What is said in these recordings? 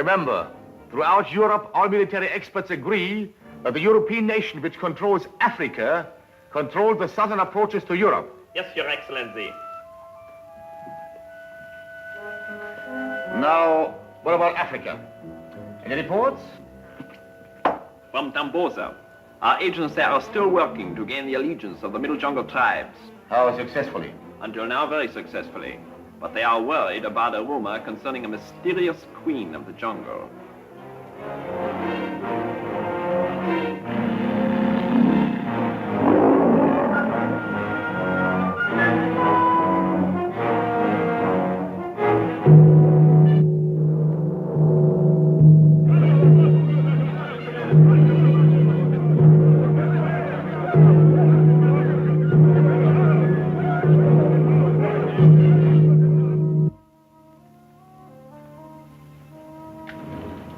Remember, throughout Europe, all military experts agree that the European nation which controls Africa controls the southern approaches to Europe. Yes, Your Excellency. Now, what about Africa? Any reports? From Tambosa, our agents there are still working to gain the allegiance of the Middle Jungle tribes. How successfully? Until now, very successfully. But they are worried about a rumor concerning a mysterious queen of the jungle.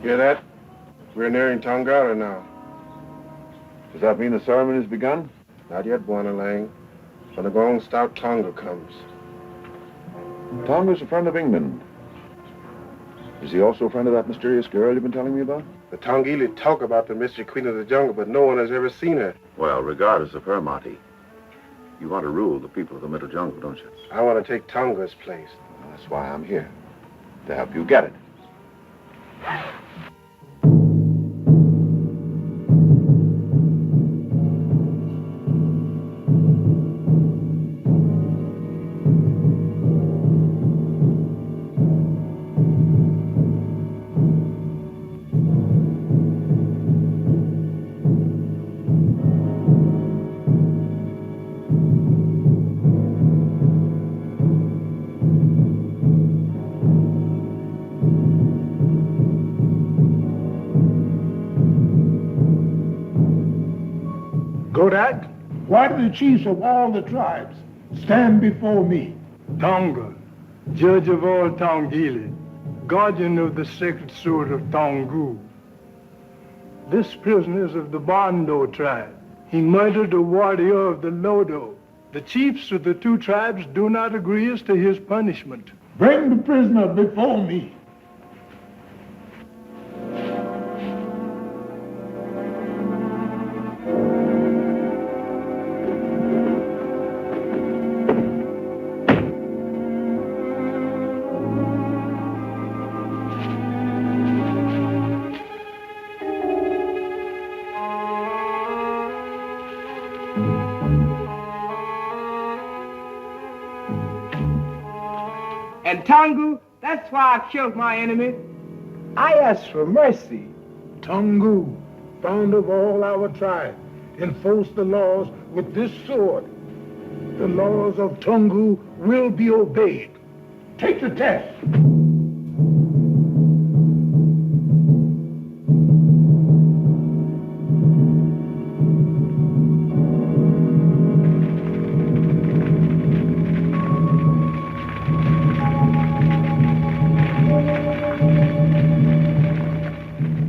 Hear that? We're nearing Tongghili now. Does that mean the ceremony has begun? Not yet, Bwana Lang. When the gong stout Tonga comes. Tonga's a friend of England. Is he also a friend of that mysterious girl you've been telling me about? The Tongghili talk about the mystery queen of the jungle, but no one has ever seen her. Well, regardless of her, Marty, you want to rule the people of the Middle Jungle, don't you? I want to take Tonga's place. Well, that's why I'm here, to help you get it. Kodak, why do the chiefs of all the tribes stand before me? Tonga, judge of all Tongghili, guardian of the sacred sword of Tongu. This prisoner is of the Bondo tribe. He murdered a warrior of the Lodo. The chiefs of the two tribes do not agree as to his punishment. Bring the prisoner before me. And Tongu, that's why I killed my enemy. I asked for mercy. Tongu, founder of all our tribe, enforce the laws with this sword. The laws of Tongu will be obeyed. Take the test.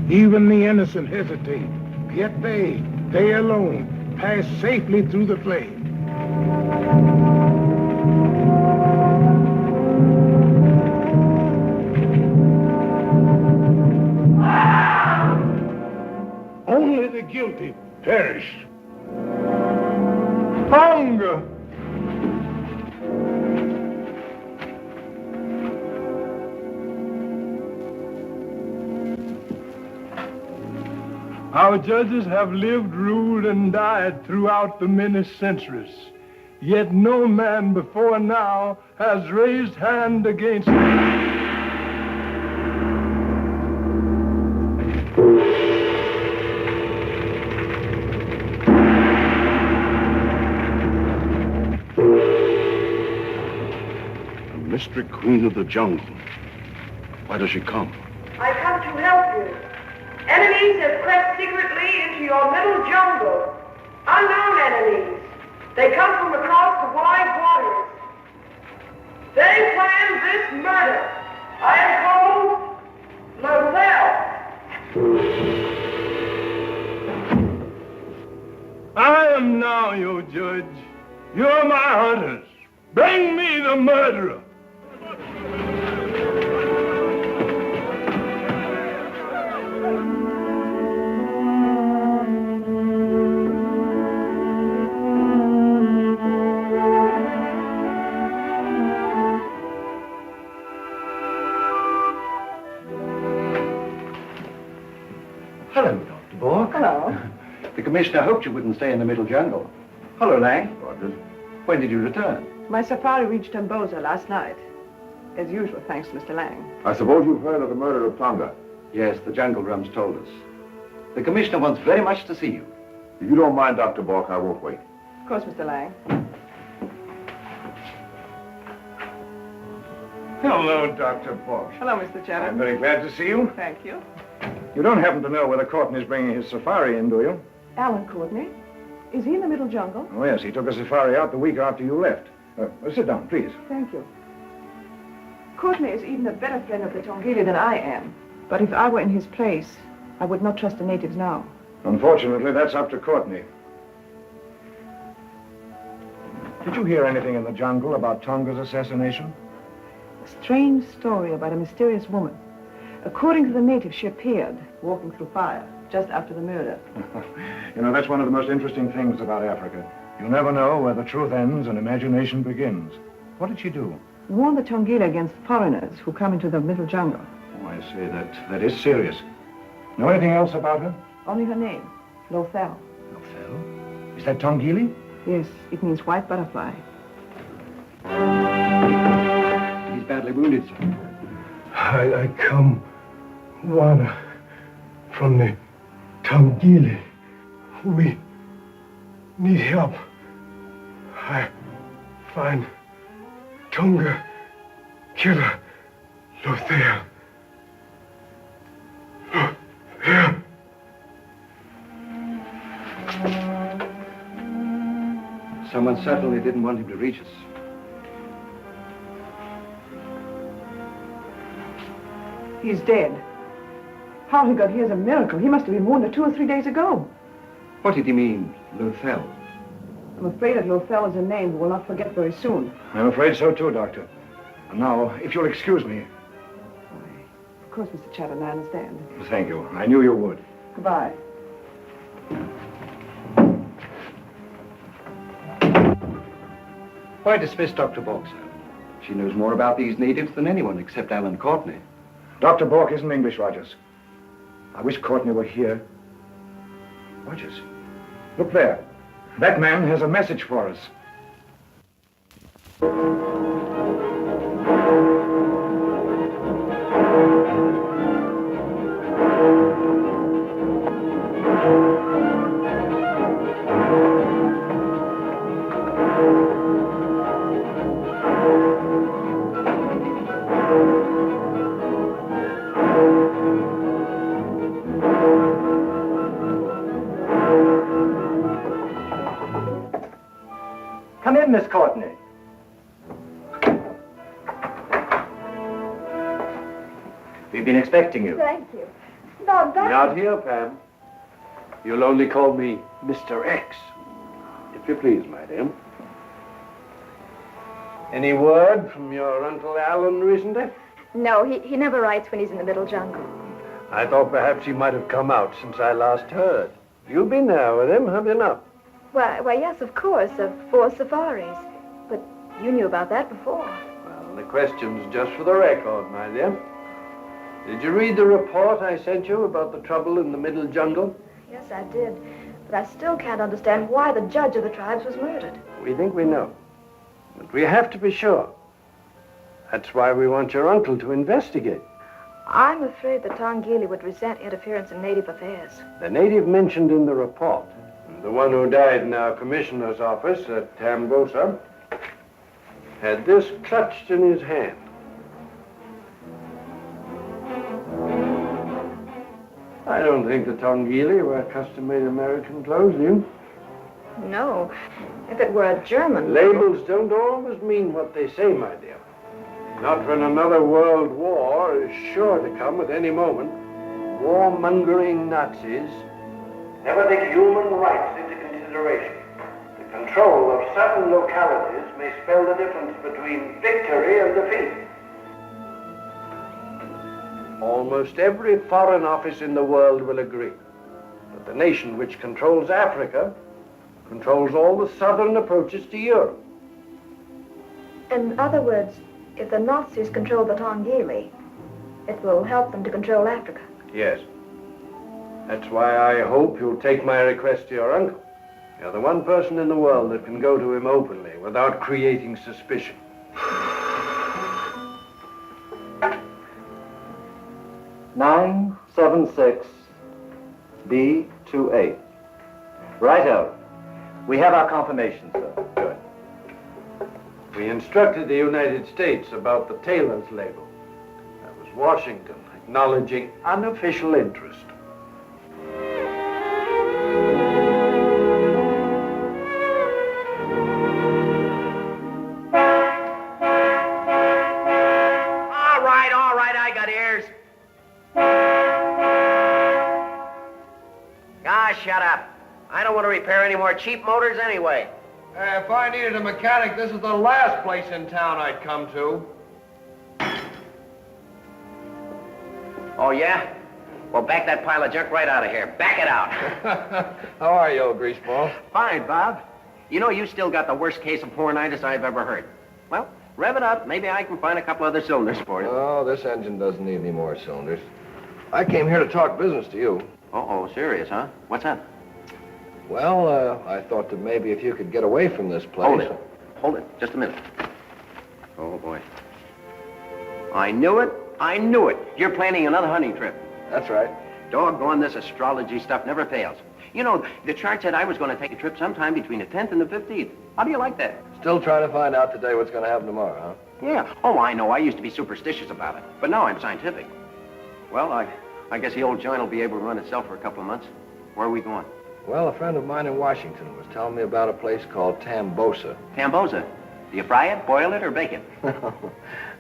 Even the innocent hesitate, yet they alone, pass safely through the flame. Only the guilty perish. Hunger! Our judges have lived, ruled, and died throughout the many centuries. Yet no man before now has raised hand against me. Mystery Queen of the Jungle. Why does she come? I come to help you. Enemies have crept secretly into your middle jungle. Unknown enemies. They come from across the wide waters. They plan this murder. I am called Lozelle. I am now your judge. You're my hunters. Bring me the murderer. Commissioner hoped you wouldn't stay in the middle jungle. Hello, Lang. Rogers. When did you return? My safari reached Tamboza last night. As usual, thanks to Mr. Lang. I suppose you've heard of the murder of Tonga. Yes, the jungle drums told us. The Commissioner wants very much to see you. If you don't mind, Dr. Bork, I won't wait. Of course, Mr. Lang. Hello, Dr. Bork. Hello, Mr. Chatham. I'm very glad to see you. Thank you. You don't happen to know whether Courtney's bringing his safari in, do you? Alan Courtney. Is he in the middle jungle? Oh, yes, he took a safari out the week after you left. Sit down, please. Thank you. Courtney is even a better friend of the Tongghili than I am. But if I were in his place, I would not trust the natives now. Unfortunately, that's up to Courtney. Did you hear anything in the jungle about Tonga's assassination? A strange story about a mysterious woman. According to the natives, she appeared, walking through fire, just after the murder. You know, that's one of the most interesting things about Africa. You never know where the truth ends and imagination begins. What did she do? Warn the Tongghili against foreigners who come into the middle jungle. Oh, I see. That is serious. Know anything else about her? Only her name, Lothel. Lothel? Is that Tongghili? Yes, it means white butterfly. He's badly wounded, sir. I come, Wana, from the Tongghili. We need help. I find Tonga killer Lothel. Lothel. Someone certainly didn't want him to reach us. He's dead. How he got here is a miracle. He must have been wounded 2 or 3 days ago. What did he mean, Lothel? I'm afraid that Lothel is a name we will not forget very soon. I'm afraid so too, Doctor. And now, if you'll excuse me. Of course, Mr. Chatham, I understand. Thank you. I knew you would. Goodbye. Why dismiss Dr. Bork, sir? She knows more about these natives than anyone except Alan Courtney. Dr. Bork isn't English, Rogers. I wish Courtney were here. Rogers, look there. That man has a message for us. Come in, Miss Courtney. We've been expecting you. Thank you. Now, that... Not here, Pam. You'll only call me Mr. X. If you please, my dear. Any word from your Uncle Alan recently? No, he never writes when he's in the middle jungle. I thought perhaps he might have come out since I last heard. You've been there with him, have you not? Why, yes, of course, of 4 safaris. But you knew about that before. Well, the question's just for the record, my dear. Did you read the report I sent you about the trouble in the middle jungle? Yes, I did. But I still can't understand why the judge of the tribes was murdered. We think we know. But we have to be sure. That's why we want your uncle to investigate. I'm afraid the Tongghili would resent interference in native affairs. The native mentioned in the report, the one who died in our commissioner's office at Tamboza, had this clutched in his hand. I don't think the Tongghili wear custom-made American clothes, do you? No. If it were a German... Labels don't always mean what they say, my dear. Not when another world war is sure to come at any moment. Warmongering Nazis never take human rights into consideration. The control of certain localities may spell the difference between victory and defeat. Almost every foreign office in the world will agree that the nation which controls Africa controls all the southern approaches to Europe. In other words, if the Nazis control the Tongghili, it will help them to control Africa. Yes. That's why I hope you'll take my request to your uncle. You're the one person in the world that can go to him openly without creating suspicion. 976 B28. Righto. We have our confirmation, sir. Good. We instructed the United States about the tailor's label. That was Washington acknowledging unofficial interest. All right, I got ears. Ah, shut up. I don't want to repair any more cheap motors anyway. If I needed a mechanic, this is the last place in town I'd come to. Oh, yeah? Well, back that pile of junk right out of here. Back it out. How are you, old greaseball? Fine, Bob. You know, you still got the worst case of pornitis I've ever heard. Well, rev it up. Maybe I can find a couple other cylinders for you. Oh, this engine doesn't need any more cylinders. I came here to talk business to you. Uh-oh, serious, huh? What's that? Well, I thought that maybe if you could get away from this place... Hold it. Just a minute. Oh, boy. I knew it. You're planning another hunting trip. That's right. Doggone, this astrology stuff never fails. You know, the chart said I was going to take a trip sometime between the 10th and the 15th. How do you like that? Still trying to find out today what's going to happen tomorrow, huh? Yeah. Oh, I know. I used to be superstitious about it. But now I'm scientific. Well, I guess the old joint will be able to run itself for a couple of months. Where are we going? Well, a friend of mine in Washington was telling me about a place called Tambosa. Tambosa? Do you fry it, boil it, or bake it?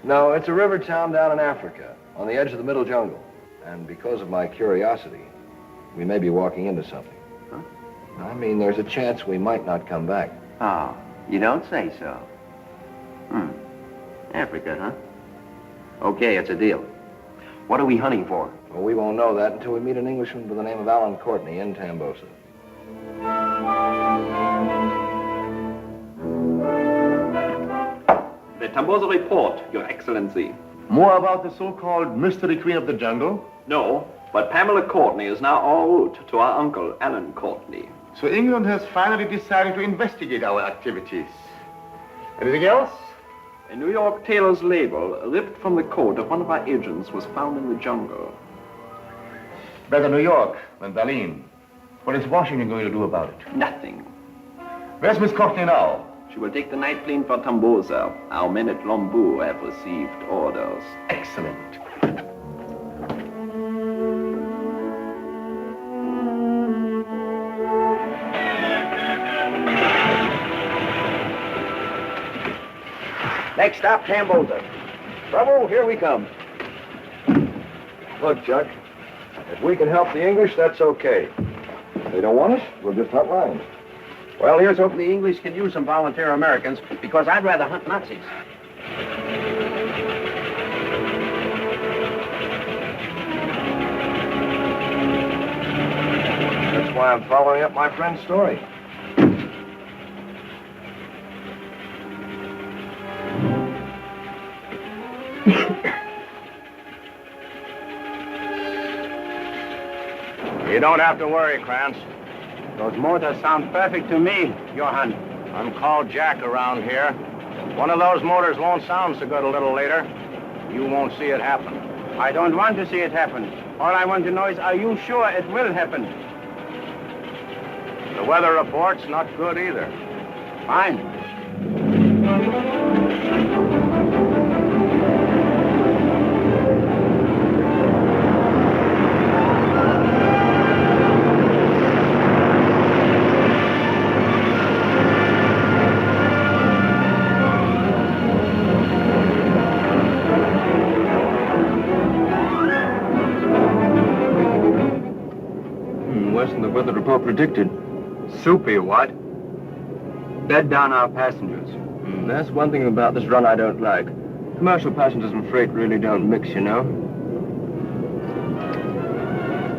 No, it's a river town down in Africa, on the edge of the middle jungle. And because of my curiosity, we may be walking into something. Huh? I mean, there's a chance we might not come back. Oh, you don't say so. Africa, huh? Okay, it's a deal. What are we hunting for? Well, we won't know that until we meet an Englishman by the name of Alan Courtney in Tambosa. The Tambosa report, Your Excellency. More about the so-called mystery queen of the jungle? No, but Pamela Courtney is now en route to our uncle, Alan Courtney. So England has finally decided to investigate our activities. Anything else? A New York tailor's label ripped from the coat of one of our agents was found in the jungle. Better New York than Berlin. What is Washington going to do about it? Nothing. Where's Miss Courtney now? She will take the night plane for Tambosa. Our men at Lombu have received orders. Excellent. Next stop, Tambosa. Bravo, here we come. Look, Chuck, if we can help the English, that's okay. If they don't want us, we'll just hunt lions. Well, here's hoping the English can use some volunteer Americans, because I'd rather hunt Nazis. That's why I'm following up my friend's story. You don't have to worry, Krantz. Those motors sound perfect to me, Johann. I'm called Jack around here. One of those motors won't sound so good a little later. You won't see it happen. I don't want to see it happen. All I want to know is, are you sure it will happen? The weather report's not good either. Fine. Worse than the weather report predicted. Soupy, what? Bed down our passengers. That's one thing about this run I don't like. Commercial passengers and freight really don't mix, you know.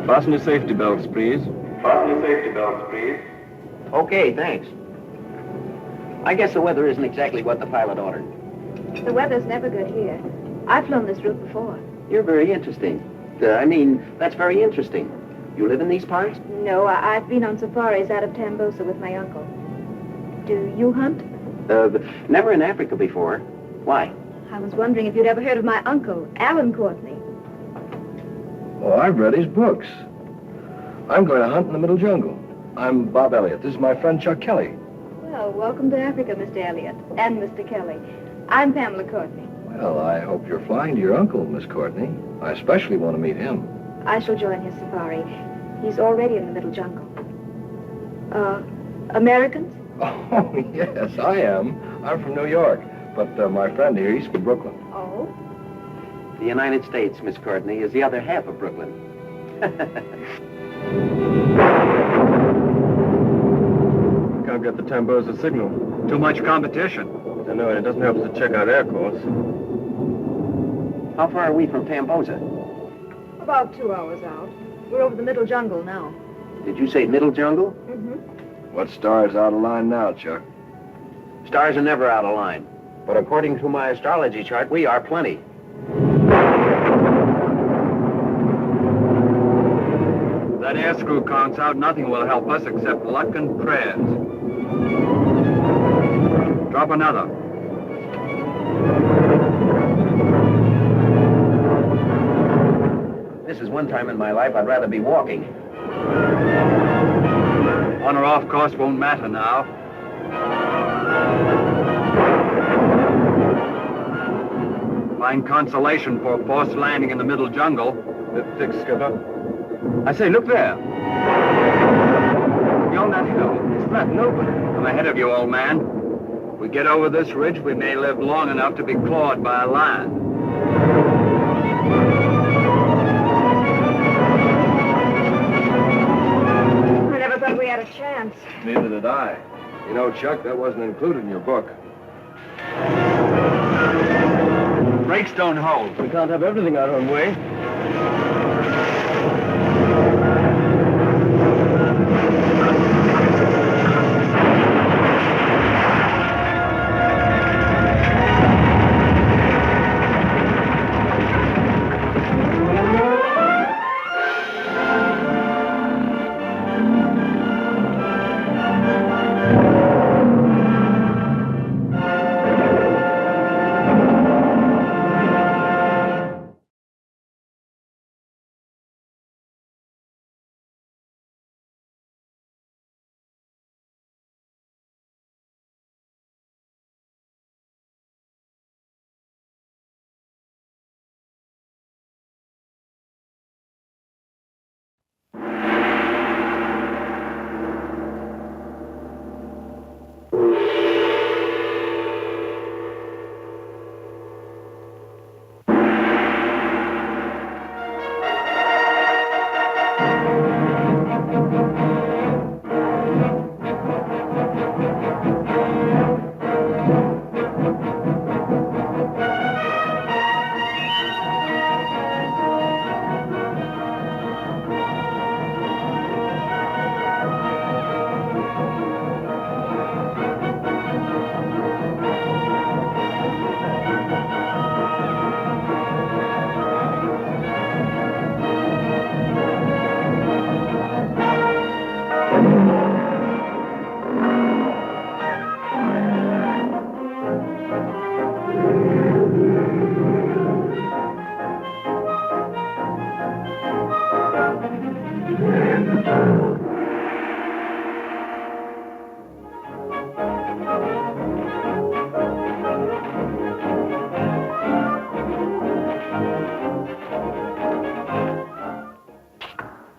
Fasten your safety belts, please. Fasten your safety belts, please. Okay, thanks. I guess the weather isn't exactly what the pilot ordered. The weather's never good here. I've flown this route before. You're very interesting. That's very interesting. You live in these parts? No, I've been on safaris out of Tambosa with my uncle. Do you hunt? Never in Africa before. Why? I was wondering if you'd ever heard of my uncle, Alan Courtney. Oh, I've read his books. I'm going to hunt in the middle jungle. I'm Bob Elliott. This is my friend Chuck Kelly. Well, welcome to Africa, Mr. Elliott, and Mr. Kelly. I'm Pamela Courtney. Well, I hope you're flying to your uncle, Miss Courtney. I especially want to meet him. I shall join his safari. He's already in the middle jungle. Americans? Oh, yes, I am. I'm from New York. But my friend here, he's from Brooklyn. Oh? The United States, Miss Courtney, is the other half of Brooklyn. Can't get the Tambosa signal. Too much competition. I know, and it doesn't help us to check out air course. How far are we from Tambosa? About 2 hours out. We're over the middle jungle now. Did you say middle jungle? Mm-hmm. What star's out of line now, Chuck? Stars are never out of line. But according to my astrology chart, we are plenty. If that air screw conks out, nothing will help us except luck and prayers. Drop another. This is one time in my life I'd rather be walking. On or off course won't matter now. Find consolation for a forced landing in the middle jungle. Lift thick, Skipper. I say, look there. Beyond that hill. It's flat and open. I'm ahead of you, old man. If we get over this ridge, we may live long enough to be clawed by a lion. I never thought we had a chance. Neither did I. You know, Chuck, that wasn't included in your book. Brakes don't hold. We can't have everything our own way.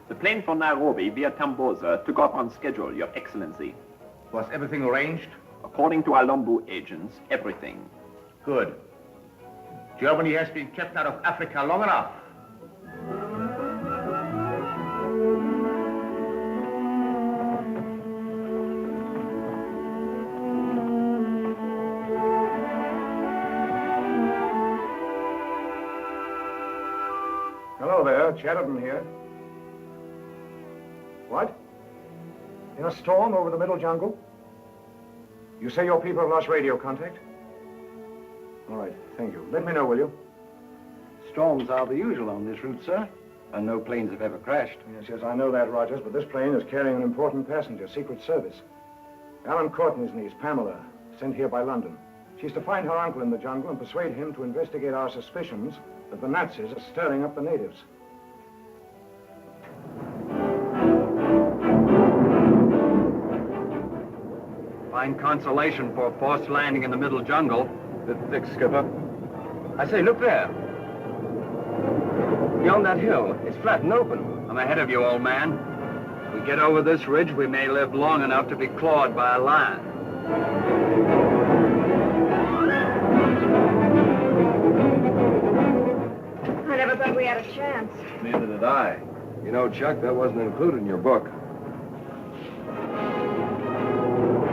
The plane for Nairobi via Tambosa took off on schedule, Your Excellency. Was everything arranged? According to our Lombu agents, everything. Good. Germany has been kept out of Africa long enough. Hello there, Chatterton here. What? In a storm over the middle jungle? You say your people have lost radio contact? All right, thank you. Let me know, will you? Storms are the usual on this route, sir. And no planes have ever crashed. Yes, I know that, Rogers, but this plane is carrying an important passenger, Secret Service. Alan Courtney's niece, Pamela, sent here by London. She's to find her uncle in the jungle and persuade him to investigate our suspicions that the Nazis are stirring up the natives. Find consolation for a forced landing in the middle jungle. Bit thick, Skipper. I say, look there. Beyond that hill, it's flat and open. I'm ahead of you, old man. If we get over this ridge, we may live long enough to be clawed by a lion. I never thought we had a chance. Neither did I. You know, Chuck, that wasn't included in your book.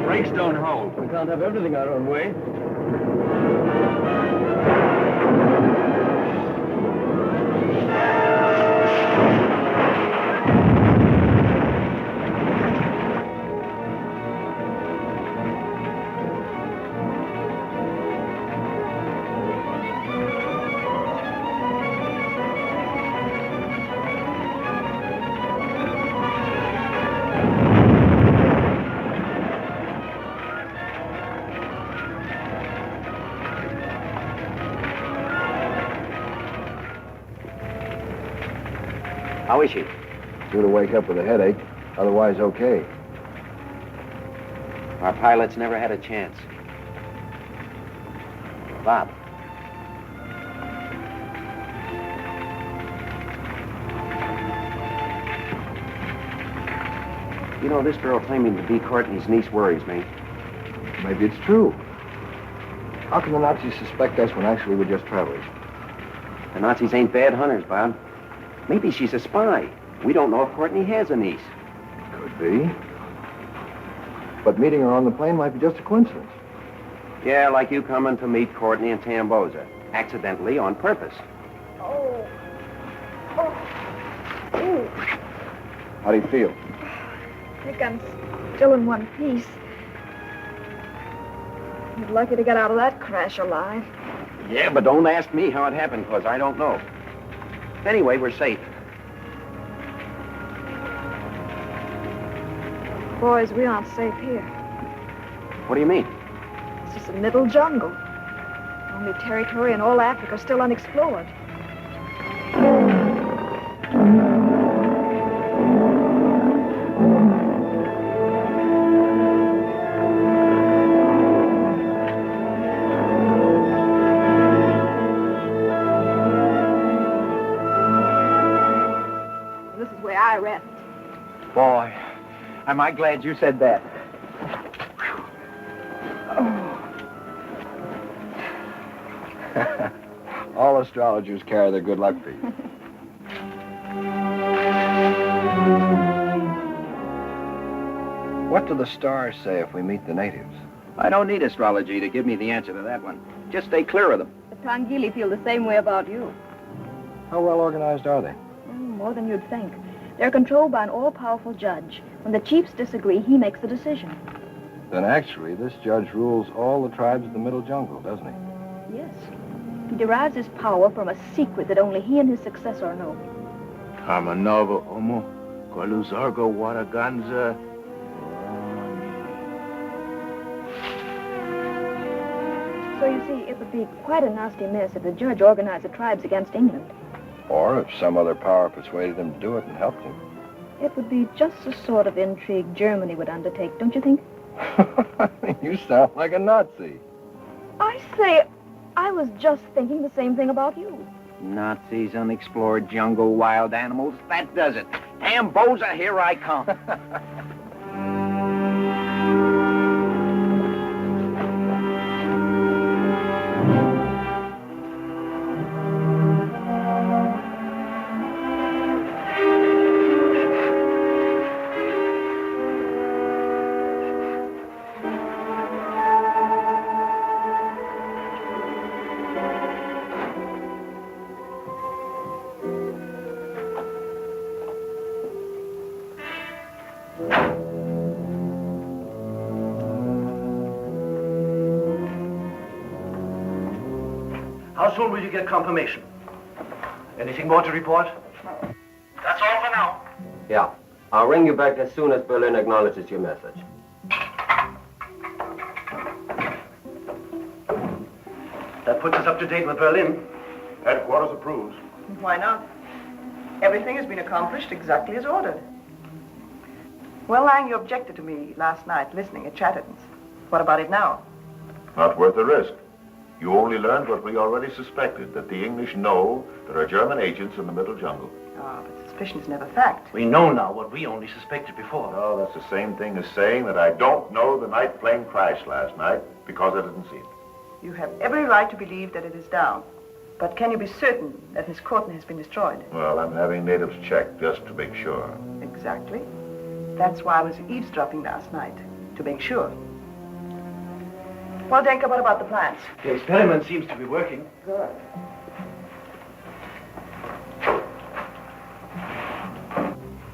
Brakes don't hold. We can't have everything our own way. How is she? Due to wake up with a headache. Otherwise, okay. Our pilots never had a chance. Bob. You know, this girl claiming to be Courtney's niece worries me. Maybe it's true. How can the Nazis suspect us when actually we're just travelers? The Nazis ain't bad hunters, Bob. Maybe she's a spy. We don't know if Courtney has a niece. Could be. But meeting her on the plane might be just a coincidence. Yeah, like you coming to meet Courtney and Tamboza. Accidentally, on purpose. Oh. Ooh. How do you feel? I think I'm still in one piece. You're lucky to get out of that crash alive. Yeah, but don't ask me how it happened, because I don't know. Anyway, we're safe. Boys, we aren't safe here. What do you mean? This is the middle jungle. Only territory in all Africa still unexplored. This is where I rest. Boy, am I glad you said that. All astrologers carry their good luck for you. What do the stars say if we meet the natives? I don't need astrology to give me the answer to that one. Just stay clear of them. The Tongghili feel the same way about you. How well organized are they? More than you'd think. They're controlled by an all-powerful judge. When the chiefs disagree, he makes the decision. Then actually, this judge rules all the tribes of the middle jungle, doesn't he? Yes. He derives his power from a secret that only he and his successor know. Kamanova Omo, Koluzargo Waraganza. So you see, it would be quite a nasty mess if the judge organized the tribes against England. Or if some other power persuaded him to do it and helped him. It would be just the sort of intrigue Germany would undertake, don't you think? You sound like a Nazi. I say, I was just thinking the same thing about you. Nazis, unexplored jungle, wild animals, that does it. Tamboza, here I come. How soon will you get confirmation? Anything more to report? Yeah. I'll ring you back as soon as Berlin acknowledges your message. That puts us up to date with Berlin. Headquarters approves. Why not? Everything has been accomplished exactly as ordered. Well, Lang, you objected to me last night listening at Chatterton's. What about it now? Not worth the risk. You only learned what we already suspected, that the English know there are German agents in the middle jungle. Ah, but suspicion is never fact. We know now what we only suspected before. No, that's the same thing as saying that I don't know the night plane crashed last night because I didn't see it. You have every right to believe that it is down. But can you be certain that Miss Courtney has been destroyed? Well, I'm having natives checked just to make sure. Exactly. That's why I was eavesdropping last night, to make sure. Well, Denker, what about the plants? The experiment seems to be working. Good.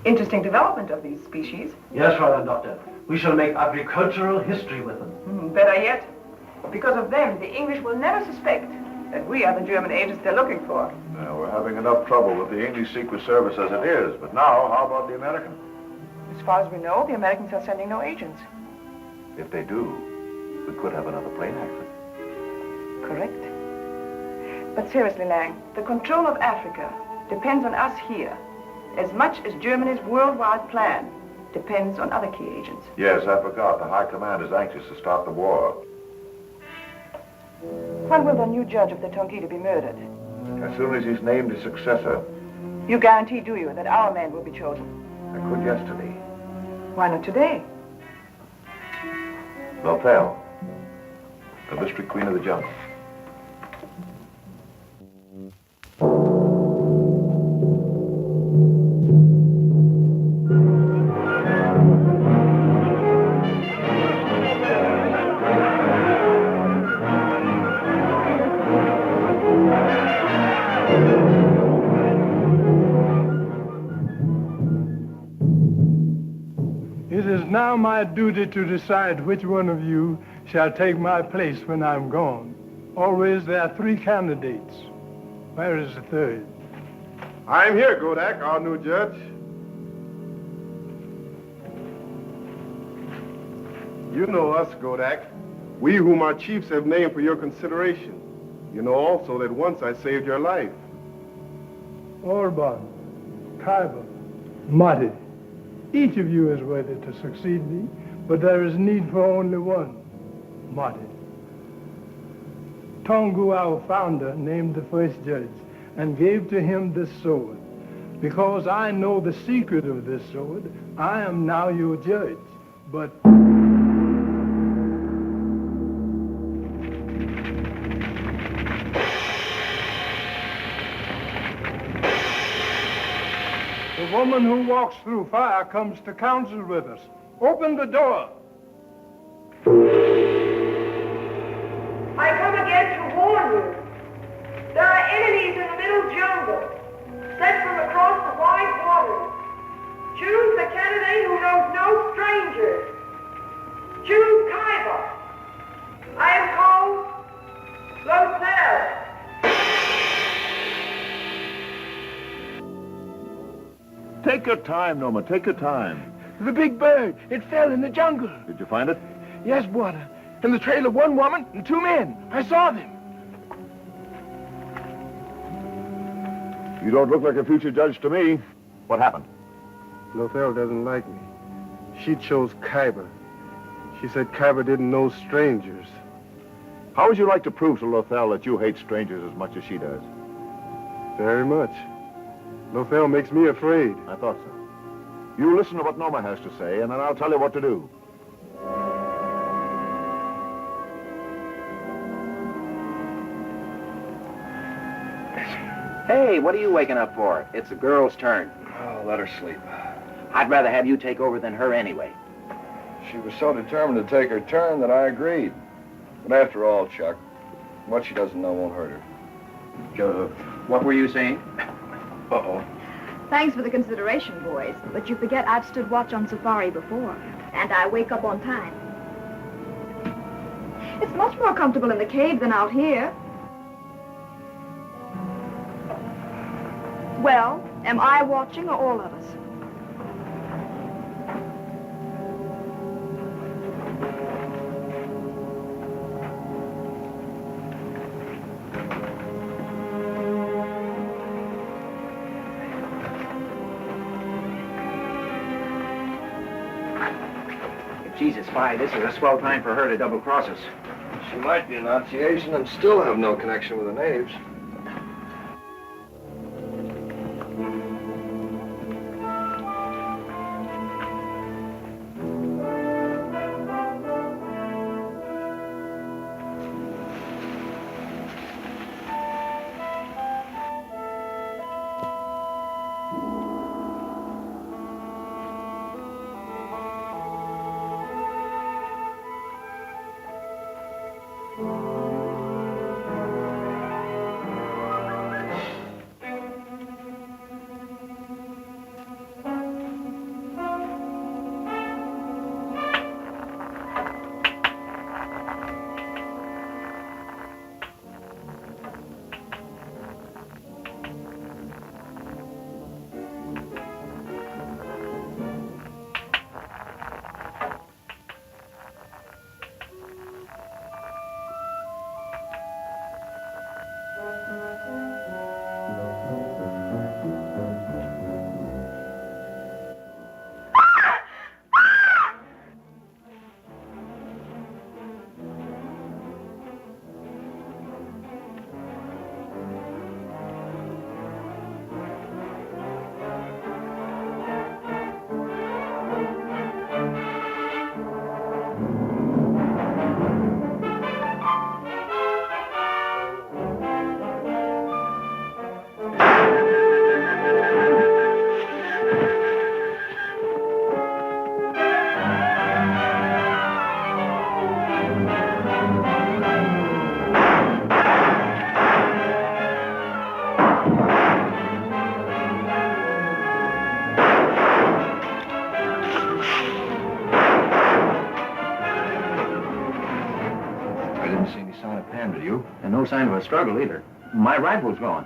Interesting development of these species. Yes, Father Doctor. We shall make agricultural history with them. Better yet, because of them, the English will never suspect that we are the German agents they're looking for. Now, we're having enough trouble with the English Secret Service as it is, but now, how about the Americans? As far as we know, the Americans are sending no agents. If they do, we could have another plane accident. Correct. But seriously, Lang, the control of Africa depends on us here, as much as Germany's worldwide plan depends on other key agents. Yes, I forgot. The High Command is anxious to stop the war. When will the new judge of the Tongghili be murdered? As soon as he's named his successor. You guarantee, do you, that our man will be chosen? I could yesterday. Why not today? Lothel, the mystery queen of the jungle. It is now my duty to decide which one of you shall take my place when I'm gone. Always there are 3 candidates. Where is the third? I'm here, Godak, our new judge. You know us, Godak. We whom our chiefs have named for your consideration. You know also that once I saved your life. Orban, Kaiba, Mati. Each of you is worthy to succeed me, but there is need for only one, Mati. Tongu, our founder, named the first judge and gave to him this sword. Because I know the secret of this sword, I am now your judge. But the woman who walks through fire comes to counsel with us. Open the door. I come again to warn you. There are enemies in the middle jungle, sent from across the wide waters. Choose the candidate who knows no strangers. Choose Kaiba. I am called Lothel. Take your time, Noma. Take your time. The big bird. It fell in the jungle. Did you find it? Yes, brother. In the trail of 1 woman and 2 men. I saw them. You don't look like a future judge to me. What happened? Lothel doesn't like me. She chose Kaiba. She said Kaiba didn't know strangers. How would you like to prove to Lothel that you hate strangers as much as she does? Very much. Lothel makes me afraid. I thought so. You listen to what Noma has to say, and then I'll tell you what to do. Hey, what are you waking up for? It's the girl's turn. Oh, let her sleep. I'd rather have you take over than her anyway. She was so determined to take her turn that I agreed. But after all, Chuck, what she doesn't know won't hurt her. What were you saying? Uh-oh. Thanks for the consideration, boys. But you forget I've stood watch on safari before. And I wake up on time. It's much more comfortable in the cave than out here. Well, am I watching or all of us? Jesus, Spy, this is a swell time for her to double-cross us. She might be a Nazi agent and still have no connection with the natives. And no sign of a struggle either. My rifle's gone.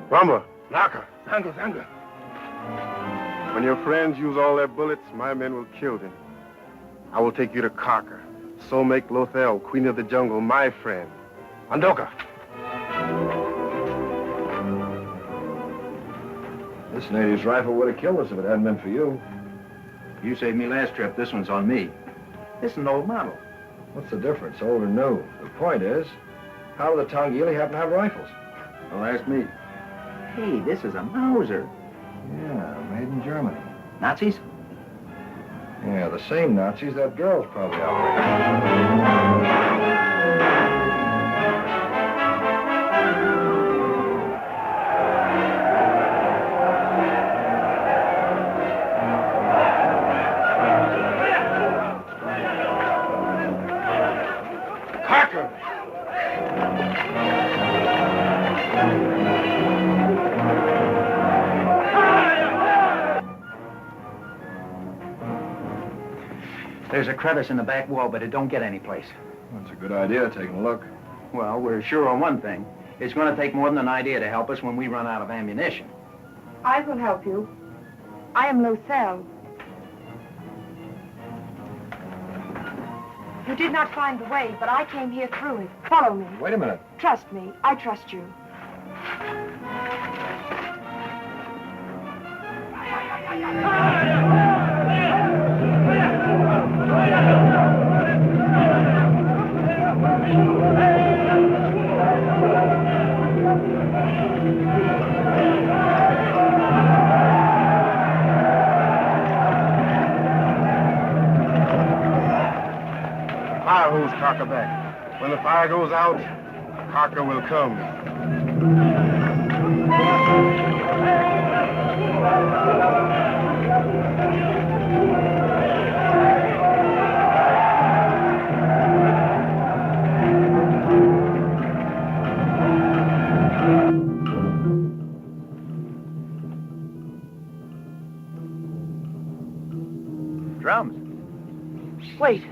Ramba, Naka. Tanga. When your friends use all their bullets, my men will kill them. I will take you to Carker. So make Lothel, Queen of the Jungle, my friend. Andoka. This native's rifle would have killed us if it hadn't been for you. You saved me last trip. This one's on me. This is an old model. What's the difference, old or new? The point is, how do the Tongghili happen to have rifles? Don't ask me. Hey, this is a Mauser. Yeah, made in Germany. Nazis? Yeah, the same Nazis that girl's probably operating. There's a crevice in the back wall, but it don't get any place. That's a good idea, taking a look. Well, we're sure on one thing. It's going to take more than an idea to help us when we run out of ammunition. I will help you. I am Lothel. You did not find the way, but I came here through it. Follow me. Wait a minute. Trust me. I trust you. Fire hose Carker back. When the fire goes out, Carker will come. Drums. Wait.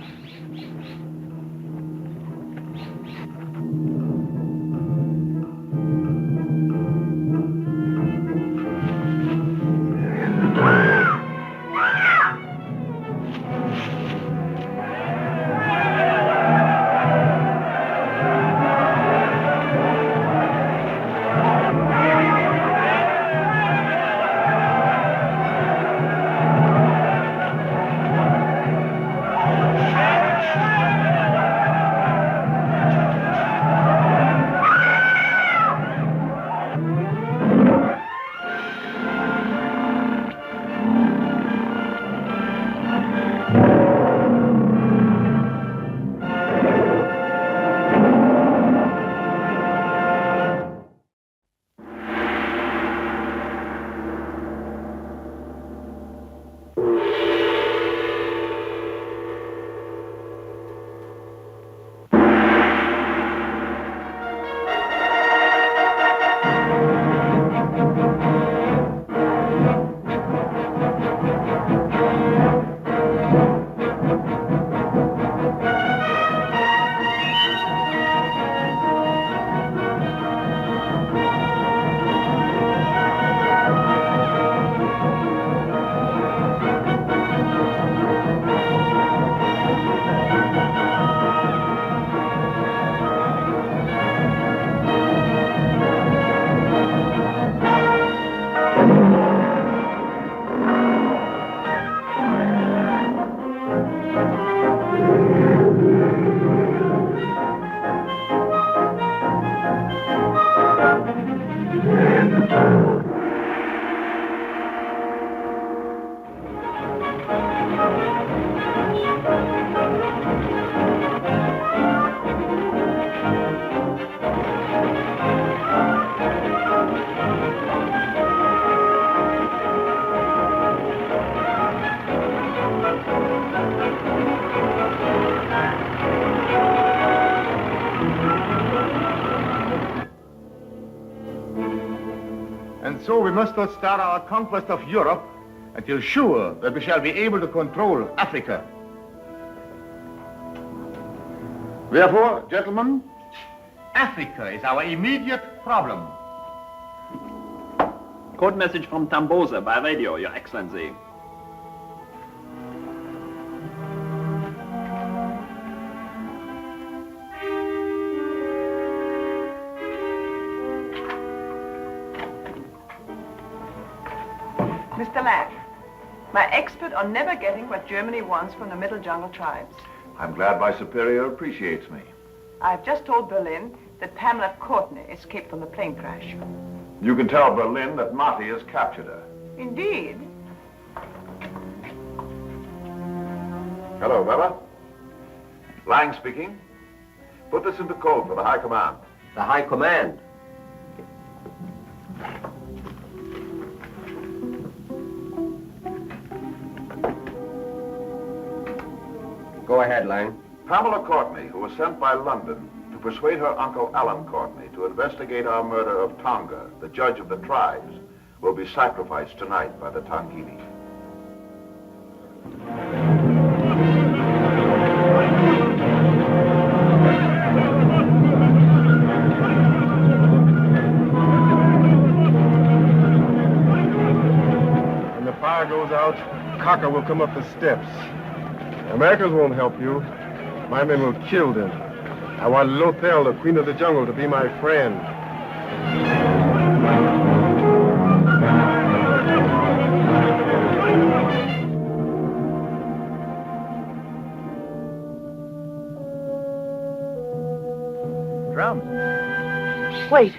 And so we must not start our conquest of Europe until sure that we shall be able to control Africa. Therefore, gentlemen, Africa is our immediate problem. Code message from Tamboza by radio, Your Excellency. Mr. Lang, my expert on never getting what Germany wants from the Middle Jungle tribes. I'm glad my superior appreciates me. I've just told Berlin that Pamela Courtney escaped from the plane crash. You can tell Berlin that Marty has captured her. Indeed. Hello, Weber. Lang speaking. Put this into code for the High Command. The High Command? Go ahead, Lang. Pamela Courtney, who was sent by London to persuade her uncle Alan Courtney to investigate our murder of Tonga, the judge of the tribes, will be sacrificed tonight by the Tongghili. When the fire goes out, Cocker will come up the steps. The Americans won't help you. My men will kill them. I want Lothel, the queen of the jungle, to be my friend. Drums. Wait.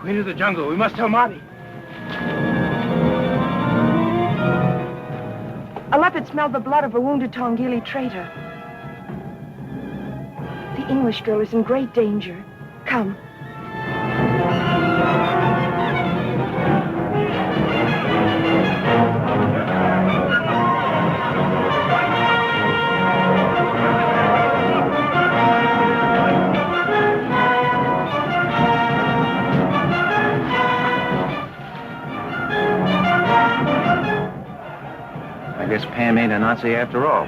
Queen of the jungle, we must tell Marty. A leopard smelled the blood of a wounded Tongghili traitor. The English girl is in great danger. Come. I guess Pam ain't a Nazi after all.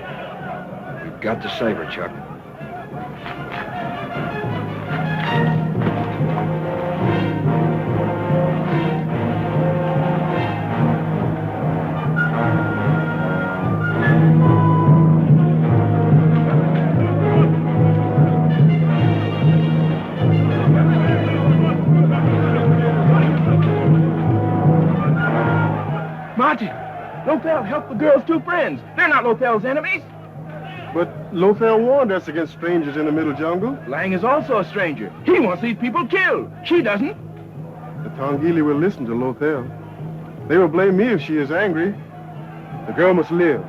You've got to save her, Chuck. Marty, Lothel helped the girl's two friends. They're not Lothel's enemies. But Lothel warned us against strangers in the Middle Jungle. Lang is also a stranger. He wants these people killed. She doesn't. The Tongghili will listen to Lothel. They will blame me if she is angry. The girl must live.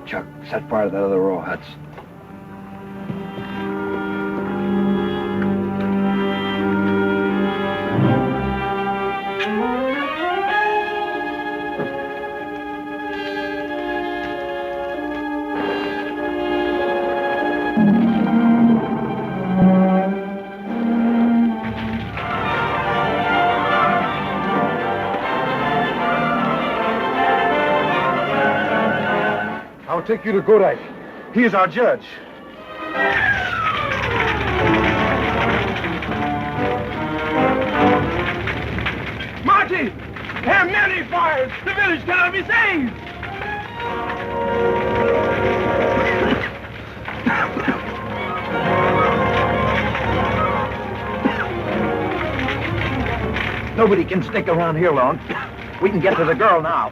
Chuck, set fire to that other row of huts. I'll take you to Godike. He is our judge. Marty! There are many fires! The village cannot be saved! Nobody can stick around here long. We can get to the girl now.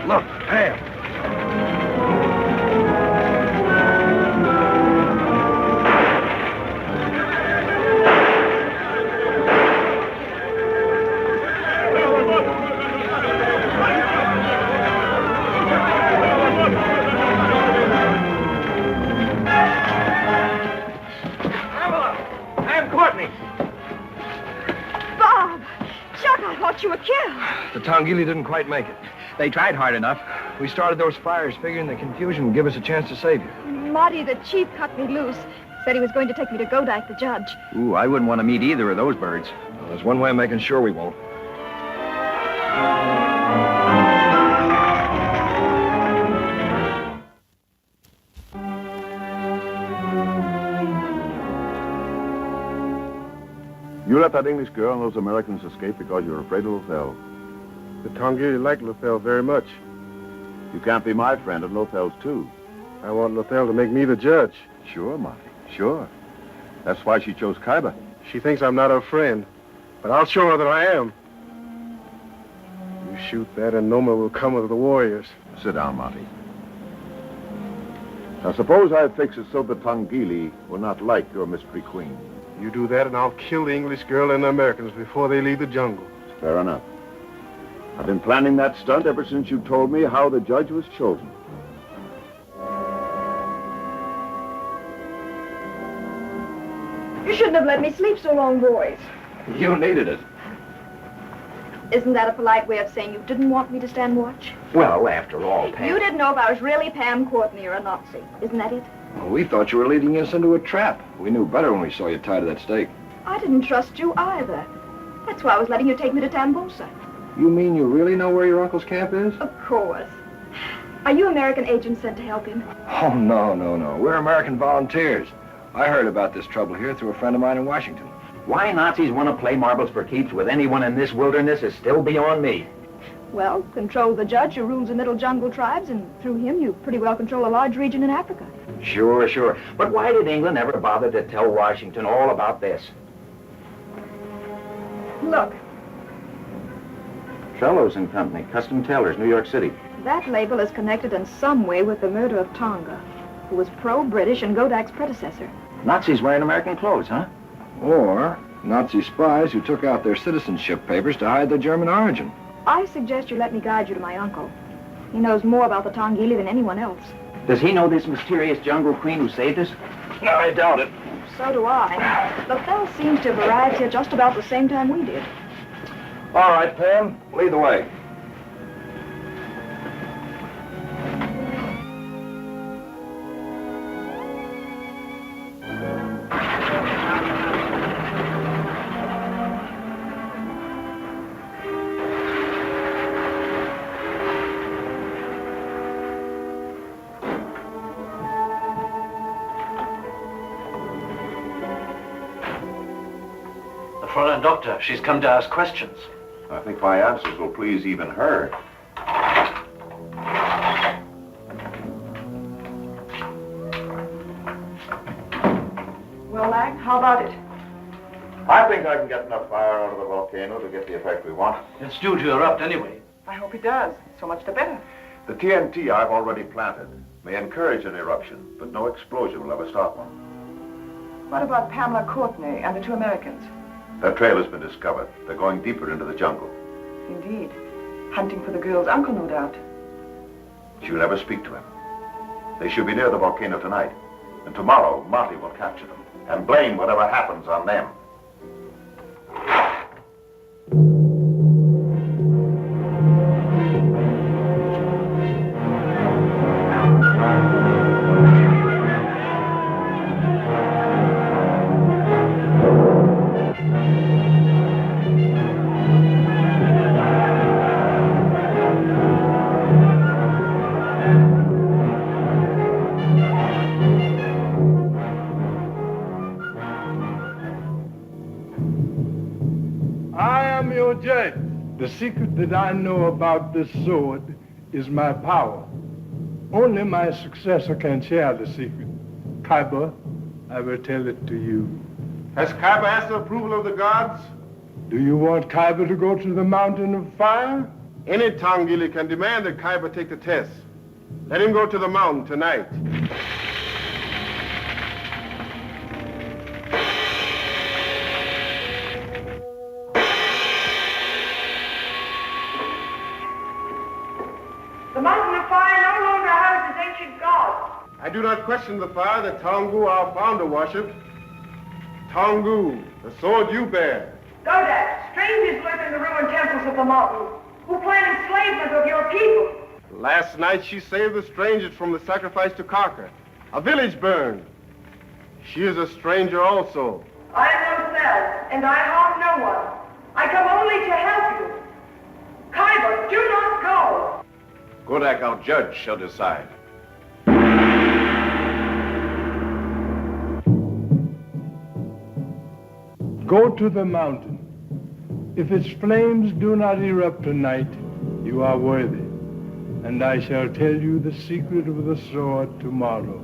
Look, Pam. You were killed. The Tongghili didn't quite make it. They tried hard enough. We started those fires figuring the confusion would give us a chance to save you. Marty, the chief, cut me loose. Said he was going to take me to Godike, the judge. Ooh, I wouldn't want to meet either of those birds. Well, there's one way of making sure we won't. You let that English girl and those Americans escape because you're afraid of Lothel. The Tongghili like Lothel very much. You can't be my friend and Lothel's too. I want Lothel to make me the judge. Sure, Marty, sure. That's why she chose Kaiba. She thinks I'm not her friend, but I'll show her that I am. You shoot that and Noma will come with the warriors. Sit down, Marty. Now, suppose I fix it so the Tongghili will not like your mystery queen. You do that and I'll kill the English girl and the Americans before they leave the jungle. Fair enough. I've been planning that stunt ever since you told me how the judge was chosen. You shouldn't have let me sleep so long, boys. You needed it. Isn't that a polite way of saying you didn't want me to stand watch? Well, after all, Pam. You didn't know if I was really Pam Courtney or a Nazi. Isn't that it? Well, we thought you were leading us into a trap. We knew better when we saw you tied to that stake. I didn't trust you either. That's why I was letting you take me to Tambosa. You mean you really know where your uncle's camp is? Of course. Are you American agents sent to help him? Oh, no. We're American volunteers. I heard about this trouble here through a friend of mine in Washington. Why Nazis want to play marbles for keeps with anyone in this wilderness is still beyond me. Well, control the judge who rules the middle jungle tribes, and through him you pretty well control a large region in Africa. Sure. But why did England ever bother to tell Washington all about this? Look, Trellows and Company, Custom Tailors, New York City. that label is connected in some way with the murder of Tonga, who was pro-British and Godak's predecessor. Nazis wearing American clothes, huh? Or Nazi spies who took out their citizenship papers to hide their German origin. I suggest you let me guide you to my uncle. He knows more about the Tongghili than anyone else. Does he know this mysterious jungle queen who saved us? No, I doubt it. So do I. Lothel seems to have arrived here just about the same time we did. All right, Pam, lead the way. Fräulein Doctor, she's come to ask questions. I think my answers will please even her. Well, Lang, how about it? I think I can get enough fire out of the volcano to get the effect we want. It's due to erupt anyway. I hope it does. So much the better. The TNT I've already planted may encourage an eruption, but no explosion will ever stop one. What about Pamela Courtney and the two Americans? Their trail has been discovered. They're going deeper into the jungle. Indeed. Hunting for the girl's uncle, no doubt. She'll never speak to him. They should be near the volcano tonight. And tomorrow, Marty will capture them and blame whatever happens on them. I am your judge. The secret that I know about this sword is my power. Only my successor can share the secret. Khyber, I will tell it to you. Has Khyber asked the approval of the gods? Do you want Khyber to go to the mountain of fire? Any Tongghili can demand that Khyber take the test. Let him go to the mountain tonight. The mountain of fire no longer houses ancient gods. I do not question the fire that Tongu, our founder, worshipped. Tongu, the sword you bear. Godak, strangers live in the ruined temples of the mountain, who plan enslavement of your people. Last night she saved the strangers from the sacrifice to Karka. A village burned. She is a stranger also. I am Lothel, and I harm no one. I come only to help you. Khyber, do not go. Godak, our judge, shall decide. Go to the mountain. If its flames do not erupt tonight, you are worthy. And I shall tell you the secret of the sword tomorrow.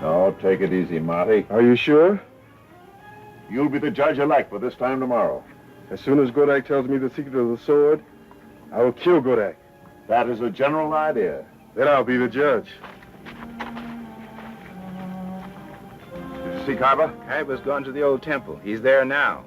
Oh, take it easy, Marty. Are you sure? You'll be the judge-elect for this time tomorrow. As soon as Godak tells me the secret of the sword, I will kill Godak. That is a general idea. Then I'll be the judge. Did you see Khyber? Khyber's gone to the old temple. He's there now.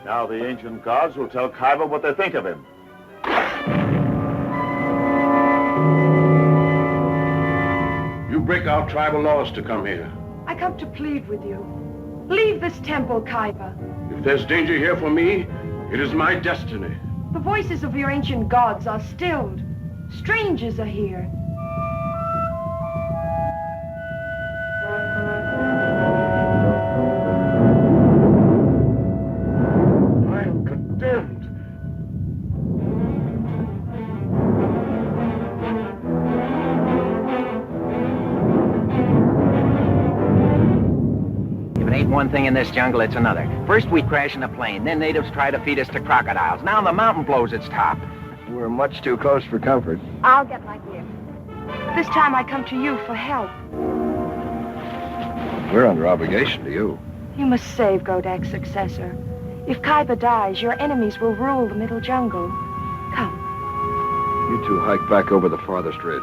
Now the ancient gods will tell Khyber what they think of him. You break our tribal laws to come here. I come to plead with you. Leave this temple, Khyber. If there's danger here for me, it is my destiny. The voices of your ancient gods are stilled. Strangers are here. I am condemned. If it ain't one thing in this jungle, it's another. First we crash in a plane, then natives try to feed us to crocodiles. Now the mountain blows its top. We're much too close for comfort. I'll get my gear. This time I come to you for help. We're under obligation to you. You must save Godak's successor. If Khyber dies, your enemies will rule the middle jungle. Come. You two hike back over the farthest ridge.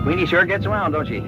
Queenie sure gets around, don't she?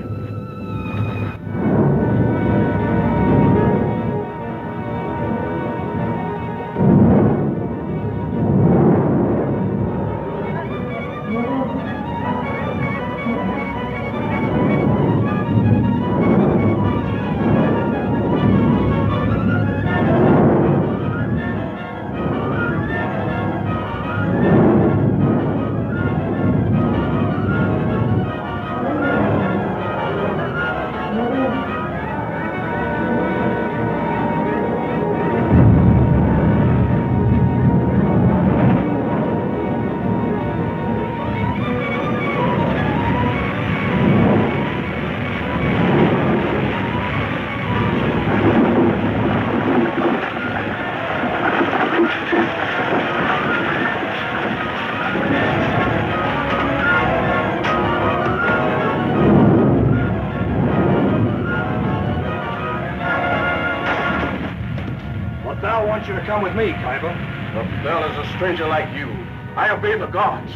Now I want you to come with me, Khyber. Lothel is a stranger like you. I obey the gods.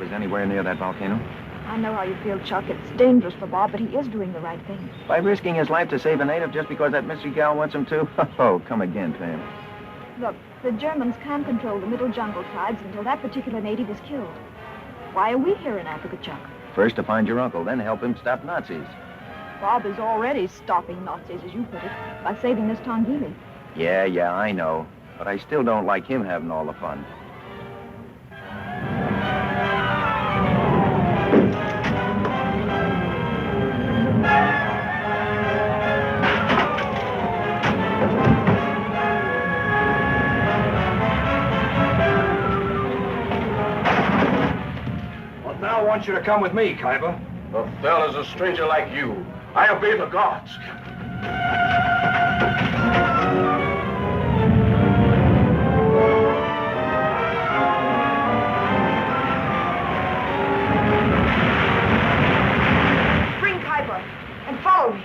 Bob is anywhere near that volcano? I know how you feel, Chuck. It's dangerous for Bob, but he is doing the right thing. By risking his life to save a native just because that mystery gal wants him to? Oh, come again, Pam. Look, the Germans can't control the middle jungle tribes until that particular native is killed. Why are we here in Africa, Chuck? First to find your uncle, then help him stop Nazis. Bob is already stopping Nazis, as you put it, by saving this Tongghili. Yeah, I know. But I still don't like him having all the fun. But now I want you to come with me, Khyber. The fell is a stranger like you. I obey the gods. Bring Khyber and follow me.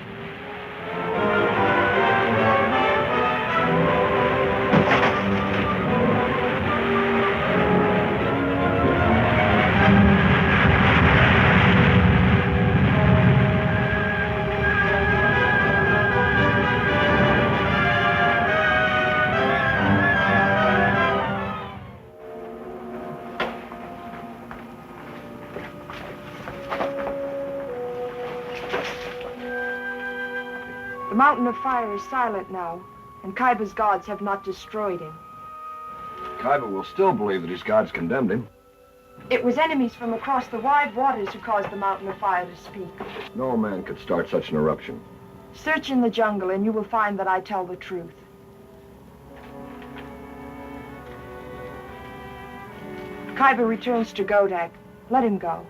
The mountain of fire is silent now, and Khyber's gods have not destroyed him. Khyber will still believe that his gods condemned him. It was enemies from across the wide waters who caused the mountain of fire to speak. No man could start such an eruption. Search in the jungle and you will find that I tell the truth. Khyber returns to Godak. Let him go.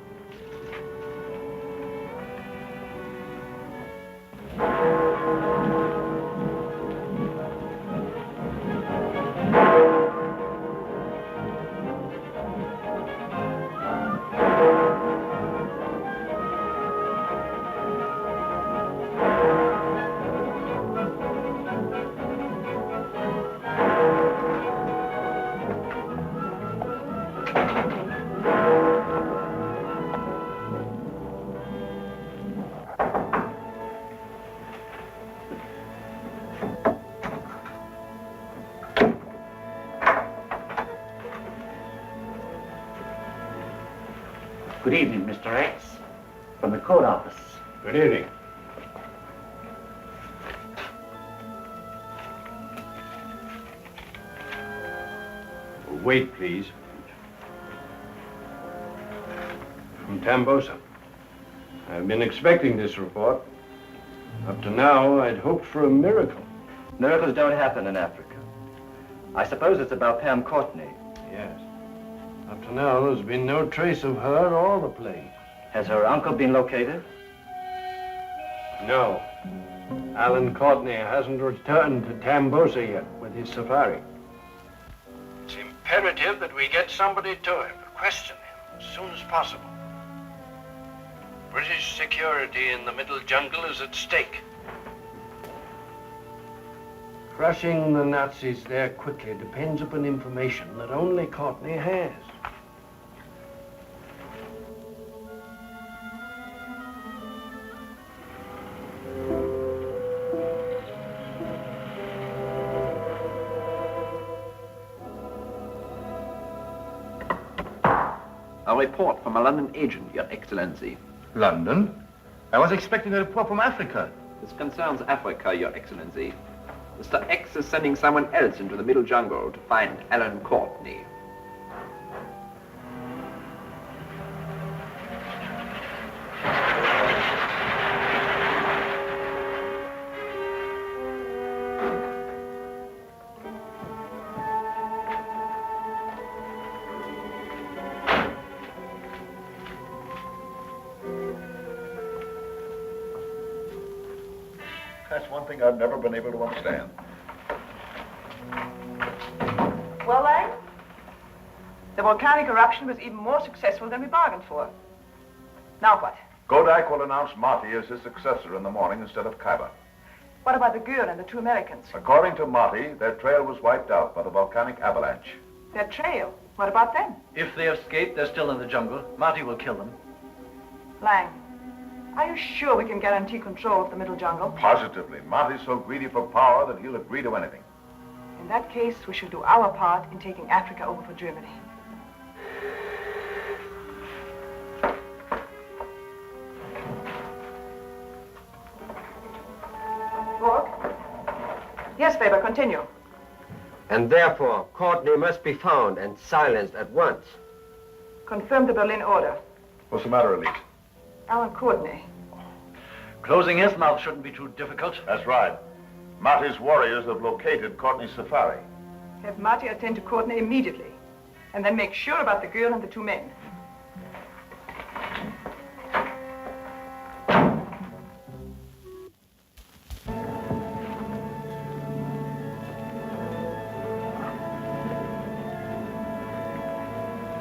Good evening, Mr. X, from the court office. Good evening. Wait, please. From Tambosa. I've been expecting this report. Up to now, I'd hoped for a miracle. Miracles don't happen in Africa. I suppose it's about Pam Courtney. Yes. Up to now, there's been no trace of her or the plane. Has her uncle been located? No. Alan Courtney hasn't returned to Tambosa yet with his safari. It's imperative that we get somebody to him, to question him as soon as possible. British security in the middle jungle is at stake. Crushing the Nazis there quickly depends upon information that only Courtney has. A report from a London agent, Your Excellency. London? I was expecting a report from Africa. This concerns Africa, Your Excellency. Mr. X is sending someone else into the middle jungle to find Alan Courtney. That's one thing I've never been able to understand. Well, Lang, the volcanic eruption was even more successful than we bargained for. Now what? Godak will announce Marty as his successor in the morning instead of Khyber. What about the Gur and the two Americans? According to Marty, their trail was wiped out by the volcanic avalanche. Their trail. What about them? If they escape, they're still in the jungle. Marty will kill them. Lang, are you sure we can guarantee control of the middle jungle? Positively. Marty's so greedy for power that he'll agree to anything. In that case, we shall do our part in taking Africa over for Germany. Borg? Yes, Weber, continue. And therefore, Courtney must be found and silenced at once. Confirm the Berlin order. What's the matter, Elise? Alan Courtney. Closing his mouth shouldn't be too difficult. That's right. Marty's warriors have located Courtney's safari. Have Marty attend to Courtney immediately. And then make sure about the girl and the two men.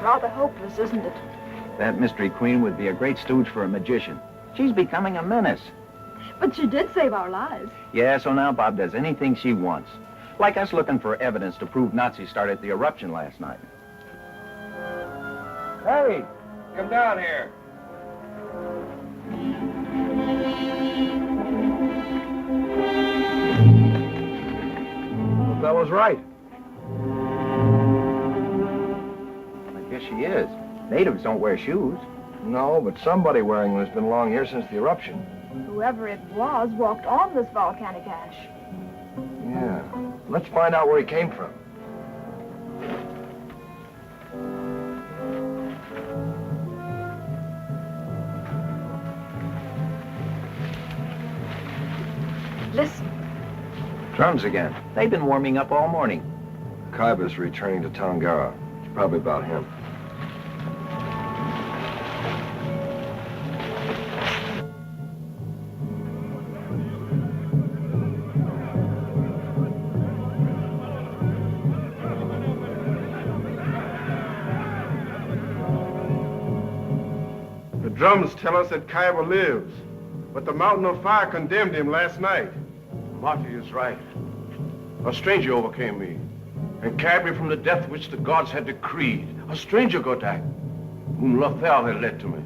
Rather hopeless, isn't it? That Mystery Queen would be a great stooge for a magician. She's becoming a menace. But she did save our lives. Yeah, so now Bob does anything she wants. Like us looking for evidence to prove Nazis started the eruption last night. Hey, come down here. The fellow's right. I guess she is. Natives don't wear shoes. No, but somebody wearing them has been along here since the eruption. Whoever it was walked on this volcanic ash. Yeah. Let's find out where he came from. Listen. Drums again. They've been warming up all morning. Kaiba's returning to Tongara. It's probably about him. The drums tell us that Kaiba lives, but the mountain of fire condemned him last night. Marty is right. A stranger overcame me and carried me from the death which the gods had decreed. A stranger, Godak, whom Lothal had led to me.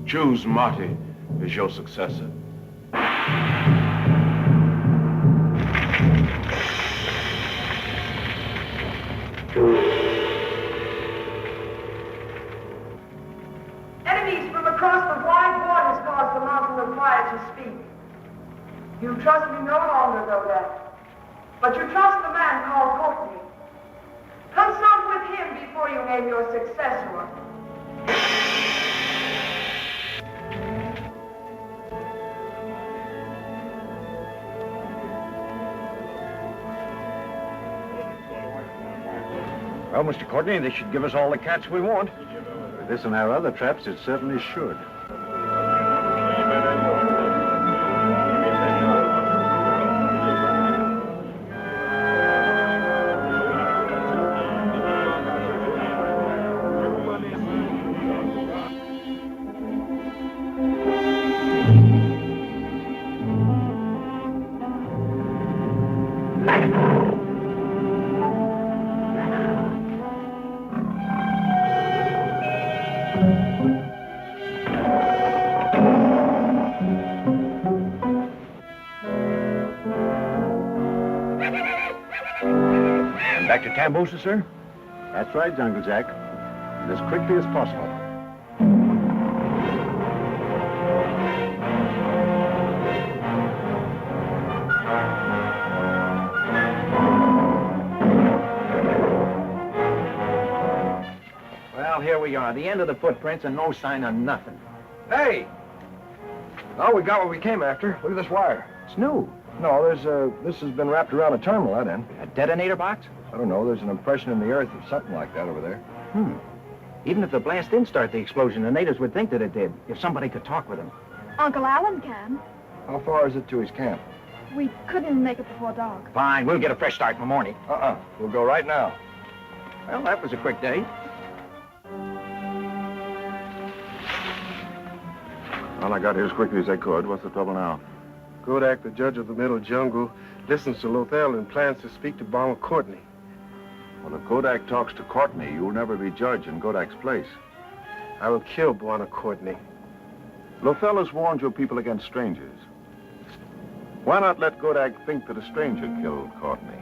Choose Marty as your successor. Enemies from across the wide waters caused the mountain of fire to speak. You trust me no longer, Godak, but you trust the man called Courtney. Consult with him before you name your successor. Well, Mr. Courtney, this should give us all the cats we want. With this and our other traps, it certainly should. Back to Tambosa, sir? That's right, Jungle Jack. And as quickly as possible. Well, here we are, the end of the footprints and no sign of nothing. Hey! Oh, we got what we came after. Look at this wire. It's new. No, this has been wrapped around a terminal, that end. A detonator box? I don't know. There's an impression in the earth of something like that over there. Even if the blast didn't start the explosion, the natives would think that it did, if somebody could talk with them. Uncle Alan can. How far is it to his camp? We couldn't make it before dark. Fine, we'll get a fresh start in the morning. We'll go right now. Well, that was a quick day. Well, I got here as quickly as I could. What's the trouble now? Godak, the judge of the Middle Jungle, listens to Lothal and plans to speak to Bonald Courtney. Well, if Godak talks to Courtney, you'll never be judge in Godak's place. I will kill Bwana Courtney. Lothel has warned your people against strangers. Why not let Godak think that a stranger killed Courtney?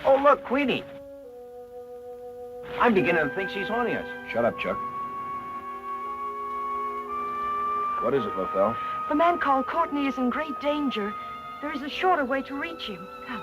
Oh, look, Queenie. I'm beginning to think she's haunting us. Shut up, Chuck. What is it, Lothel? The man called Courtney is in great danger. There is a shorter way to reach him. Come.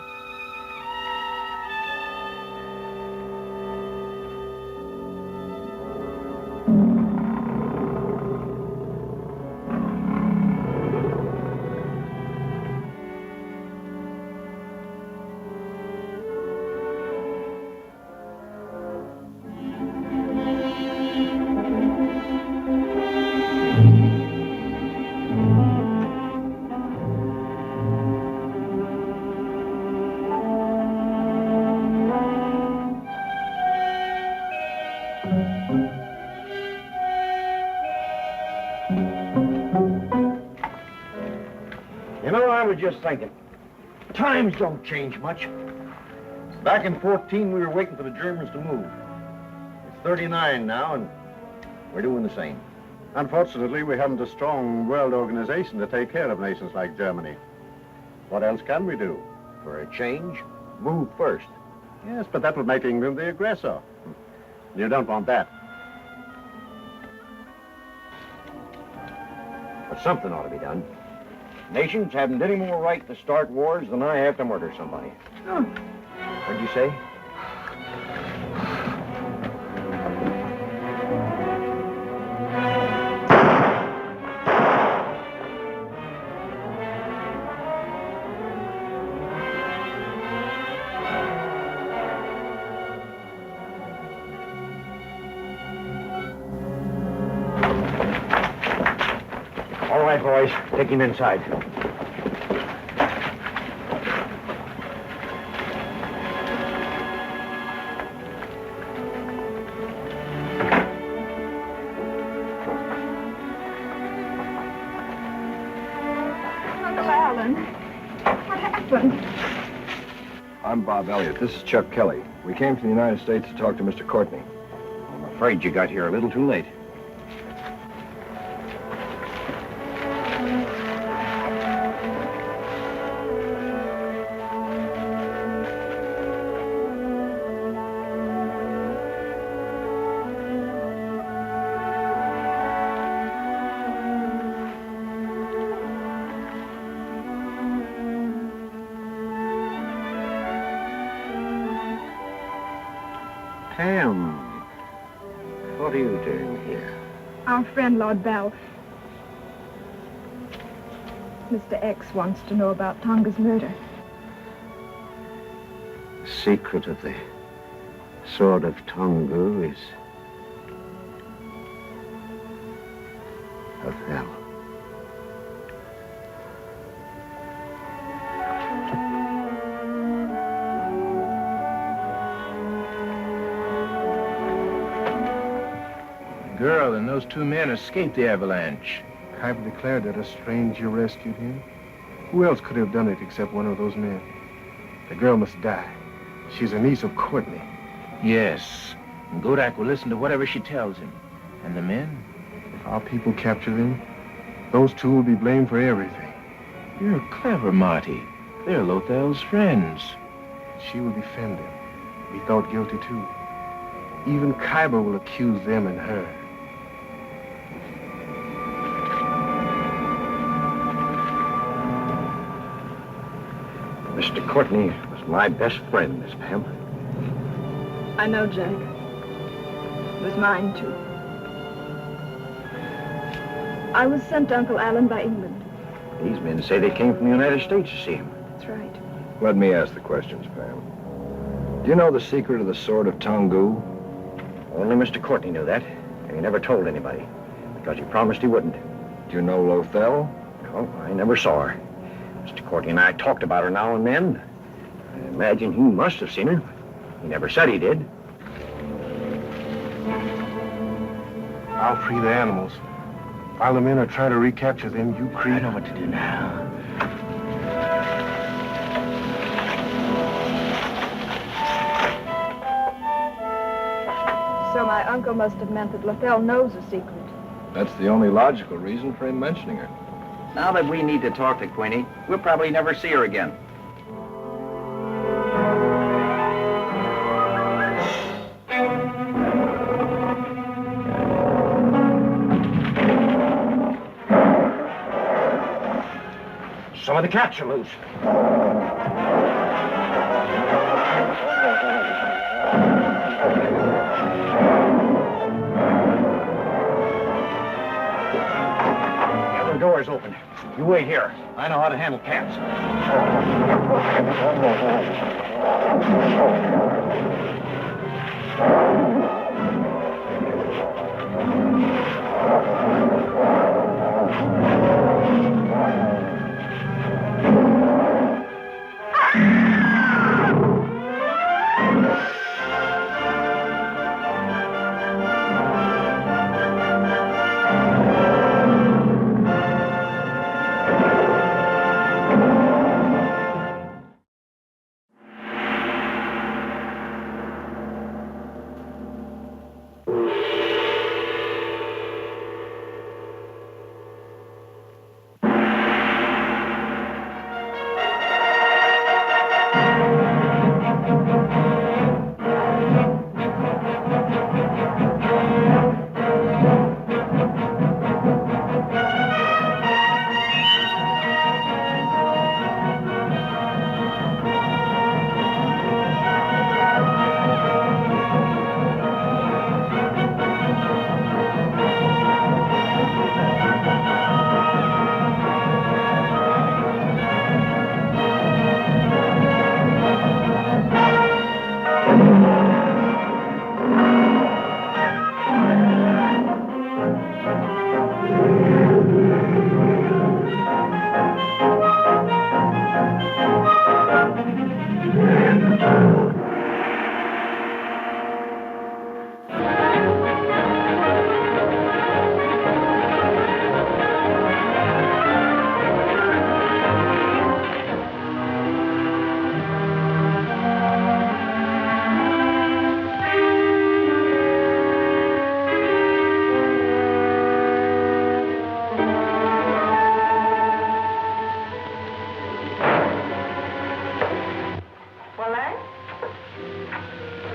I was just thinking. Times don't change much. Back in 14, we were waiting for the Germans to move. It's 39 now, and we're doing the same. Unfortunately, we haven't a strong world organization to take care of nations like Germany. What else can we do? For a change, move first. Yes, but that would make England the aggressor. You don't want that. But something ought to be done. Nations haven't any more right to start wars than I have to murder somebody. Oh. What'd you say? All right, boys, take him inside. Uncle Alan, what happened? I'm Bob Elliott. This is Chuck Kelly. We came from the United States to talk to Mr. Courtney. I'm afraid you got here a little too late. Pam, what are you doing here? Our friend, Lord Bell. Mr. X wants to know about Tonga's murder. The secret of the sword of Tongu is of hell. The girl and those two men escaped the avalanche. Kaiba declared that a stranger rescued him. Who else could have done it except one of those men? The girl must die. She's a niece of Courtney. Yes. And Godak will listen to whatever she tells him. And the men? If our people capture them, those two will be blamed for everything. You're clever, Marty. They're Lothel's friends. She will defend them. Be thought guilty, too. Even Kaiba will accuse them and her. Mr. Courtney was my best friend, Miss Pam. I know, Jack. It was mine, too. I was sent to Uncle Alan by England. These men say they came from the United States to see him. That's right. Let me ask the questions, Pam. Do you know the secret of the sword of Tongu? Only Mr. Courtney knew that, and he never told anybody, because he promised he wouldn't. Do you know Lothel? No, I never saw her. Mr. Courtney and I talked about her now and then. I imagine he must have seen her. He never said he did. I'll free the animals. Pile them in or try to recapture them, you creep. I know what to do now. So my uncle must have meant that Lothel knows a secret. That's the only logical reason for him mentioning her. Now that we need to talk to Queenie, we'll probably never see her again. Some of the cats are loose. The other door's open. You wait here. I know how to handle cats.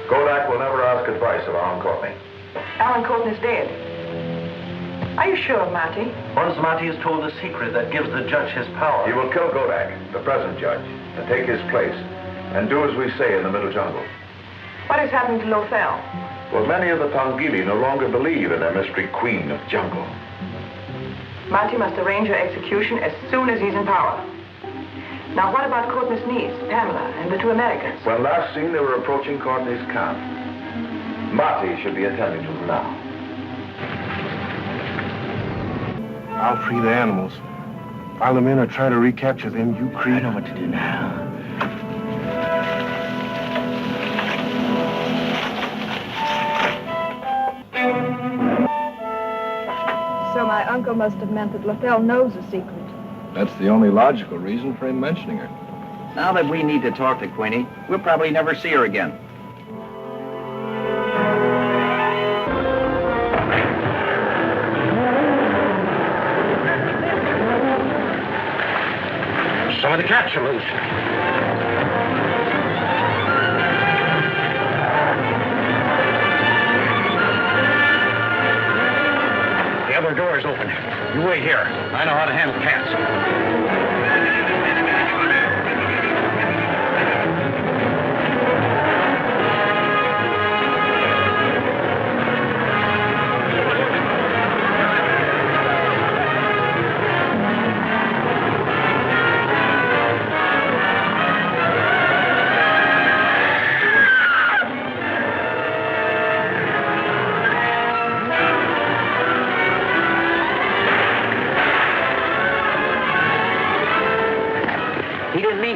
Golak will never ask advice of Alan Courtney. Alan Courtney's dead. Are you sure, Marty? Once Marty has told the secret that gives the judge his power. He will kill Golak, the present judge, and take his place, and do as we say in the Middle Jungle. What has happened to Lothel? Well, many of the Tongghili no longer believe in their mystery queen of jungle. Marty must arrange her execution as soon as he's in power. Now, what about Courtney's niece, Pamela, and the two Americans? When last seen, they were approaching Courtney's camp. Marty should be attending to them now. I'll free the animals. Pile them in or try to recapture them, you creep. I know what to do now. So my uncle must have meant that Lothel knows a secret. That's the only logical reason for him mentioning her. Now that we need to talk to Queenie, we'll probably never see her again. Some of the cats are loose. The other door's open. You wait here. I know how to handle cats.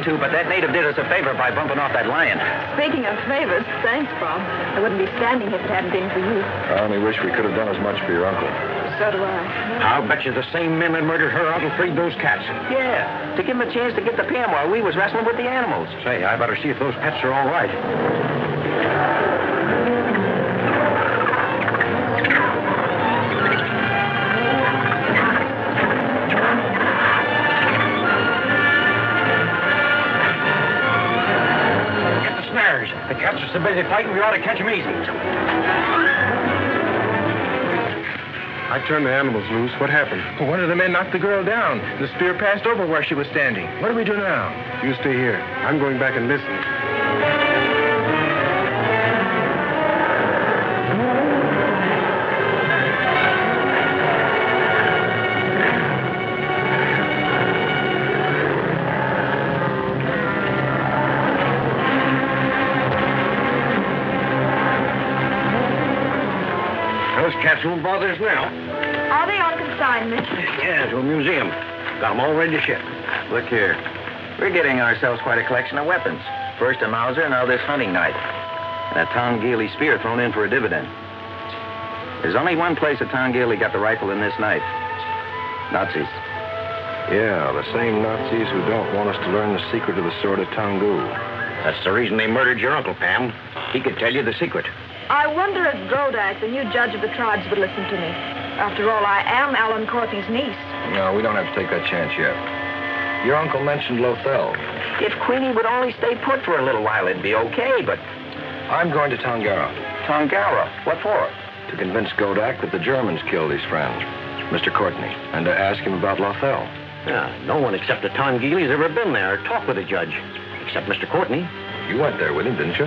But that native did us a favor by bumping off that lion. Speaking of favors, thanks, Bob. I wouldn't be standing here if it hadn't been for you. I only wish we could have done as much for your uncle. so do I. I'll bet you the same men that murdered her uncle freed those cats. Yeah, to give him a chance to get the pan while we was wrestling with the animals. Say, I better see if those pets are all right. The cats are so busy fighting, we ought to catch them easy. I turned the animals loose. What happened? Well, one of the men knocked the girl down. The spear passed over where she was standing. What do we do now? You stay here. I'm going back and listen. Those cats won't bother us now. Are they on consignment? Yeah, to a museum. Got them all ready to ship. Look here. We're getting ourselves quite a collection of weapons. First a Mauser, now this hunting knife. And a Tongghili spear thrown in for a dividend. There's only one place a Tongghili got the rifle and this knife. Nazis. Yeah, the same Nazis who don't want us to learn the secret of the sword of Tonggu. That's the reason they murdered your uncle, Pam. He could tell you the secret. I wonder if Godak, the new judge of the tribes, would listen to me. After all, I am Alan Courtney's niece. No, we don't have to take that chance yet. Your uncle mentioned Lothel. If Queenie would only stay put for a little while, it'd be okay, but... I'm going to Tongara. Tongara? What for? To convince Godak that the Germans killed his friend, Mr. Courtney, and to ask him about Lothel. Yeah, no one except the Tongghili's ever been there or talked with the judge, except Mr. Courtney. You went there with him, didn't you?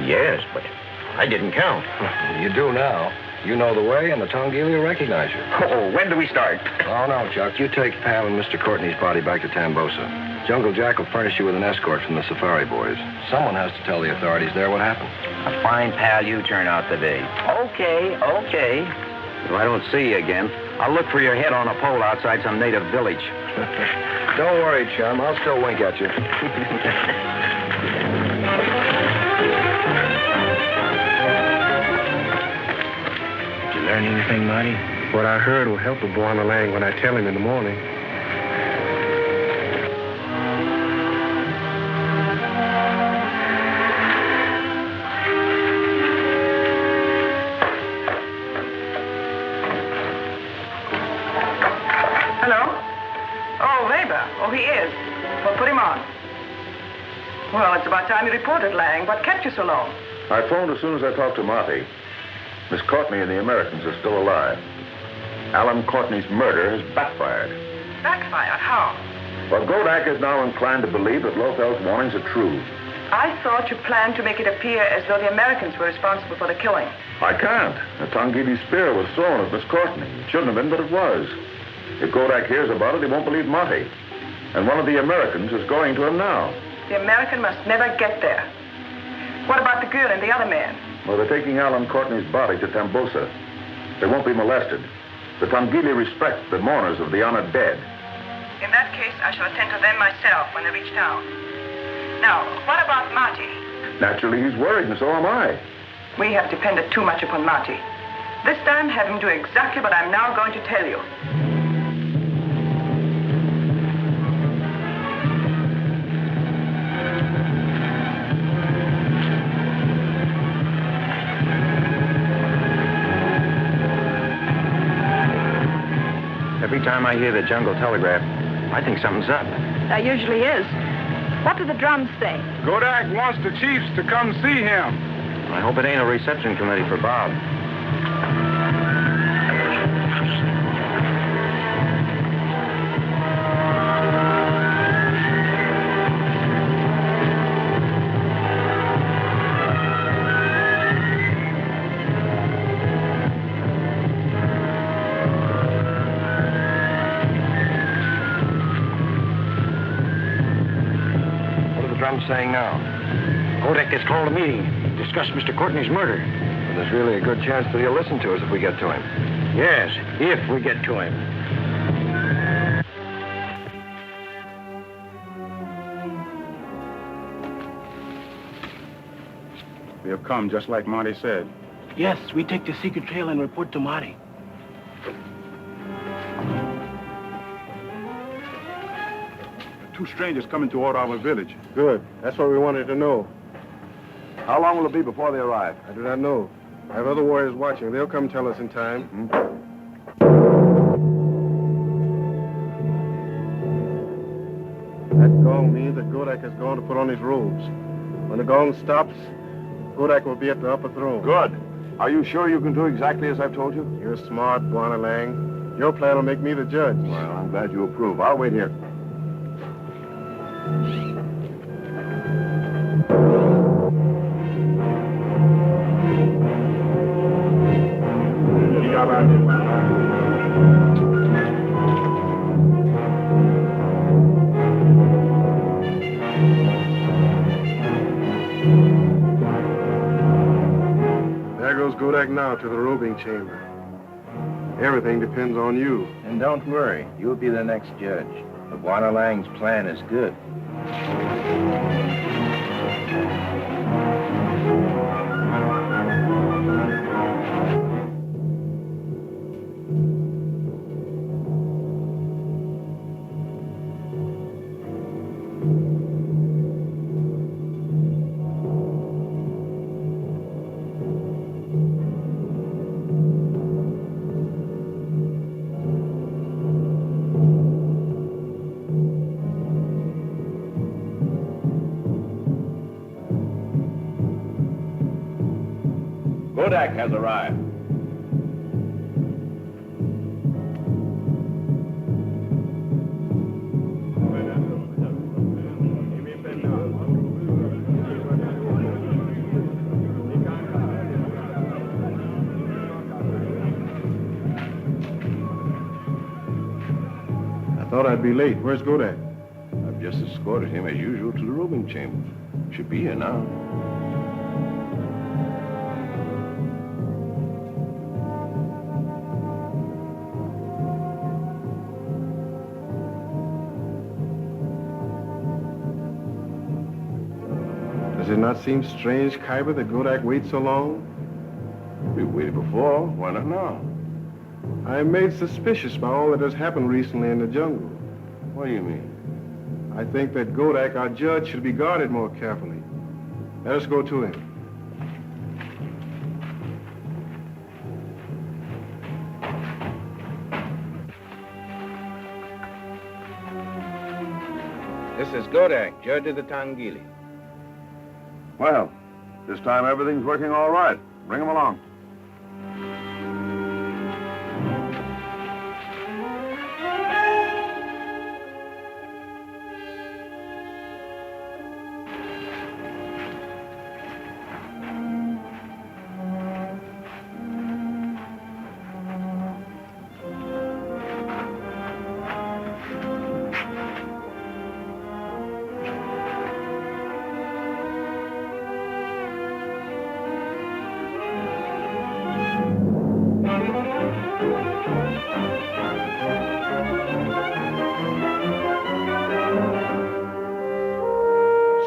Yes, but I didn't count. You do now. You know the way, and the Tongghili will recognize you. Oh, when do we start? Oh, no, Chuck. You take Pam and Mr. Courtney's body back to Tambosa. Jungle Jack will furnish you with an escort from the safari boys. Someone has to tell the authorities there what happened. A fine pal you turn out to be. Okay. If I don't see you again, I'll look for your head on a pole outside some native village. Don't worry, chum. I'll still wink at you. Learn anything, Marty? What I heard will help the boy on the land when I tell him in the morning. Hello? Oh, Weber. Oh, he is. Well, put him on. Well, it's about time you reported, Lang. What kept you so long? I phoned as soon as I talked to Marty. Miss Courtney and the Americans are still alive. Alan Courtney's murder has backfired. Backfired? How? Well, Godak is now inclined to believe that Lothel's warnings are true. I thought you planned to make it appear as though the Americans were responsible for the killing. I can't. The Tongghili spear was thrown at Miss Courtney. It shouldn't have been, but it was. If Godak hears about it, he won't believe Marty. And one of the Americans is going to him now. The American must never get there. What about the girl and the other man? Well, they're taking Alan Courtney's body to Tambosa. They won't be molested. The Tongghili respect the mourners of the honored dead. In that case, I shall attend to them myself when they reach town. Now, what about Marty? Naturally, he's worried, and so am I. We have depended too much upon Marty. This time, have him do exactly what I'm now going to tell you. Every time I hear the jungle telegraph, I think something's up. That usually is. What do the drums say? Godak wants the chiefs to come see him. I hope it ain't a reception committee for Bob. Saying now? Godak has called a meeting to discuss Mr. Courtney's murder. Well, there's really a good chance that he'll listen to us if we get to him. Yes, if we get to him. We have come just like Marty said. Yes, we take the secret trail and report to Marty. two strangers coming toward our village. Good. That's what we wanted to know. How long will it be before they arrive? I do not know. I have other warriors watching. They'll come tell us in time. That gong means that Godak has gone to put on his robes. When the gong stops, Godak will be at the upper throne. Good. Are you sure you can do exactly as I've told you? You're smart, Bwana Lang. Your plan will make me the judge. Well, I'm glad you approve. I'll wait here. There goes Godak now to the robing chamber. Everything depends on you. And don't worry, you'll be the next judge. But Bwana Lang's plan is good. Godak has arrived. I thought I'd be late. Where's Godak? I've just escorted him as usual to the robing chamber. Should be here now. Does it not seem strange, Khyber, that Godak waits so long? We waited before. Why not now? I am made suspicious by all that has happened recently in the jungle. What do you mean? I think that Godak, our judge, should be guarded more carefully. Let us go to him. This is Godak, judge of the Tongghili. Well, this time everything's working all right. Bring him along.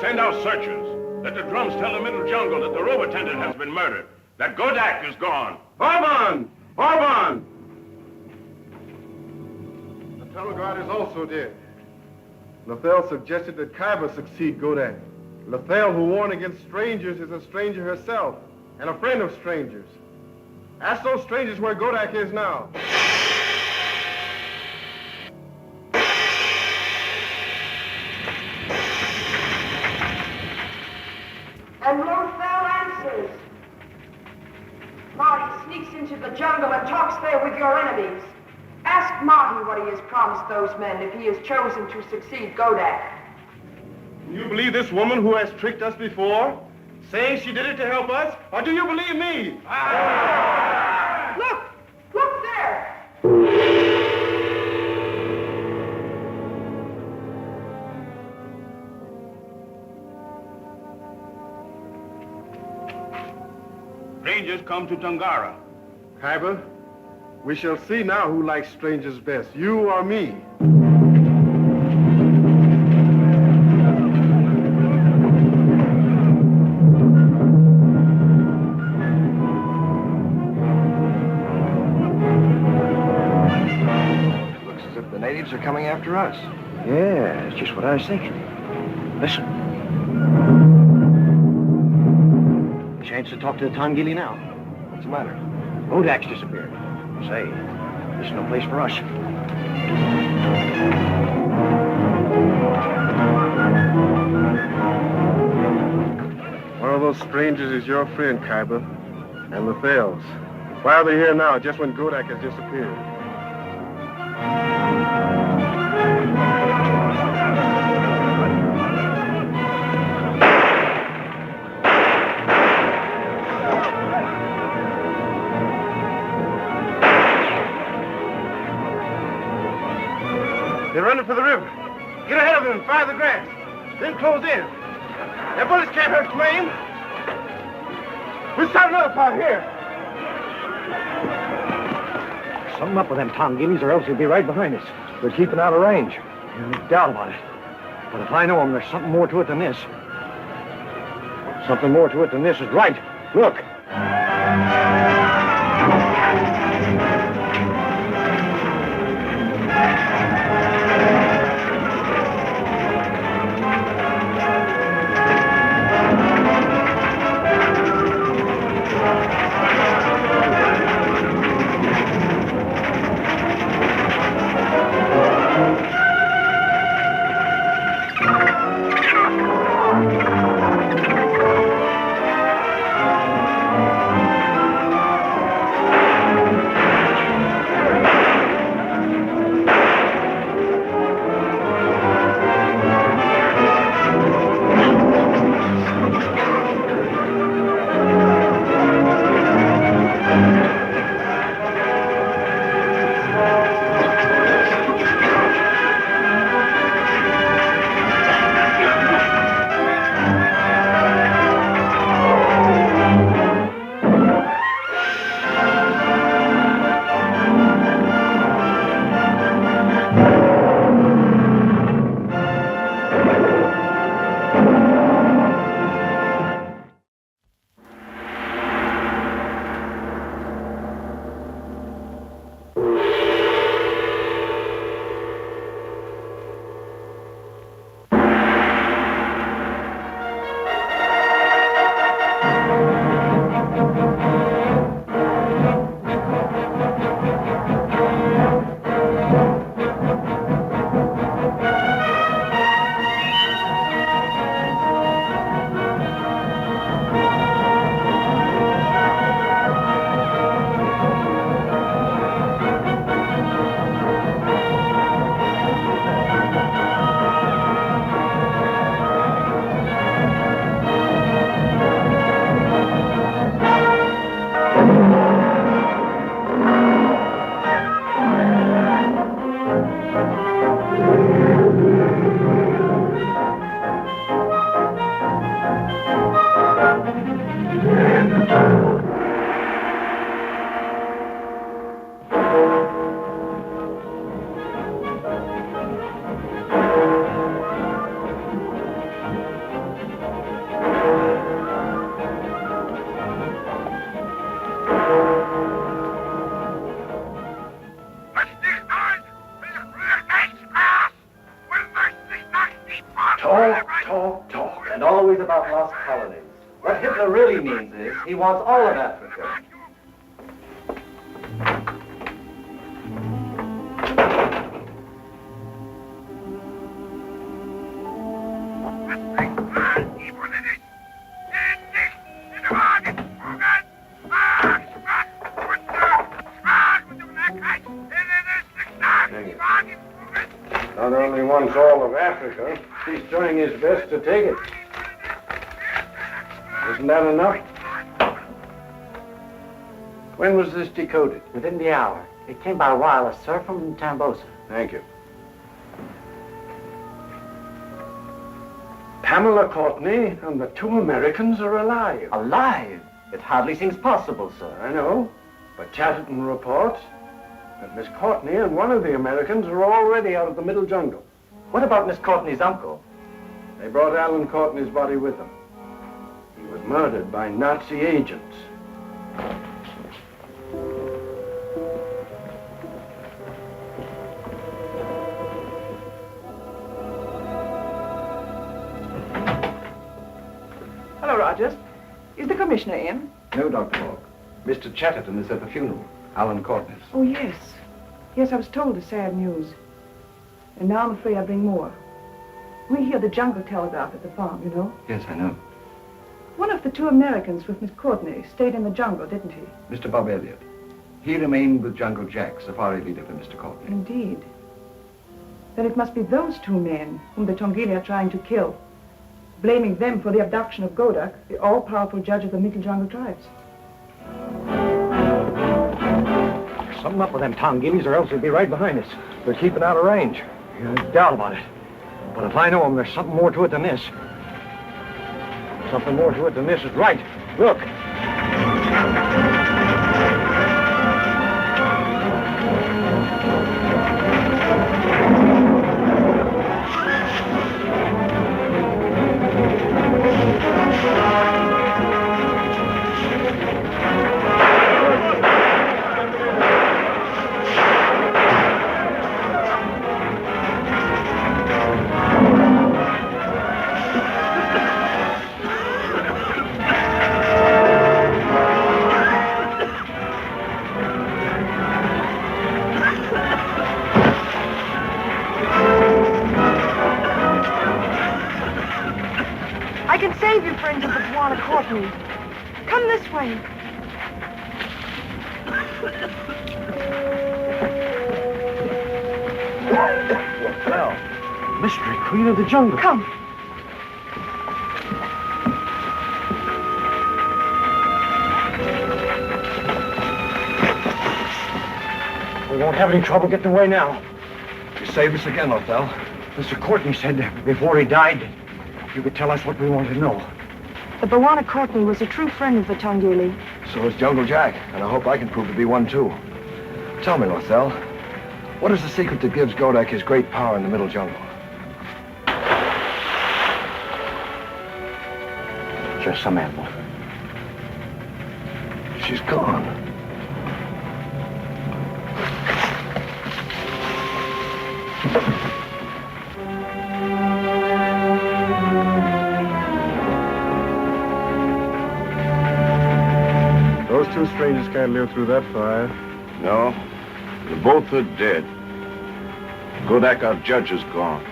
Send out searchers. Let the drums tell the middle jungle that the robe attendant has been murdered. That Godak is gone. Orban! Orban! The tunnel guard is also dead. Lethal suggested that Khyber succeed Godak. Lethal, who warned against strangers, is a stranger herself, and a friend of strangers. Ask those strangers where Godak is now. And Lothal answers. Marty sneaks into the jungle and talks there with your enemies. Ask Marty what he has promised those men if he has chosen to succeed Godak. Do you believe this woman who has tricked us before, saying she did it to help us, or do you believe me? Look! Look there! Strangers come to Tongara. Khyber, we shall see now who likes strangers best, you or me. It looks as if the natives are coming after us. Yeah, it's just what I was thinking. Listen. Chance to talk to the Tongghili now. What's the matter? Bodak's disappeared. Say, this is no place for us. One of those strangers is your friend, Kaiba, and Lethales. Why are they here now, just when Godak has disappeared? They're running for the river. Get ahead of them and fire the grass. Then close in. Their bullets can't hurt flame. We'll start another fire here. Something up with them Tonghilis, or else he'll be right behind us. We're keeping out of range. No doubt about it. But if I know him, there's something more to it than this. Something more to it than this is right. Look. Talk, and always about lost colonies. What Hitler really means is he wants all of Africa. Not only wants all of Africa, he's doing his best to take it. Isn't that enough? When was this decoded? Within the hour. It came by wireless, sir, from Tambosa. Thank you. Pamela Courtney and the two Americans are alive. Alive? It hardly seems possible, sir. I know, but Chatterton reports that Miss Courtney and one of the Americans are already out of the middle jungle. What about Miss Courtney's uncle? They brought Alan Courtney's body with them. He was murdered by Nazi agents. Commissioner in? No, Dr. Morg. Mr. Chatterton is at the funeral. Alan Courtney's. Oh, yes. Yes, I was told the sad news. And now I'm afraid I bring more. We hear the jungle telegraph at the farm, you know. Yes, I know. One of the two Americans with Miss Courtney stayed in the jungle, didn't he? Mr. Bob Elliott. He remained with Jungle Jack, safari leader for Mr. Courtney. Indeed. Then it must be those two men whom the Tongghili are trying to kill, blaming them for the abduction of Godak, the all-powerful judge of the Middle Jungle tribes. There's something up with them Tonghilis, or else they'll be right behind us. They're keeping out of range. No doubt about it. But if I know them, there's something more to it than this. Something more to it than this is right. Look. I can save you, friends of the Buana Courtney. Come this way. Well, Mystery Queen of the Jungle. Come. We won't have any trouble getting away now. You saved us again, Othello. Mr. Courtney said that before he died, you could tell us what we wanted to know. The Buana Courtney was a true friend of the Tongghili. So is Jungle Jack, and I hope I can prove to be one, too. Tell me, Lothel, what is the secret that gives Godak his great power in the Middle Jungle? Just some animal. She's gone. Those two strangers can't live through that fire. No, they both are dead. Godak, our judge, is gone.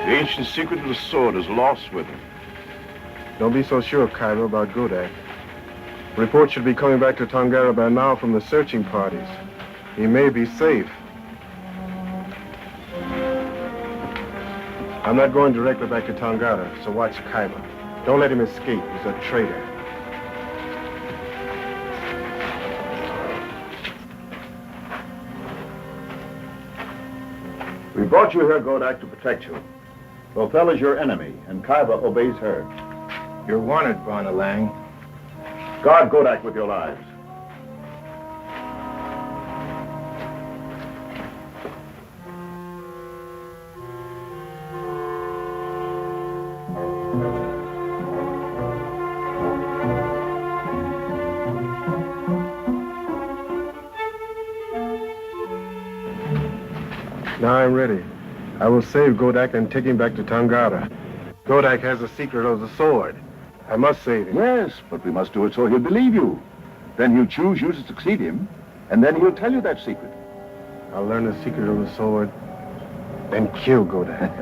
The ancient secret of the sword is lost with him. Don't be so sure, Cairo, about Godak. Reports should be coming back to Tongara by now from the searching parties. He may be safe. I'm not going directly back to Tongara, so watch Kaiba. Don't let him escape. He's a traitor. We brought you here, Godak, to protect you. Lothel is your enemy, and Kaiba obeys her. You're wanted, Bana Lang. Guard Godak with your lives. Now I'm ready. I will save Godak and take him back to Tongara. Godak has the secret of the sword. I must save him. Yes, but we must do it so he'll believe you. Then he'll choose you to succeed him, and then he'll tell you that secret. I'll learn the secret of the sword, then kill Godak.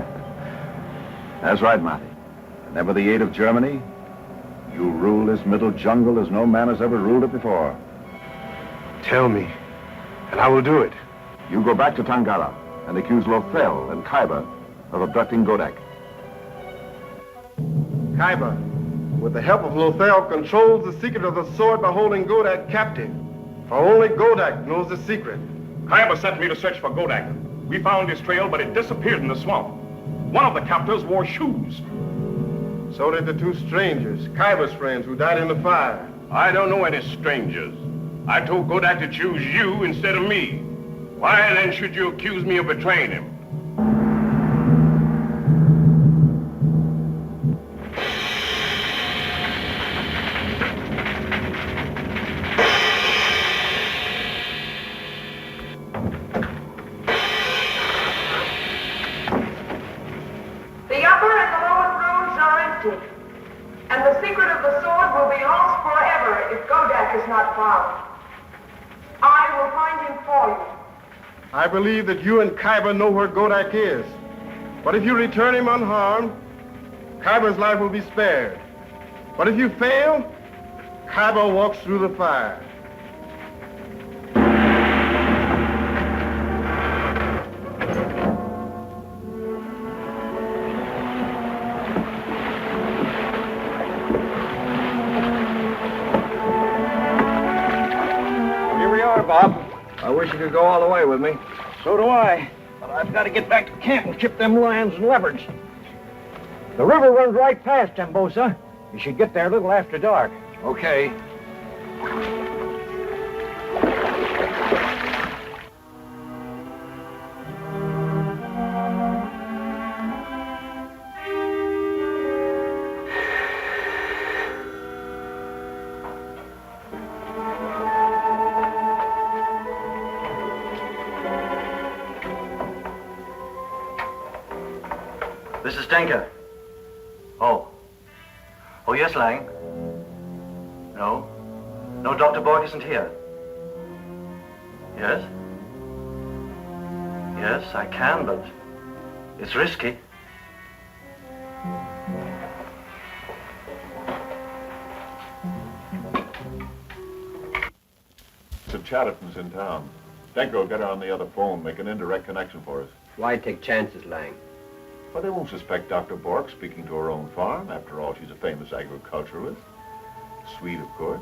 That's right, Marty. And then with the aid of Germany, you'll rule this Middle Jungle as no man has ever ruled it before. Tell me, and I will do it. You go back to Tongara and accuse Lothel and Kaiba of abducting Godak. Kaiba, with the help of Lothel, controls the secret of the sword by holding Godak captive. For only Godak knows the secret. Kaiba sent me to search for Godak. We found his trail, but it disappeared in the swamp. One of the captors wore shoes. So did the two strangers, Kaiba's friends, who died in the fire. I don't know any strangers. I told Godak to choose you instead of me. Why then should you accuse me of betraying him? The upper and the lower rooms are empty, and the secret of the sword will be lost believe that you and Khyber know where Godak is. But if you return him unharmed, Khyber's life will be spared. But if you fail, Khyber walks through the fire. Here we are, Bob. I wish you could go all the way with me. So do I. But I've got to get back to camp and chip them lions and leopards. The river runs right past Tambosa. You should get there a little after dark. Okay. This is Denker. Oh. Oh, yes, Lang. No. No, Dr. Borg isn't here. Yes? Yes, I can, but it's risky. Mr. Chatterton's in town. Denker will get her on the other phone, make an indirect connection for us. Why take chances, Lang? But they won't suspect Dr. Bork speaking to her own farm. After all, she's a famous agriculturalist. Sweet, of course.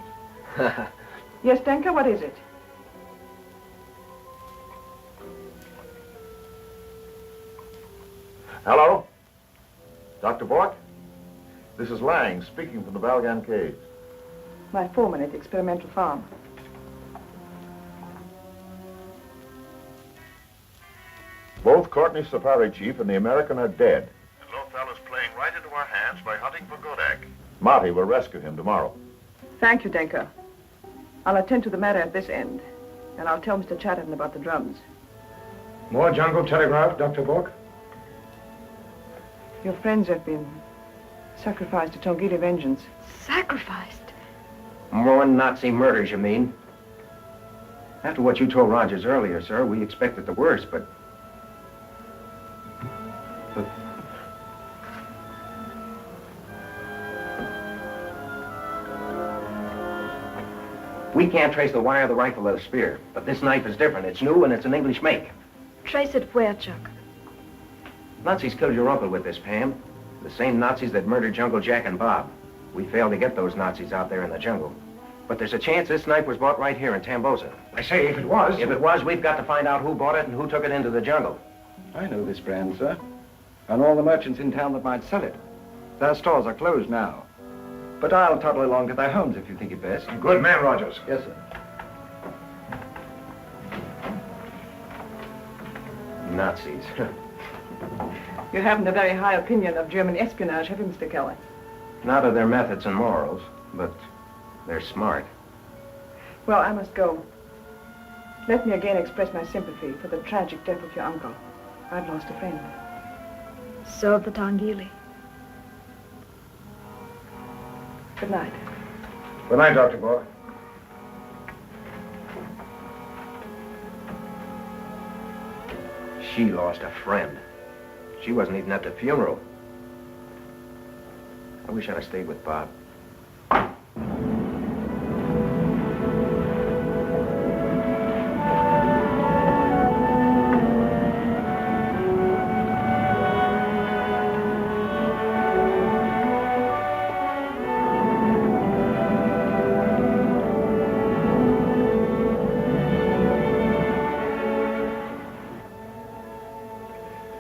Yes, Denker, what is it? Hello? Dr. Bork? This is Lang, speaking from the Valgan Caves. My foreman at the experimental farm. Both Courtney's safari chief and the American are dead. And Lothal is playing right into our hands by hunting for Godak. Marty will rescue him tomorrow. Thank you, Denker. I'll attend to the matter at this end, and I'll tell Mr. Chatterton about the drums. More jungle telegraph, Dr. Bork? Your friends have been sacrificed to Tongghili vengeance. Sacrificed? More Nazi murders, you mean? After what you told Rogers earlier, sir, we expected the worst, but... We can't trace the wire, the rifle, or the spear. But this knife is different. It's new and it's an English make. Trace it where, Chuck? Nazis killed your uncle with this, Pam. The same Nazis that murdered Jungle Jack and Bob. We failed to get those Nazis out there in the jungle. But there's a chance this knife was bought right here in Tambosa. I say, if it was... If it was, we've got to find out who bought it and who took it into the jungle. I know this brand, sir. And all the merchants in town that might sell it. Their stores are closed now. But I'll toddle along to their homes if you think it best. Good man, Rogers. Yes, sir. Nazis. You haven't a very high opinion of German espionage, have you, Mr. Kelly? Not of their methods and morals, but they're smart. Well, I must go. Let me again express my sympathy for the tragic death of your uncle. I've lost a friend. So have the Tongghili. Good night. Good night, Dr. Bork. She lost a friend. She wasn't even at the funeral. I wish I'd have stayed with Bob.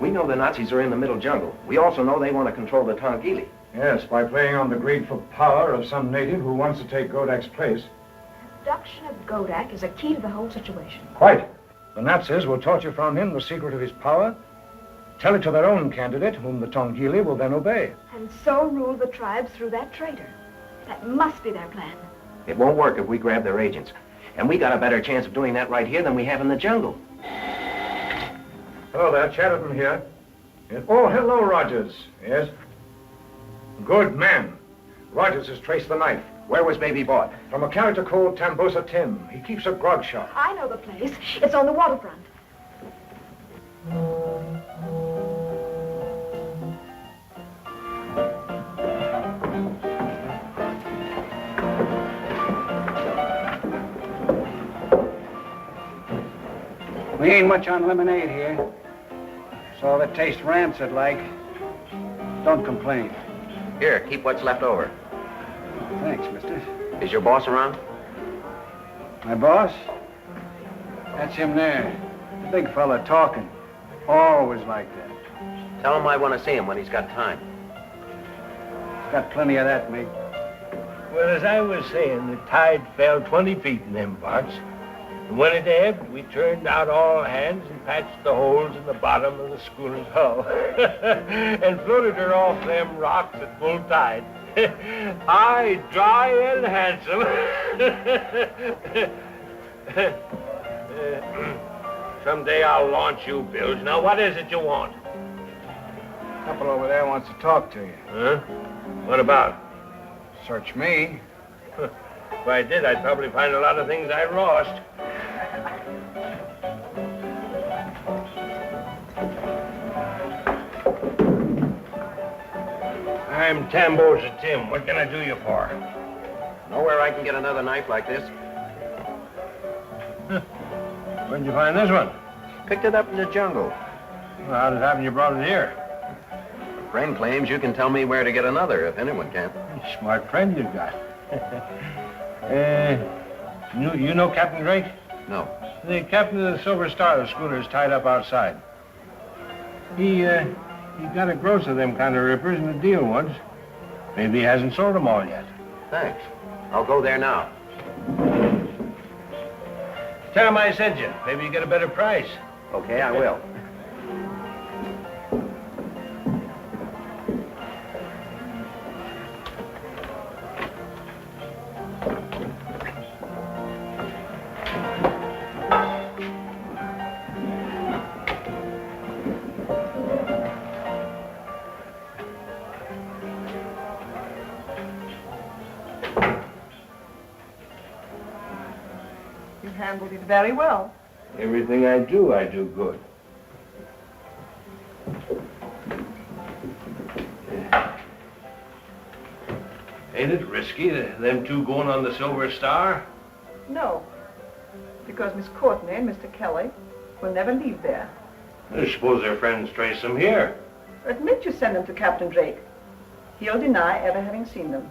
We know the Nazis are in the middle jungle. We also know they want to control the Tongghili. Yes, by playing on the greed for power of some native who wants to take Godak's place. Abduction of Godak is a key to the whole situation. Quite. The Nazis will torture from him the secret of his power, tell it to their own candidate, whom the Tongghili will then obey. And so rule the tribes through that traitor. That must be their plan. It won't work if we grab their agents. And we got a better chance of doing that right here than we have in the jungle. Hello there, Chatterton here. Yes. Oh, hello, Rogers. Yes? Good man. Rogers has traced the knife. Where was Baby bought? From a character called Tambosa Tim. He keeps a grog shop. I know the place. It's on the waterfront. We ain't much on lemonade here. So that tastes rancid like. Don't complain. Here, keep what's left over. Thanks, mister. Is your boss around? My boss? That's him there. The big fella talking. Always like that. Tell him I want to see him when he's got time. Got plenty of that, mate. Well, as I was saying, the tide fell 20 feet in them parts. And when it ebbed, we turned out all hands and patched the holes in the bottom of the schooner's hull. And floated her off them rocks at full tide. Aye, dry and handsome. Someday I'll launch you, Bilge. Now, what is it you want? Couple over there wants to talk to you. Huh? What about? Search me. If I did, I'd probably find a lot of things I lost. I'm Tambosa Tim. What can I do you for? Know where I can get another knife like this? Where'd you find this one? Picked it up in the jungle. Well, how did it happen you brought it here? A friend claims you can tell me where to get another, if anyone can. Smart friend you've got. You know Captain Drake? No. The captain of the Silver Star, the schooner, is tied up outside. He got a gross of them kind of rippers in a deal once. Maybe he hasn't sold them all yet. Thanks. I'll go there now. Tell him I sent you. Maybe you get a better price. Okay, I will. You handled it very well. Everything I do good. Ain't it risky, them two going on the Silver Star? No, because Miss Courtney and Mr. Kelly will never leave there. I suppose their friends trace them here. Admit you send them to Captain Drake. He'll deny ever having seen them.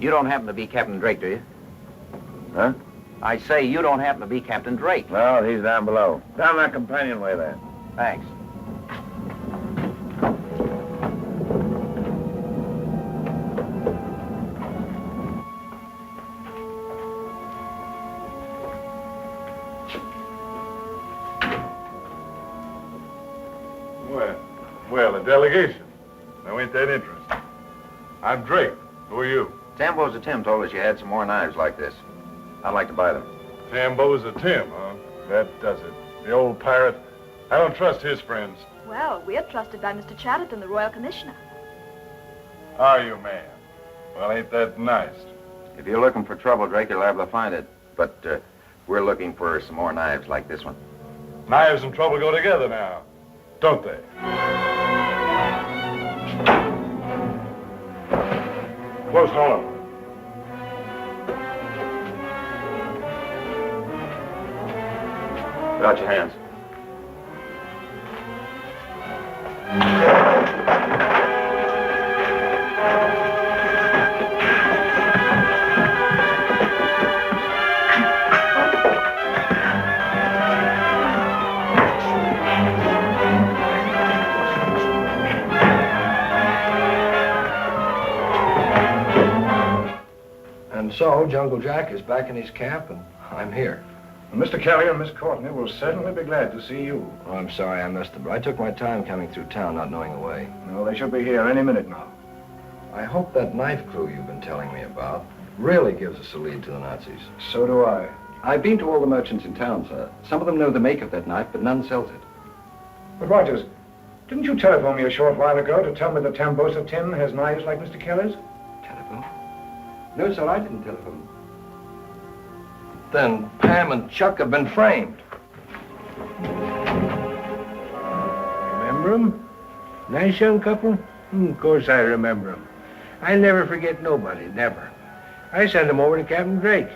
You don't happen to be Captain Drake, do you? Huh? I say you don't happen to be Captain Drake. No, he's down below. Down that companionway there. Thanks. Well, a delegation. Now, ain't that interesting? I'm Drake. Who are you? Tambosa Tim told us you had some more knives like this. I'd like to buy them. Tambosa Tim, huh? That does it. The old pirate. I don't trust his friends. Well, we're trusted by Mr. Chatterton, the Royal Commissioner. Are you, ma'am? Well, ain't that nice? If you're looking for trouble, Drake, you're liable to find it. But we're looking for some more knives like this one. Knives and trouble go together now, don't they? Close, hold on. Put out your hands. And so, Jungle Jack is back in his camp, and I'm here. Mr. Kelly and Miss Courtney will certainly be glad to see you. Oh, I'm sorry I missed them, but I took my time coming through town, not knowing the way. No, they should be here any minute now. I hope that knife crew you've been telling me about really gives us a lead to the Nazis. So do I. I've been to all the merchants in town, sir. Some of them know the make of that knife, but none sells it. But Rogers, didn't you telephone me a short while ago to tell me that Tambosa Tim has knives like Mr. Kelly's? Telephone? No, sir, I didn't telephone. Then Pam and Chuck have been framed. Remember 'em? Nice young couple? Of course I remember 'em. I never forget nobody, never. I sent him over to Captain Drake.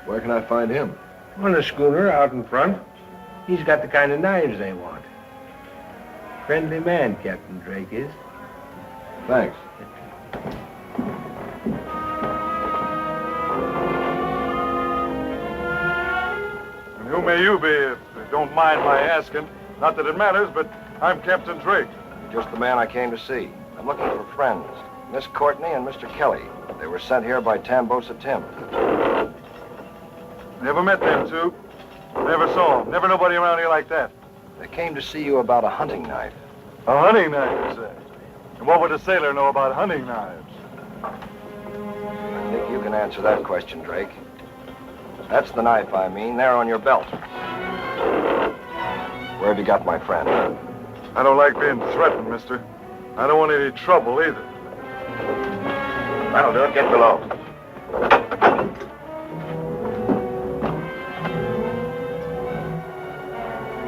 Where can I find him? On the schooner out in front. He's got the kind of knives they want. Friendly man, Captain Drake is. Thanks. And who may you be, if you don't mind my asking? Not that it matters, but I'm Captain Drake. Just the man I came to see. I'm looking for friends. Miss Courtney and Mr. Kelly. They were sent here by Tambosa Tim. Never met them two. Never saw them. Never nobody around here like that. They came to see you about a hunting knife. A hunting knife, you say? And what would a sailor know about hunting knives? I think you can answer that question, Drake. That's the knife, I mean, there on your belt. Where have you got my friend? I don't like being threatened, mister. I don't want any trouble either. That'll do it. Get below.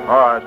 All right.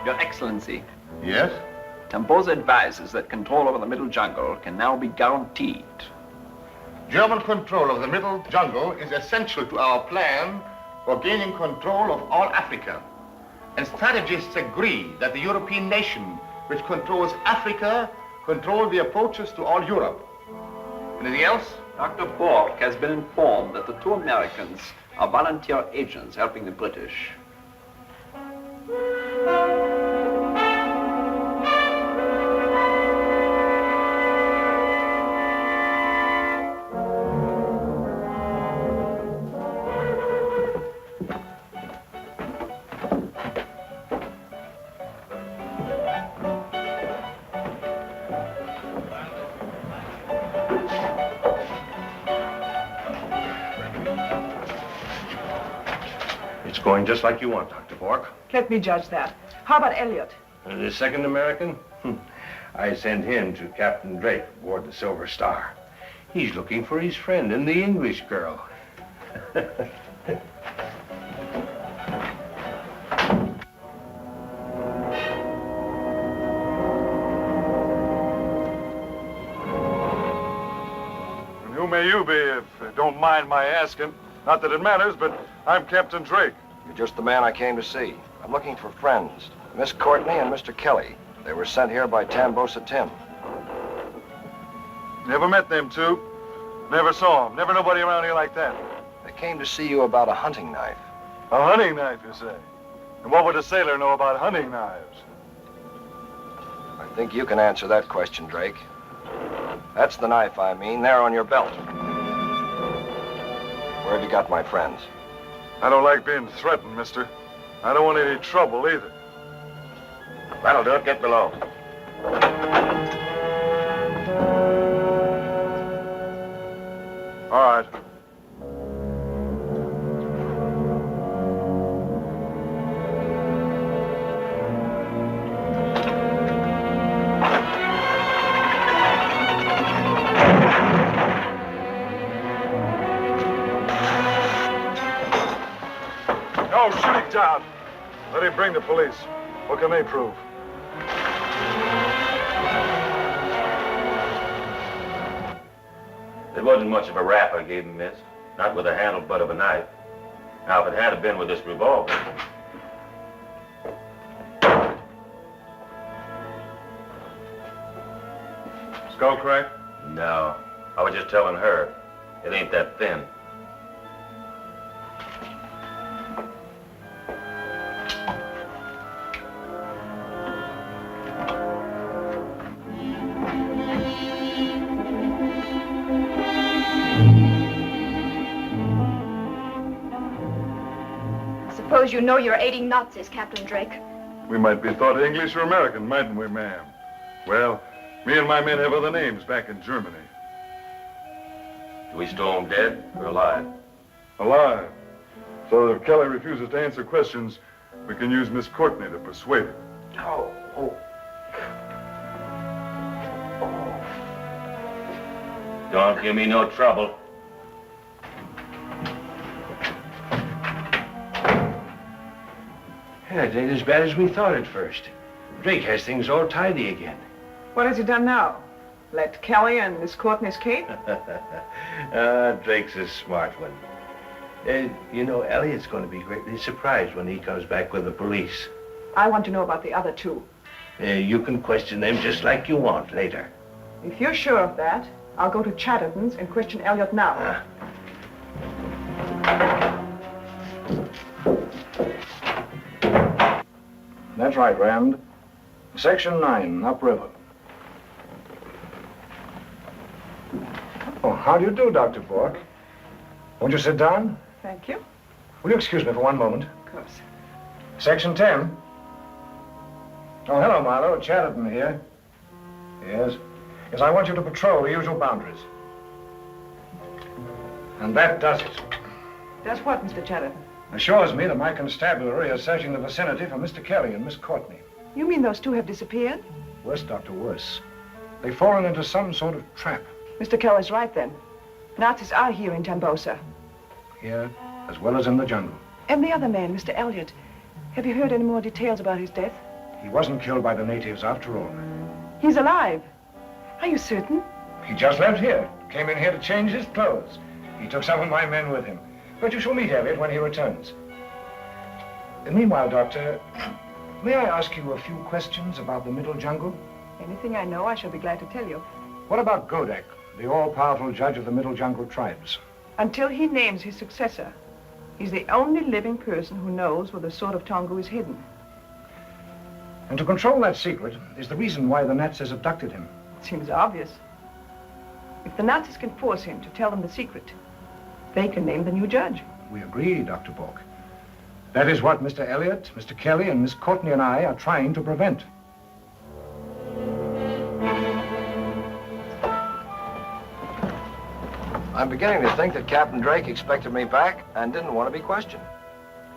Your Excellency. Yes? Tambosa advises that control over the Middle Jungle can now be guaranteed. German control of the Middle Jungle is essential to our plan for gaining control of all Africa. And strategists agree that the European nation which controls Africa controls the approaches to all Europe. Anything else? Dr. Bork has been informed that the two Americans are volunteer agents helping the British. It's going just like you want, Dr. Bork. Let me judge that. How about Elliot? The second American? I sent him to Captain Drake aboard the Silver Star. He's looking for his friend and the English girl. And who may you be, if you don't mind my asking? Not that it matters, but I'm Captain Drake. You're just the man I came to see. I'm looking for friends. Miss Courtney and Mr. Kelly. They were sent here by Tambosa Tim. Never met them two. Never saw them. Never nobody around here like that. They came to see you about a hunting knife. A hunting knife, you say? And what would a sailor know about hunting knives? I think you can answer that question, Drake. That's the knife, I mean, there on your belt. Where have you got my friends? I don't like being threatened, mister. I don't want any trouble either. That'll do it. Get below. All right. No, shoot him down. Let him bring the police. What can they prove? It wasn't much of a rap I gave him, miss. Not with a handle butt of a knife. Now, if it had been with this revolver. Skull crack? No. I was just telling her. It ain't that thin. Suppose you know you're aiding Nazis, Captain Drake. We might be thought English or American, mightn't we, ma'am? Well, me and my men have other names back in Germany. Do we store him dead or alive? Alive. So that if Kelly refuses to answer questions, we can use Miss Courtney to persuade him. Don't give me no trouble. Yeah, it ain't as bad as we thought at first. Drake has things all tidy again. What has he done now? Let Kelly and Miss Courtney escape? Drake's a smart one. You know, Elliot's going to be greatly surprised when he comes back with the police. I want to know about the other two. You can question them just like you want later. If you're sure of that, I'll go to Chatterton's and question Elliot now. That's right, Rand. Section 9, upriver. Oh, how do you do, Dr. Bork? Won't you sit down? Thank you. Will you excuse me for one moment? Of course. Section 10. Oh, hello, Marlowe. Chatterton here. Yes. Yes, I want you to patrol the usual boundaries. And that does it. Does what, Mr. Chatterton? Assures me that my constabulary is searching the vicinity for Mr. Kelly and Miss Courtney. You mean those two have disappeared? Worse, Doctor, worse. They've fallen into some sort of trap. Mr. Kelly's right, then. Nazis are here in Tambosa. Here, as well as in the jungle. And the other man, Mr. Elliot. Have you heard any more details about his death? He wasn't killed by the natives after all. He's alive. Are you certain? He just left here. Came in here to change his clothes. He took some of my men with him. But you shall meet Elliot when he returns. Meanwhile, Doctor, may I ask you a few questions about the Middle Jungle? Anything I know, I shall be glad to tell you. What about Godek, the all-powerful judge of the Middle Jungle tribes? Until he names his successor, he's the only living person who knows where the sword of Tongu is hidden. And to control that secret is the reason why the Nazis abducted him. It seems obvious. If the Nazis can force him to tell them the secret, they can name the new judge. We agree, Dr. Bork. That is what Mr. Elliot, Mr. Kelly, and Miss Courtney and I are trying to prevent. I'm beginning to think that Captain Drake expected me back and didn't want to be questioned.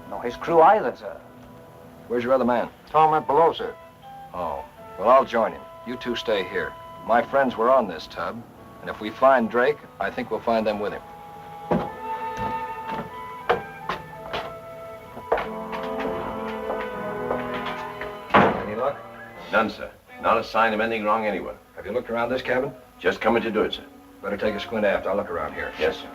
No, his crew either, sir. Where's your other man? Tom went below, sir. Oh, well, I'll join him. You two stay here. My friends were on this tub, and if we find Drake, I think we'll find them with him. Any luck? None, sir. Not a sign of anything wrong anywhere. Have you looked around this cabin? Just coming to do it, sir. Better take a squint aft. I'll look around here. Yes, sir.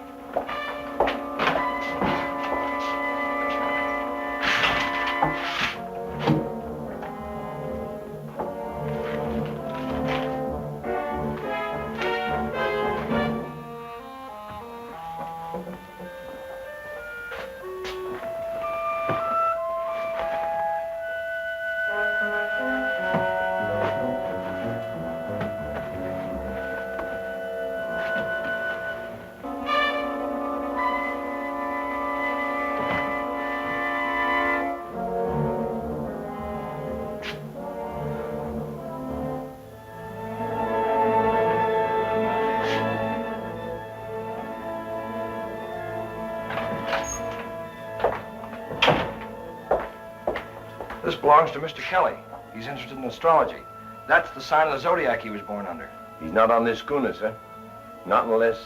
This belongs to Mr. Kelly. He's interested in astrology. That's the sign of the zodiac he was born under. He's not on this schooner, sir. Not unless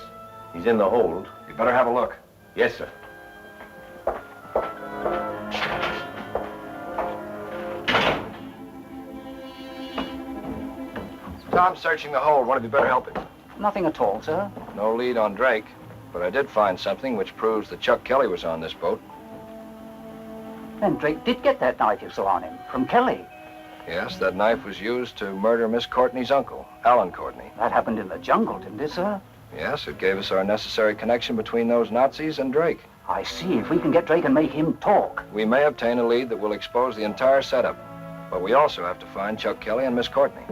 he's in the hold. You better have a look. Yes, sir. Tom's searching the hold. One of you better help him. Nothing at all, sir. No lead on Drake, but I did find something which proves that Chuck Kelly was on this boat. Then Drake did get that knife you saw on him, from Kelly. Yes, that knife was used to murder Miss Courtney's uncle, Alan Courtney. That happened in the jungle, didn't it, sir? Yes, it gave us our necessary connection between those Nazis and Drake. I see. If we can get Drake and make him talk. We may obtain a lead that will expose the entire setup, but we also have to find Chuck Kelly and Miss Courtney.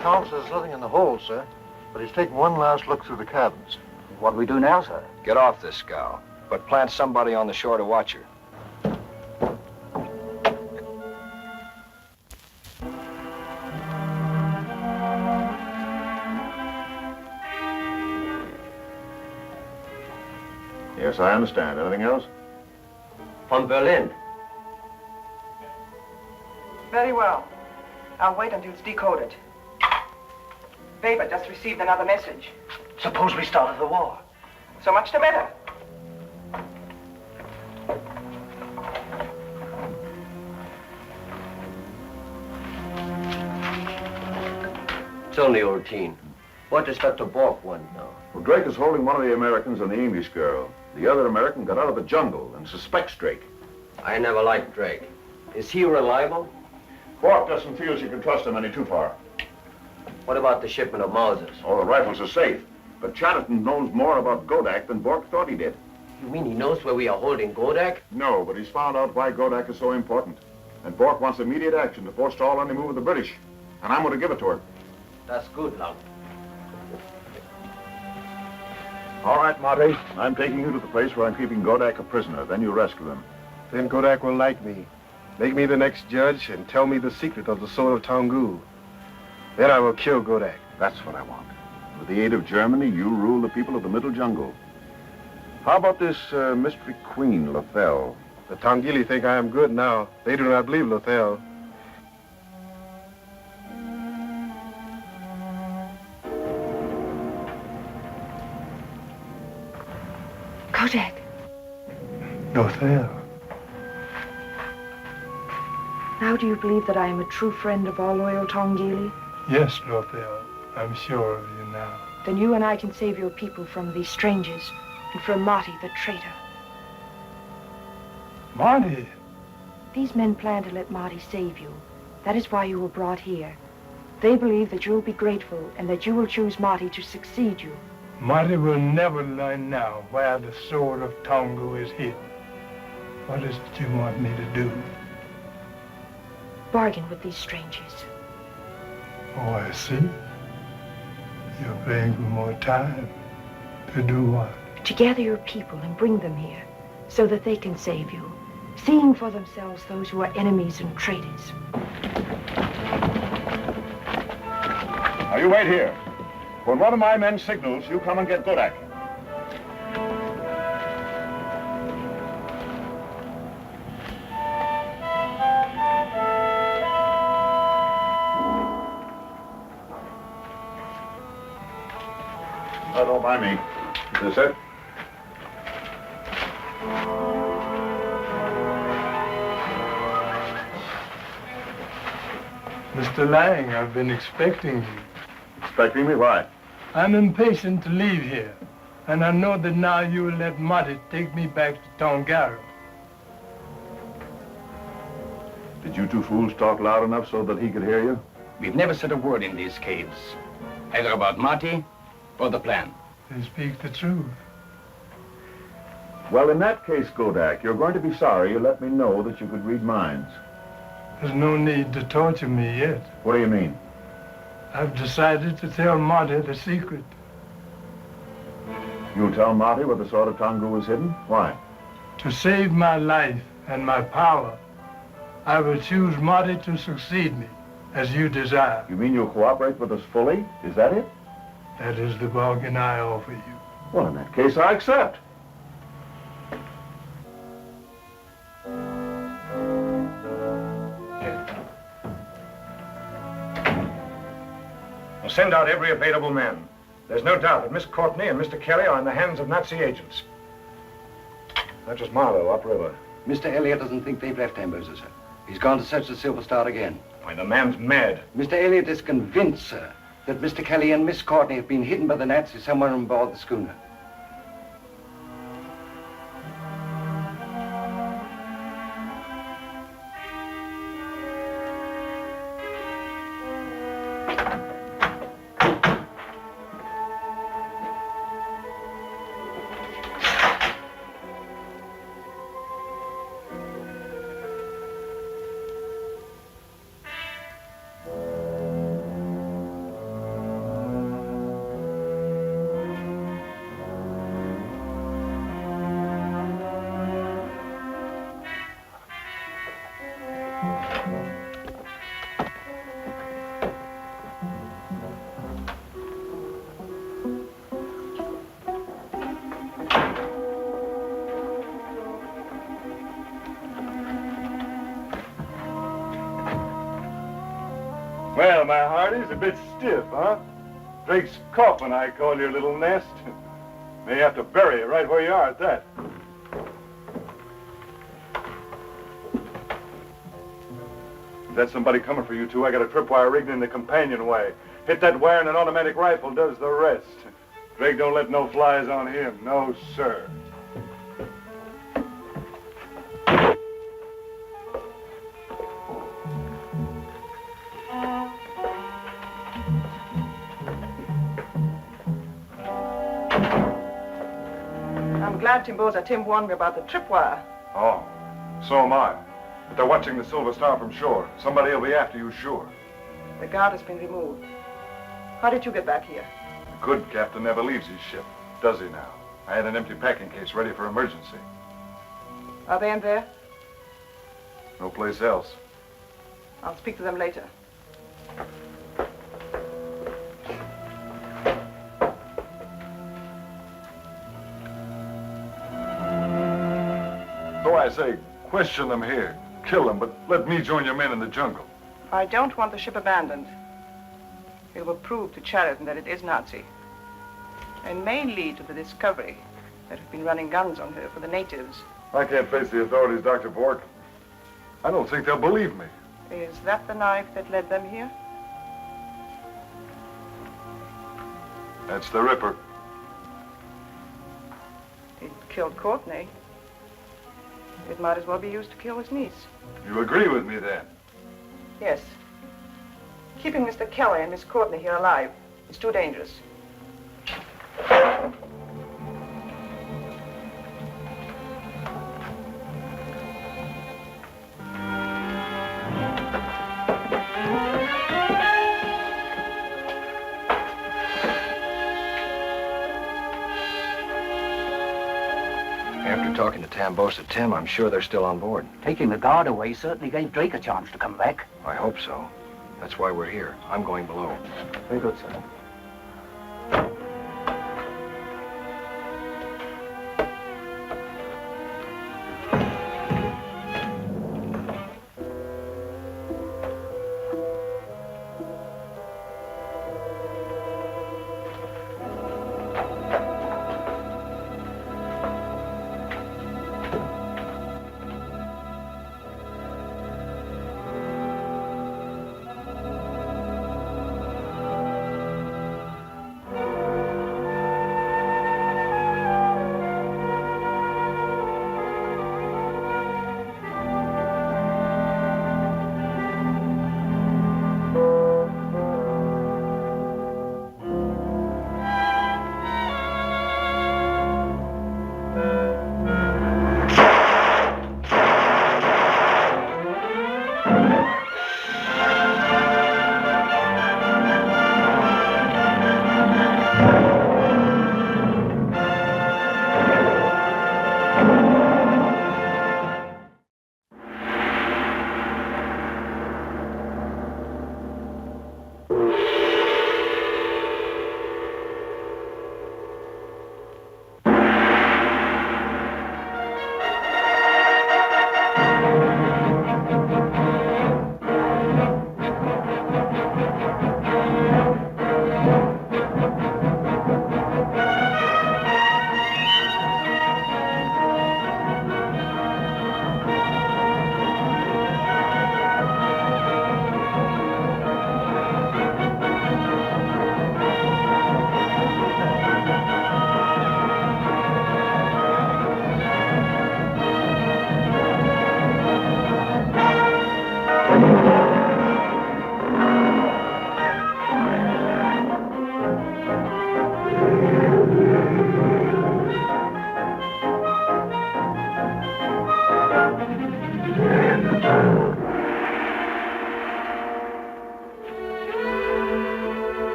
Tom says nothing in the hold, sir, but he's taking one last look through the cabins. What do we do now, sir? Get off this scow, but plant somebody on the shore to watch her. Yes, I understand. Anything else? From Berlin. Very well. I'll wait until it's decoded. Weber just received another message. Suppose we started the war. So much the better. It's only routine. What does Dr. Bork want now? Well, Drake is holding one of the Americans and the English girl. The other American got out of the jungle and suspects Drake. I never liked Drake. Is he reliable? Bork doesn't feel she can trust him any too far. What about the shipment of Mausers? All the rifles are safe. But Chatterton knows more about Godak than Bork thought he did. You mean he knows where we are holding Godak? No, but he's found out why Godak is so important. And Bork wants immediate action to forestall any move of the British. And I'm going to give it to her. That's good, Lung. All right, Marty. I'm taking you to the place where I'm keeping Godak a prisoner. Then you rescue him. Then Godak will like me, make me the next judge, and tell me the secret of the soul of Tongghili. Then I will kill Godak. That's what I want. With the aid of Germany, you rule the people of the Middle Jungle. How about this mystery queen, Lethal? The Tongghili think I am good now. They do not believe Lethal. Kodak. Lethal. Now do you believe that I am a true friend of all loyal Tongghili? Yes, Lethal. I'm sure of you now. Then you and I can save your people from these strangers and from Marty, the traitor. Marty? These men plan to let Marty save you. That is why you were brought here. They believe that you will be grateful and that you will choose Marty to succeed you. Marty will never learn now where the soul of Tongghili is hid. What is it you want me to do? Bargain with these strangers. Oh, I see. You're paying for more time. To do what? To gather your people and bring them here so that they can save you, seeing for themselves those who are enemies and traitors. Now, you wait here. When one of my men signals, you come and get Godak. Don't mind me. Is this it? Mr. Lang, I've been expecting you. Expecting me? Why? I'm impatient to leave here, and I know that now you will let Marty take me back to Tongghili. Did you two fools talk loud enough so that he could hear you? We've never said a word in these caves, either about Marty or the plan. They speak the truth. Well, in that case, Godak, you're going to be sorry you let me know that you could read minds. There's no need to torture me yet. What do you mean? I've decided to tell Marty the secret. You'll tell Marty where the sword of Tongghili is hidden? Why? To save my life and my power, I will choose Marty to succeed me, as you desire. You mean you'll cooperate with us fully? Is that it? That is the bargain I offer you. Well, in that case, I accept. send out every available man. There's no doubt that Miss Courtney and Mr. Kelly are in the hands of Nazi agents. That was Marlowe upriver. Mr. Elliott doesn't think they've left Tambosa, sir. He's gone to search the Silver Star again. Why, the man's mad. Mr. Elliott is convinced, sir, that Mr. Kelly and Miss Courtney have been hidden by the Nazis somewhere on board the schooner. Well, my hearty's a bit stiff, huh? Drake's coffin, I call your little nest. May have to bury it right where you are at that. If that's somebody coming for you two, I got a tripwire rigged in the companionway. Hit that wire and an automatic rifle does the rest. Drake don't let no flies on him. No, sir. I'm glad Tim warned me about the tripwire. Oh, so am I. But they're watching the Silver Star from shore. Somebody will be after you, sure. The guard has been removed. How did you get back here? A good captain never leaves his ship, does he now? I had an empty packing case ready for emergency. Are they in there? No place else. I'll speak to them later. So I say, question them here. Kill them, but let me join your men in the jungle. I don't want the ship abandoned. It will prove to Chariton that it is Nazi. And may lead to the discovery that we've been running guns on her for the natives. I can't face the authorities, Dr. Bork. I don't think they'll believe me. Is that the knife that led them here? That's the Ripper. It killed Courtney. It might as well be used to kill his niece. You agree with me, then? Yes. Keeping Mr. Kelly and Miss Courtney here alive is too dangerous. After talking to Tambosa Tim, I'm sure they're still on board. Taking the guard away certainly gave Drake a chance to come back. I hope so. That's why we're here. I'm going below. Very good, sir.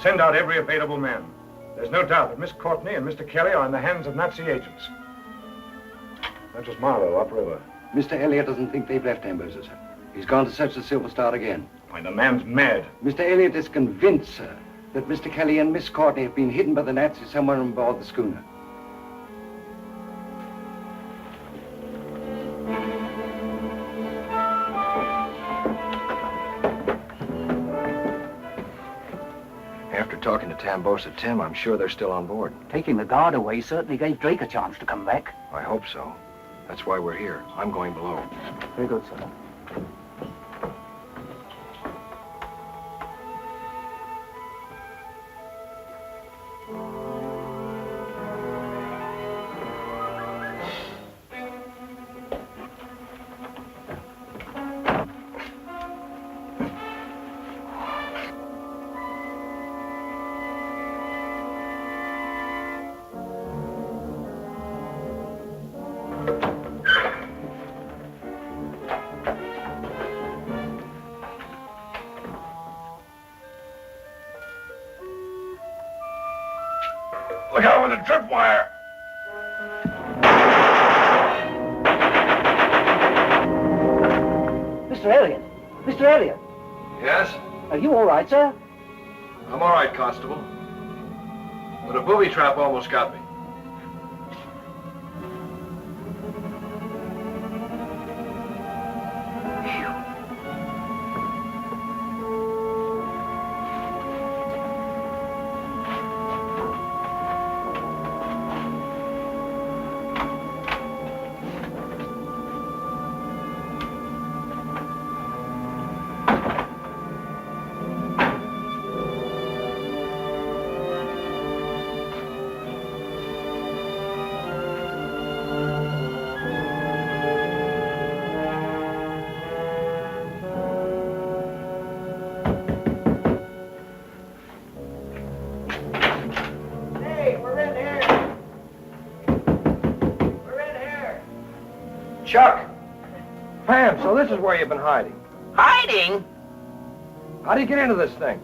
send out every available man. There's no doubt that Miss Courtney and Mr. Kelly are in the hands of Nazi agents. That was Marlowe, upriver. Mr. Elliott doesn't think they've left Tambosa, sir. He's gone to search the Silver Star again. Why, the man's mad. Mr. Elliott is convinced, sir, that Mr. Kelly and Miss Courtney have been hidden by the Nazis somewhere on board the schooner. After talking to Tambosa Tim, I'm sure they're still on board. Taking the guard away certainly gave Drake a chance to come back. I hope so. That's why we're here. I'm going below. Very good, sir. Look out with the tripwire! Mr. Elliott! Mr. Elliott! Yes? Are you all right, sir? I'm all right, Constable. But a booby trap almost got me. Chuck! Pam, so this is where you've been hiding. Hiding? How do you get into this thing?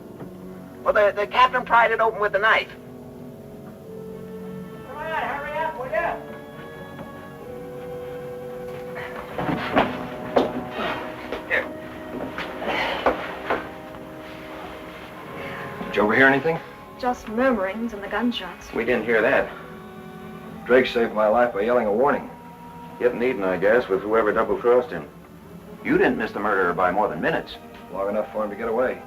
Well, the captain pried it open with a knife. Come on, hurry up, will ya? Here. Did you overhear anything? Just murmurings and the gunshots. We didn't hear that. Drake saved my life by yelling a warning. Getting eaten, I guess, with whoever double-crossed him. You didn't miss the murderer by more than minutes. Long enough for him to get away.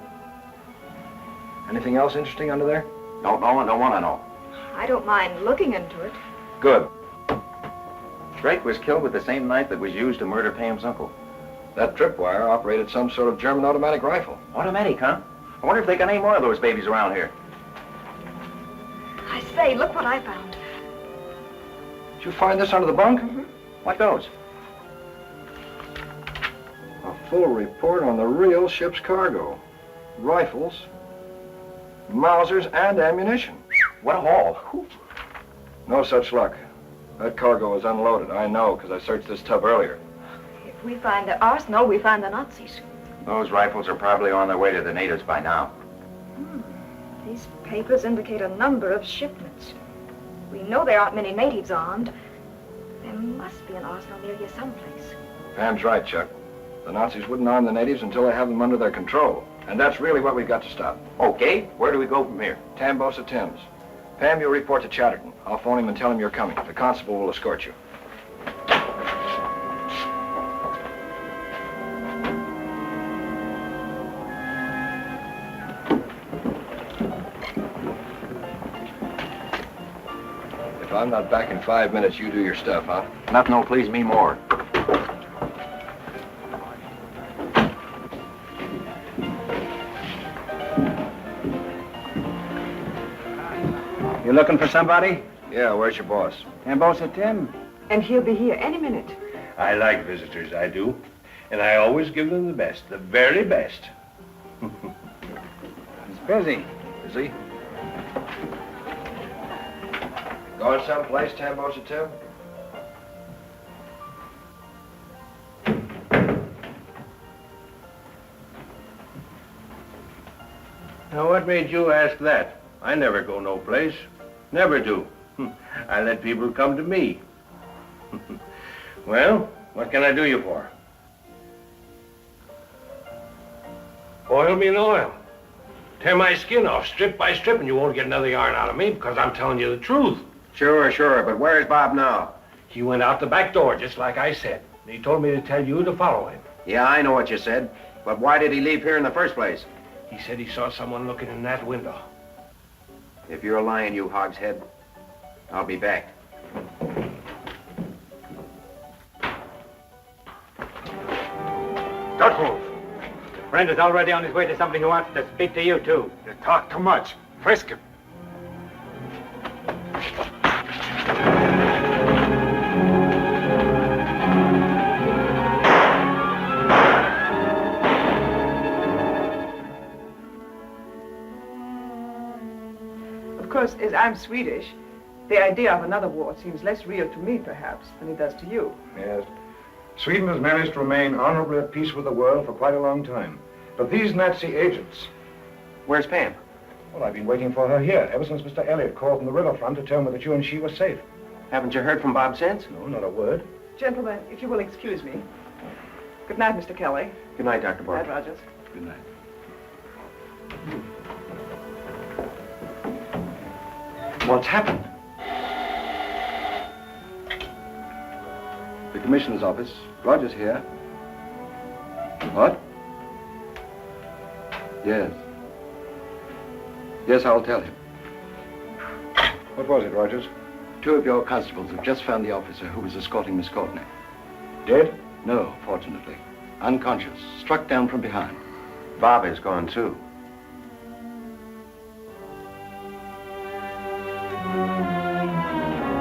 Anything else interesting under there? Don't know and don't want to know. I don't mind looking into it. Good. Drake was killed with the same knife that was used to murder Pam's uncle. That tripwire operated some sort of German automatic rifle. Automatic, huh? I wonder if they got any more of those babies around here. I say, look what I found. Did you find this under the bunk? Mm-hmm. What goes? A full report on the real ship's cargo. Rifles, Mausers, and ammunition. What a haul. No such luck. That cargo was unloaded. I know, because I searched this tub earlier. If we find the arsenal, we find the Nazis. Those rifles are probably on their way to the natives by now. These papers indicate a number of shipments. We know there aren't many natives armed. There must be an arsenal near here someplace. Pam's right, Chuck. The Nazis wouldn't arm the natives until they have them under their control. And that's really what we've got to stop. Okay, where do we go from here? Tambosa Tim's. Pam, you'll report to Chatterton. I'll phone him and tell him you're coming. The constable will escort you. If I'm not back in 5 minutes, you do your stuff, huh? Nothing will please me more. You looking for somebody? Yeah, where's your boss? Tambosa Tim. And he'll be here any minute. I like visitors, I do. And I always give them the best, the very best. He's busy. Busy? Going someplace, Tambosa Tim? Now, what made you ask that? I never go no place. Never do. I let people come to me. Well, what can I do you for? Boil me in oil. Tear my skin off strip by strip, and you won't get another yarn out of me because I'm telling you the truth. Sure, but where's Bob now? He went out the back door, just like I said. And he told me to tell you to follow him. Yeah, I know what you said. But why did he leave here in the first place? He said he saw someone looking in that window. If you're lying, you hogshead, I'll be back. Don't move. Friend is already on his way to somebody who wants to speak to you, too. You talk too much. Frisk him. Of course, as I'm Swedish, the idea of another war seems less real to me, perhaps, than it does to you. Yes. Sweden has managed to remain honorably at peace with the world for quite a long time. But these Nazi agents... Where's Pam? Well, I've been waiting for her here ever since Mr. Elliot called from the riverfront to tell me that you and she were safe. Haven't you heard from Bob since? No, not a word. Gentlemen, if you will excuse me. Good night, Mr. Kelly. Good night, Dr. Good Barker. night, Rogers. Good night. What's happened? The commissioner's office. Rogers here. What? Yes. Yes, I'll tell him. What was it, Rogers? 2 of your constables have just found the officer who was escorting Miss Courtney. Dead? No, fortunately. Unconscious. Struck down from behind. Bob is gone, too.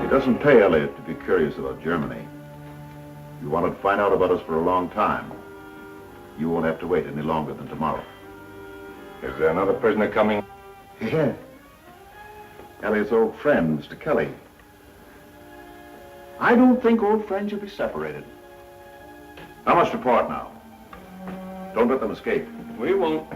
It doesn't pay, Elliot, to be curious about Germany. You wanted to find out about us for a long time. You won't have to wait any longer than tomorrow. Is there another prisoner coming? Yeah. Elliot's old friend, Mr. Kelly. I don't think old friends should be separated. I must report now. Don't let them escape. We won't.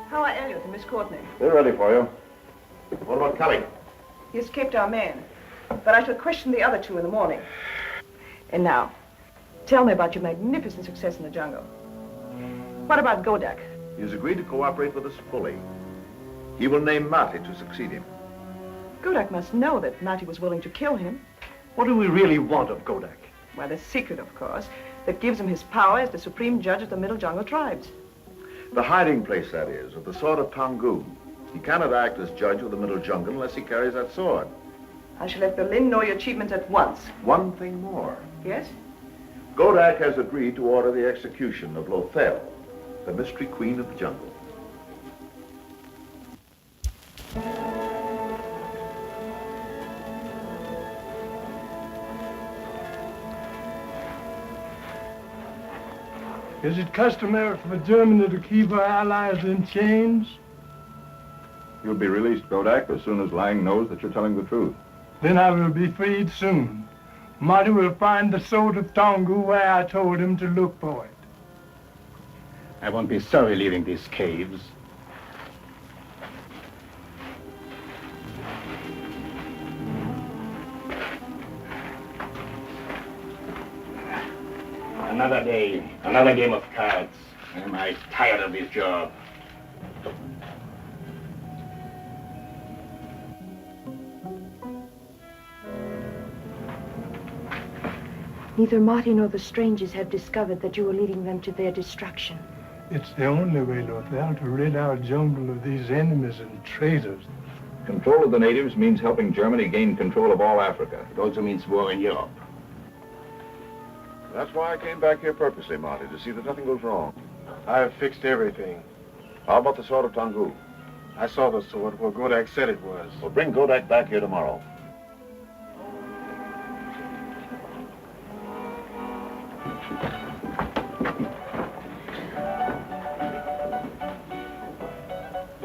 How are Elliot and Miss Courtney? They're ready for you. What about Kelly? He escaped our men, but I shall question the other 2 in the morning. And now, tell me about your magnificent success in the jungle. What about Godak? He has agreed to cooperate with us fully. He will name Marty to succeed him. Godak must know that Marty was willing to kill him. What do we really want of Godak? Well, the secret, of course, that gives him his power as the supreme judge of the Middle Jungle tribes. The hiding place, that is, of the sword of Tongghili. He cannot act as judge of the Middle Jungle unless he carries that sword. I shall let Berlin know your achievements at once. One thing more. Yes? Godak has agreed to order the execution of Lothel, the mystery queen of the jungle. Is it customary for Germany to keep her allies in chains? You'll be released, Godak, as soon as Lang knows that you're telling the truth. Then I will be freed soon. Marty will find the sword of Tongghili where I told him to look for it. I won't be sorry leaving these caves. Another day, another game of cards. Am I tired of this job? Neither Marty nor the strangers have discovered that you are leading them to their destruction. It's the only way, Lothel, to rid our jungle of these enemies and traitors. Control of the natives means helping Germany gain control of all Africa. It also means war in Europe. That's why I came back here purposely, Marty, to see that nothing goes wrong. I've fixed everything. How about the sword of Tongghili? I saw the sword where Godak said it was. Well, bring Godak back here tomorrow.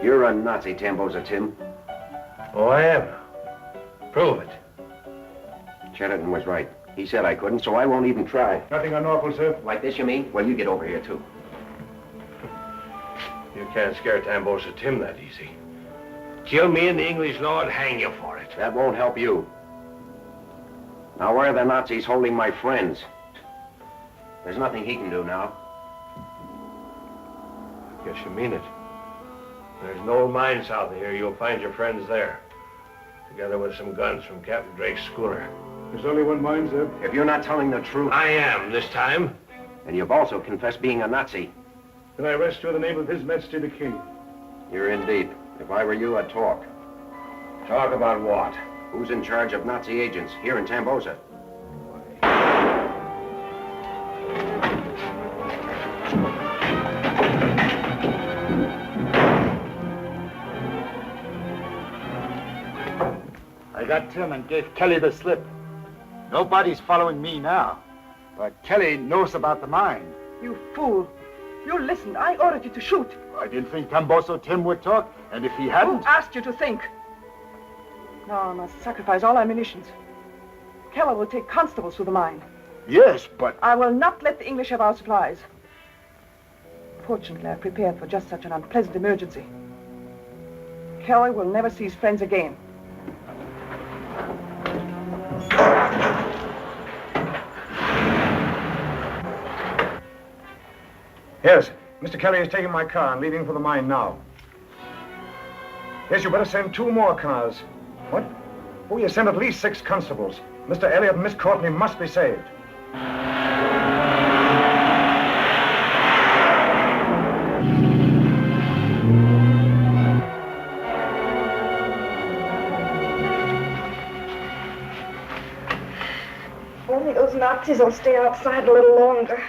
You're a Nazi, Tambosa Tim. Oh, I am. Prove it. Chatterton was right. He said I couldn't, so I won't even try. Nothing unlawful, sir. Like this, you mean? Well, you get over here, too. You can't scare Tambosa Tim that easy. Kill me and the English law and hang you for it. That won't help you. Now, where are the Nazis holding my friends? There's nothing he can do now. Guess you mean it. There's an old mine south of here. You'll find your friends there. Together with some guns from Captain Drake's schooner. There's only one mine, sir. If you're not telling the truth... I am, this time. And you've also confessed being a Nazi. Then I arrest you in the name of His Majesty the King. You're in deep. If I were you, I'd talk. Talk about what? Who's in charge of Nazi agents here in Tambosa? I got Tim and gave Kelly the slip. Nobody's following me now. But Kelly knows about the mine. You fool. You listened. I ordered you to shoot. I didn't think Tambosa Tim would talk, and if he hadn't... Who asked you to think? Now I must sacrifice all our munitions. Keller will take constables to the mine. Yes, but... I will not let the English have our supplies. Fortunately, I've prepared for just such an unpleasant emergency. Keller will never see his friends again. Yes, Mr. Kelly is taking my car and leaving for the mine now. Yes, you better send 2 more cars. What? Oh, you send at least 6 constables. Mr. Elliot and Miss Courtney must be saved. Only those Nazis will stay outside a little longer.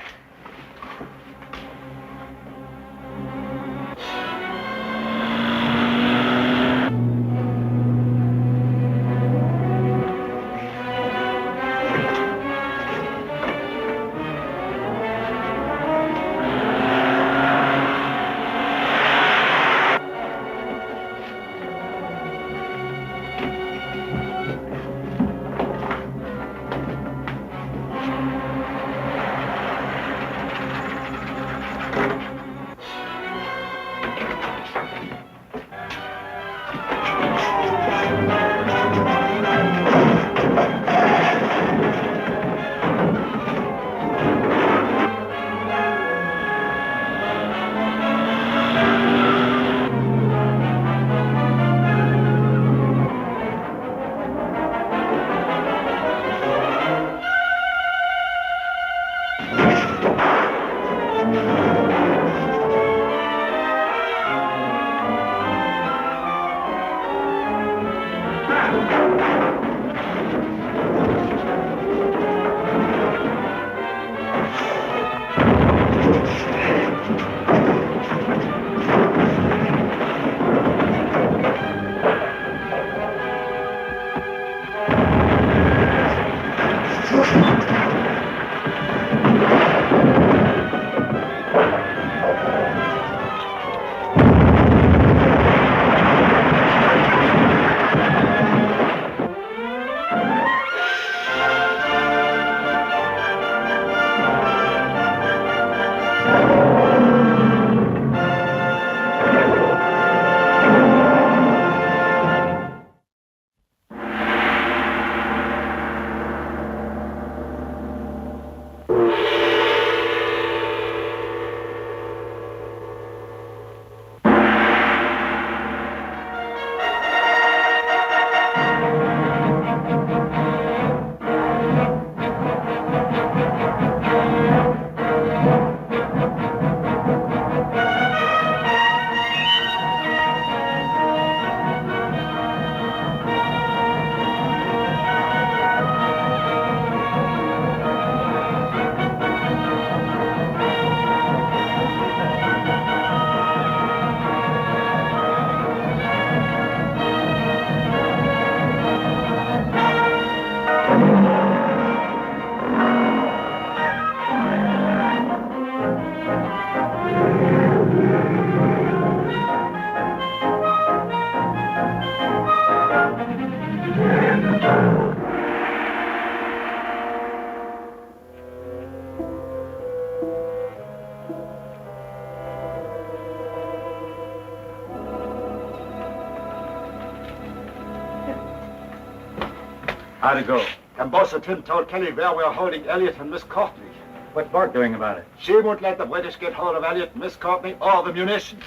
How'd it go? Cambosa Tim told Kelly where we're holding Elliot and Miss Courtney. What's Bart doing about it? She won't let the British get hold of Elliot, Miss Courtney, or the munitions.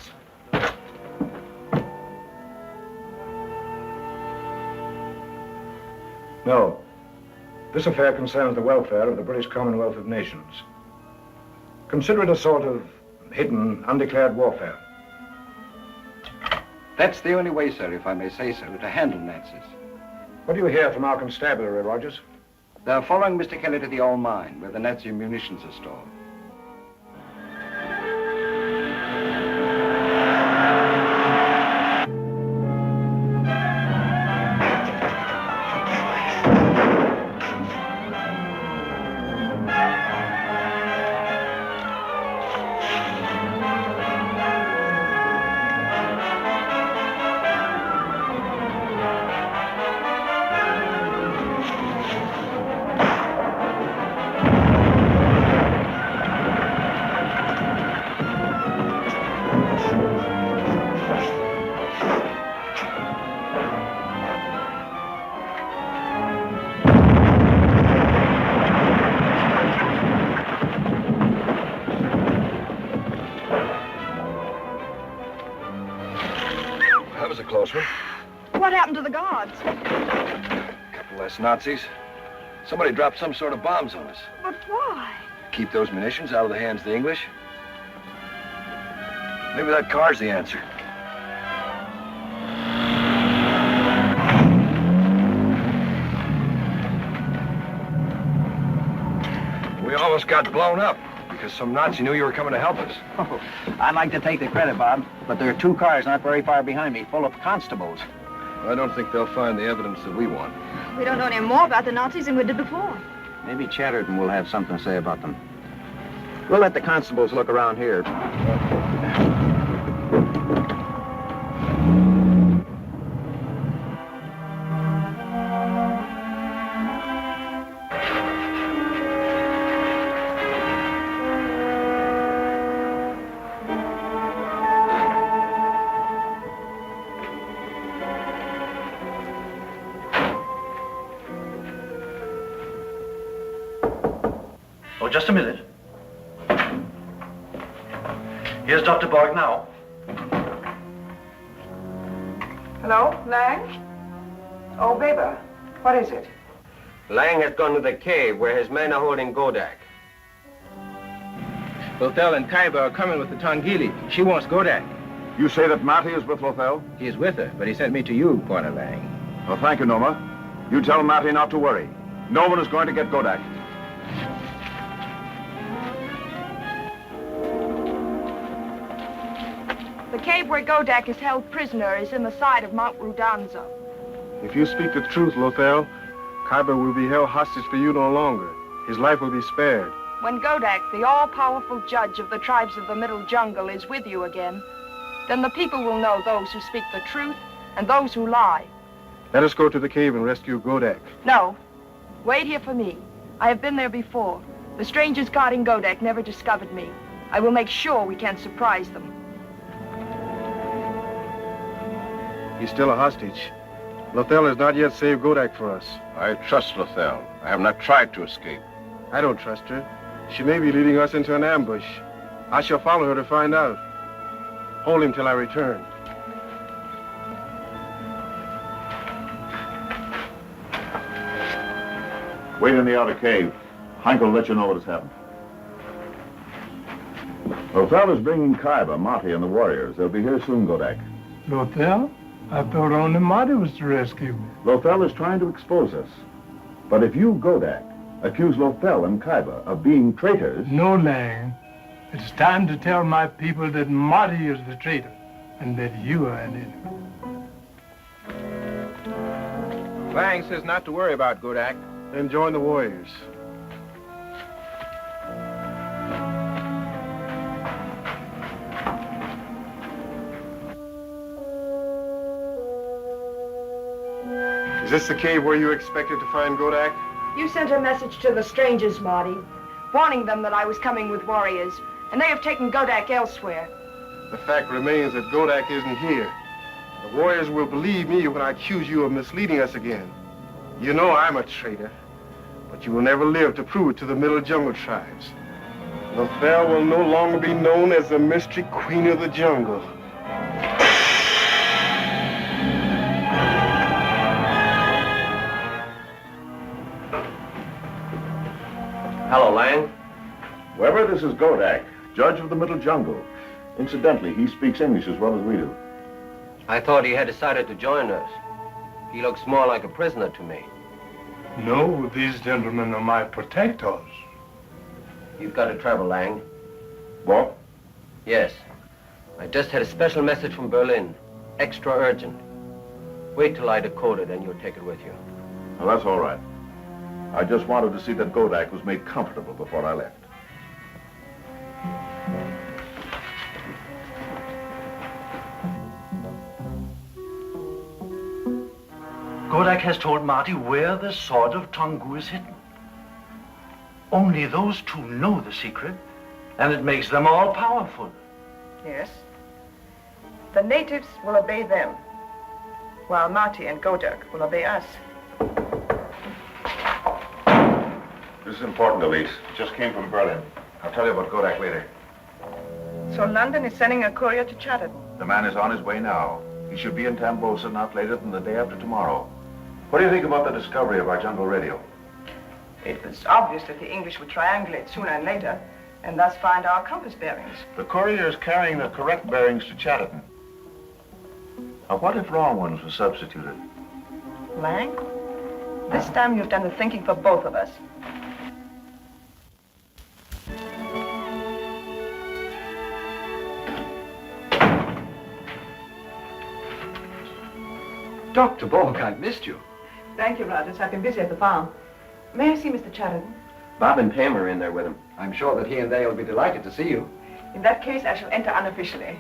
No. This affair concerns the welfare of the British Commonwealth of Nations. Consider it a sort of hidden, undeclared warfare. That's the only way, sir, if I may say so, to handle Nazis. What do you hear from our constabulary, Rogers? They're following Mr. Kelly to the old mine, where the Nazi munitions are stored. That was a close one. What happened to the guards? Couple less Nazis. Somebody dropped some sort of bombs on us. But why? Keep those munitions out of the hands of the English. Maybe that car's the answer. We almost got blown up because some Nazi knew you were coming to help us. Oh, I'd like to take the credit, Bob, but there are 2 cars not very far behind me, full of constables. I don't think they'll find the evidence that we want. We don't know any more about the Nazis than we did before. Maybe Chatterton will have something to say about them. We'll let the constables look around here. Oh, just a minute. Here's Dr. Borg now. Hello, Lang? Oh, Weber, what is it? Lang has gone to the cave where his men are holding Godak. Lothel and Kaiba are coming with the Tongghili. She wants Godak. You say that Marty is with Lothel? He is with her, but he sent me to you, Porter Lang. Well, thank you, Noma. You tell Marty not to worry. No one is going to get Godak. The cave where Godak is held prisoner is in the side of Mount Rudanzo. If you speak the truth, Lothel, Kaiba will be held hostage for you no longer. His life will be spared. When Godak, the all-powerful judge of the tribes of the Middle Jungle, is with you again, then the people will know those who speak the truth and those who lie. Let us go to the cave and rescue Godak. No. Wait here for me. I have been there before. The strangers guarding Godak never discovered me. I will make sure we can surprise them. He's still a hostage. Lothel has not yet saved Godak for us. I trust Lothel. I have not tried to escape. I don't trust her. She may be leading us into an ambush. I shall follow her to find out. Hold him till I return. Wait in the outer cave. Hank will let you know what has happened. Lothel is bringing Kaiba, Marty, and the warriors. They'll be here soon, Godak. Lothel? I thought only Marty was to rescue me. Lothel is trying to expose us. But if you, Godak, accuse Lothel and Kaiba of being traitors... No, Lang. It's time to tell my people that Marty is the traitor and that you are an enemy. Lang says not to worry about Godak. Then join the warriors. Is this the cave where you expected to find Godak? You sent a message to the strangers, Marty, warning them that I was coming with warriors, and they have taken Godak elsewhere. The fact remains that Godak isn't here. The warriors will believe me when I accuse you of misleading us again. You know I'm a traitor, but you will never live to prove it to the Middle Jungle tribes. Lethal will no longer be known as the mystery queen of the jungle. Hello, Lang. Weber, this is Godak, judge of the Middle Jungle. Incidentally, he speaks English as well as we do. I thought he had decided to join us. He looks more like a prisoner to me. No, these gentlemen are my protectors. You've got to travel, Lang. What? Yes. I just had a special message from Berlin. Extra urgent. Wait till I decode it and you'll take it with you. Well, that's all right. I just wanted to see that Godak was made comfortable before I left. Godak has told Marty where the sword of Tonggu is hidden. Only those two know the secret, and it makes them all powerful. Yes. The natives will obey them, while Marty and Godak will obey us. This is important, Elise. It just came from Berlin. I'll tell you about Godak later. So London is sending a courier to Chatterton. The man is on his way now. He should be in Tambosa not later than the day after tomorrow. What do you think about the discovery of our jungle radio? It was obvious that the English would triangulate sooner and later, and thus find our compass bearings. The courier is carrying the correct bearings to Chatterton. Now, what if wrong ones were substituted? Lang, this time you've done the thinking for both of us. Dr. Borg, I've missed you. Thank you, Rogers. I've been busy at the farm. May I see Mr. Chatterton? Bob and Pam are in there with him. I'm sure that he and they will be delighted to see you. In that case, I shall enter unofficially.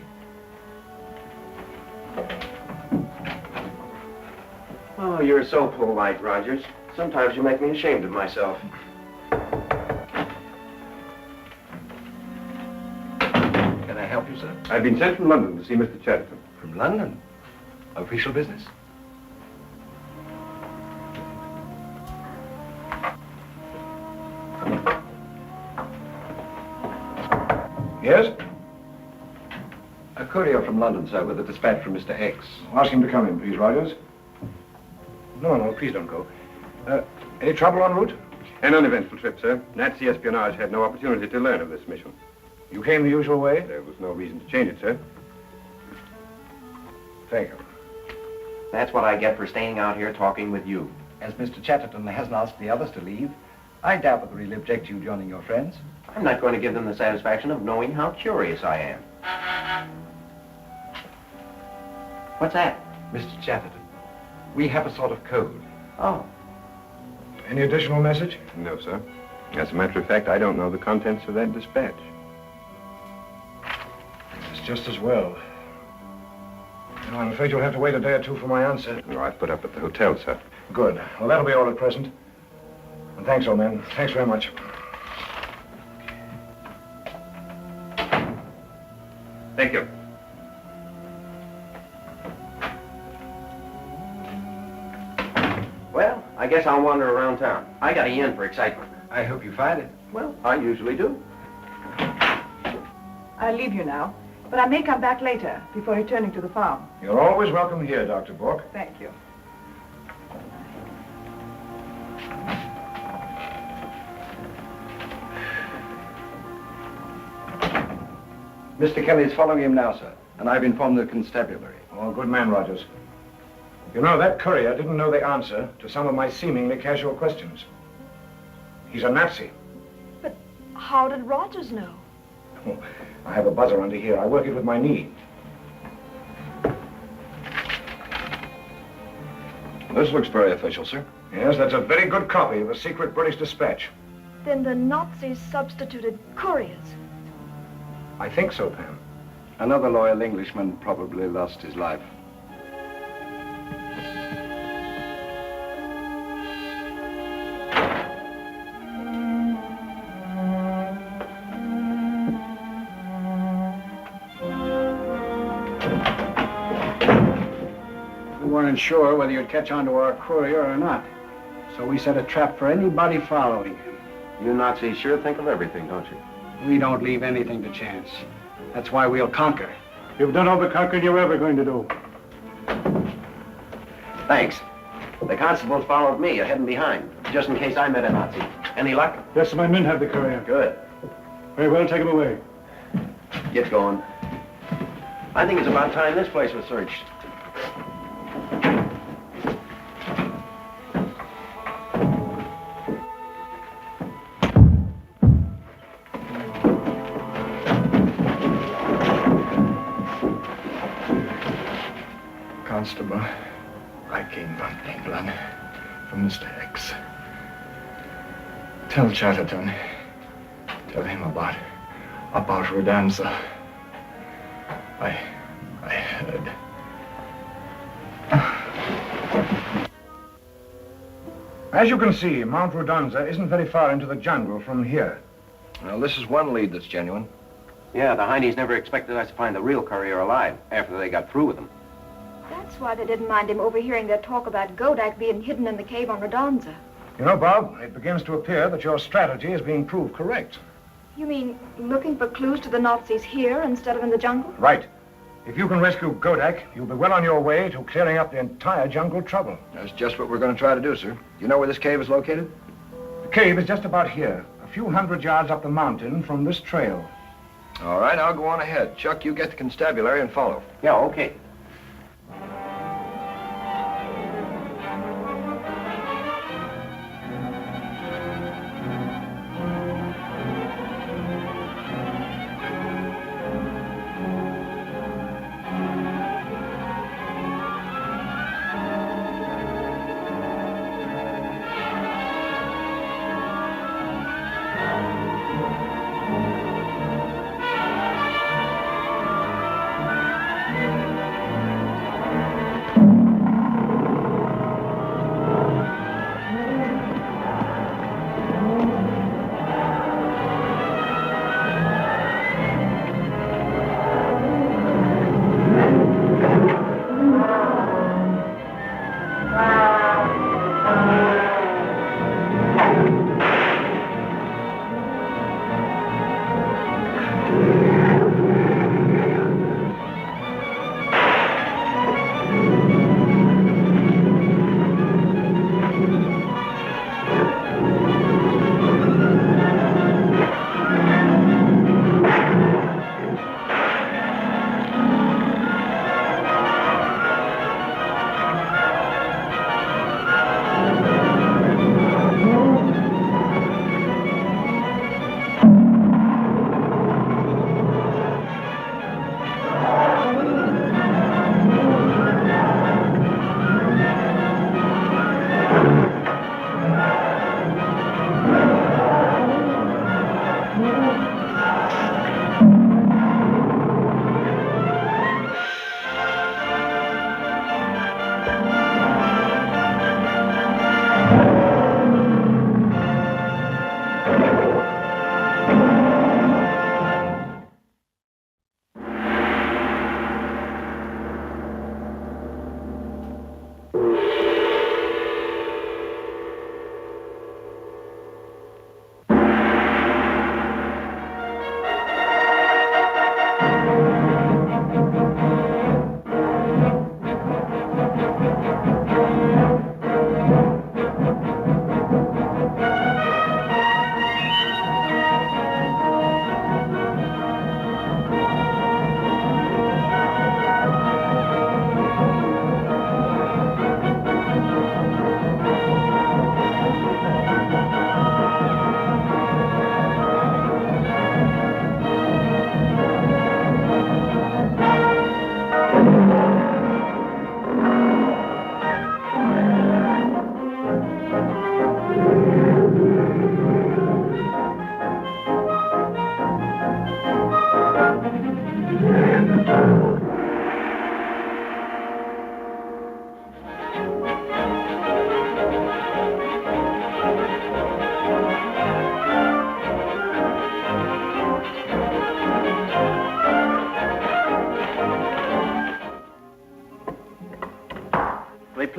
Oh, you're so polite, Rogers. Sometimes you make me ashamed of myself. Can I help you, sir? I've been sent from London to see Mr. Chatterton. From London? Official business? Yes? A courier from London, sir, with a dispatch from Mr. X. Ask him to come in, please, Rogers. No, please don't go. Any trouble en route? An uneventful trip, sir. Nazi espionage had no opportunity to learn of this mission. You came the usual way? There was no reason to change it, sir. Thank you. That's what I get for staying out here talking with you. As Mr. Chatterton hasn't asked the others to leave, I doubt whether he'll object to you joining your friends. I'm not going to give them the satisfaction of knowing how curious I am. What's that? Mr. Chatterton, we have a sort of code. Oh. Any additional message? No, sir. As a matter of fact, I don't know the contents of that dispatch. It's just as well. No, I'm afraid you'll have to wait a day or two for my answer. No, I've put up at the hotel, sir. Good. Well, that'll be all at present. And thanks, old man. Thanks very much. Thank you. Well, I guess I'll wander around town. I got a yen for excitement. I hope you find it. Well, I usually do. I'll leave you now, but I may come back later before returning to the farm. You're always welcome here, Dr. Bork. Thank you. Mr. Kelly is following him now, sir, and I've informed the constabulary. Oh, good man, Rogers. You know, that courier didn't know the answer to some of my seemingly casual questions. He's a Nazi. But how did Rogers know? Oh, I have a buzzer under here. I work it with my knee. This looks very official, sir. Yes, that's a very good copy of a secret British dispatch. Then the Nazis substituted couriers. I think so, Pam. Another loyal Englishman probably lost his life. weren't sure whether you'd catch on to our courier or not. So we set a trap for anybody following him. You Nazis sure think of everything, don't you? We don't leave anything to chance. That's why we'll conquer. You've done all the conquering you're ever going to do. Thanks. The constables followed me ahead and behind, just in case I met a Nazi. Any luck? Yes, my men have the courier. Good. Very well, take him away. Get going. I think it's about time this place was searched. Constable, I came from England, from Mr. X. Tell Chatterton. Tell him about Rodanza. I heard. As you can see, Mount Rodanza isn't very far into the jungle from here. Well, this is one lead that's genuine. Yeah, the Heinies never expected us to find the real courier alive after they got through with him. That's why they didn't mind him overhearing their talk about Godak being hidden in the cave on Rodanza. You know, Bob, it begins to appear that your strategy is being proved correct. You mean looking for clues to the Nazis here instead of in the jungle? Right. If you can rescue Godak, you'll be well on your way to clearing up the entire jungle trouble. That's just what we're going to try to do, sir. You know where this cave is located? The cave is just about here, a few hundred yards up the mountain from this trail. All right, I'll go on ahead. Chuck, you get the constabulary and follow. Yeah, okay.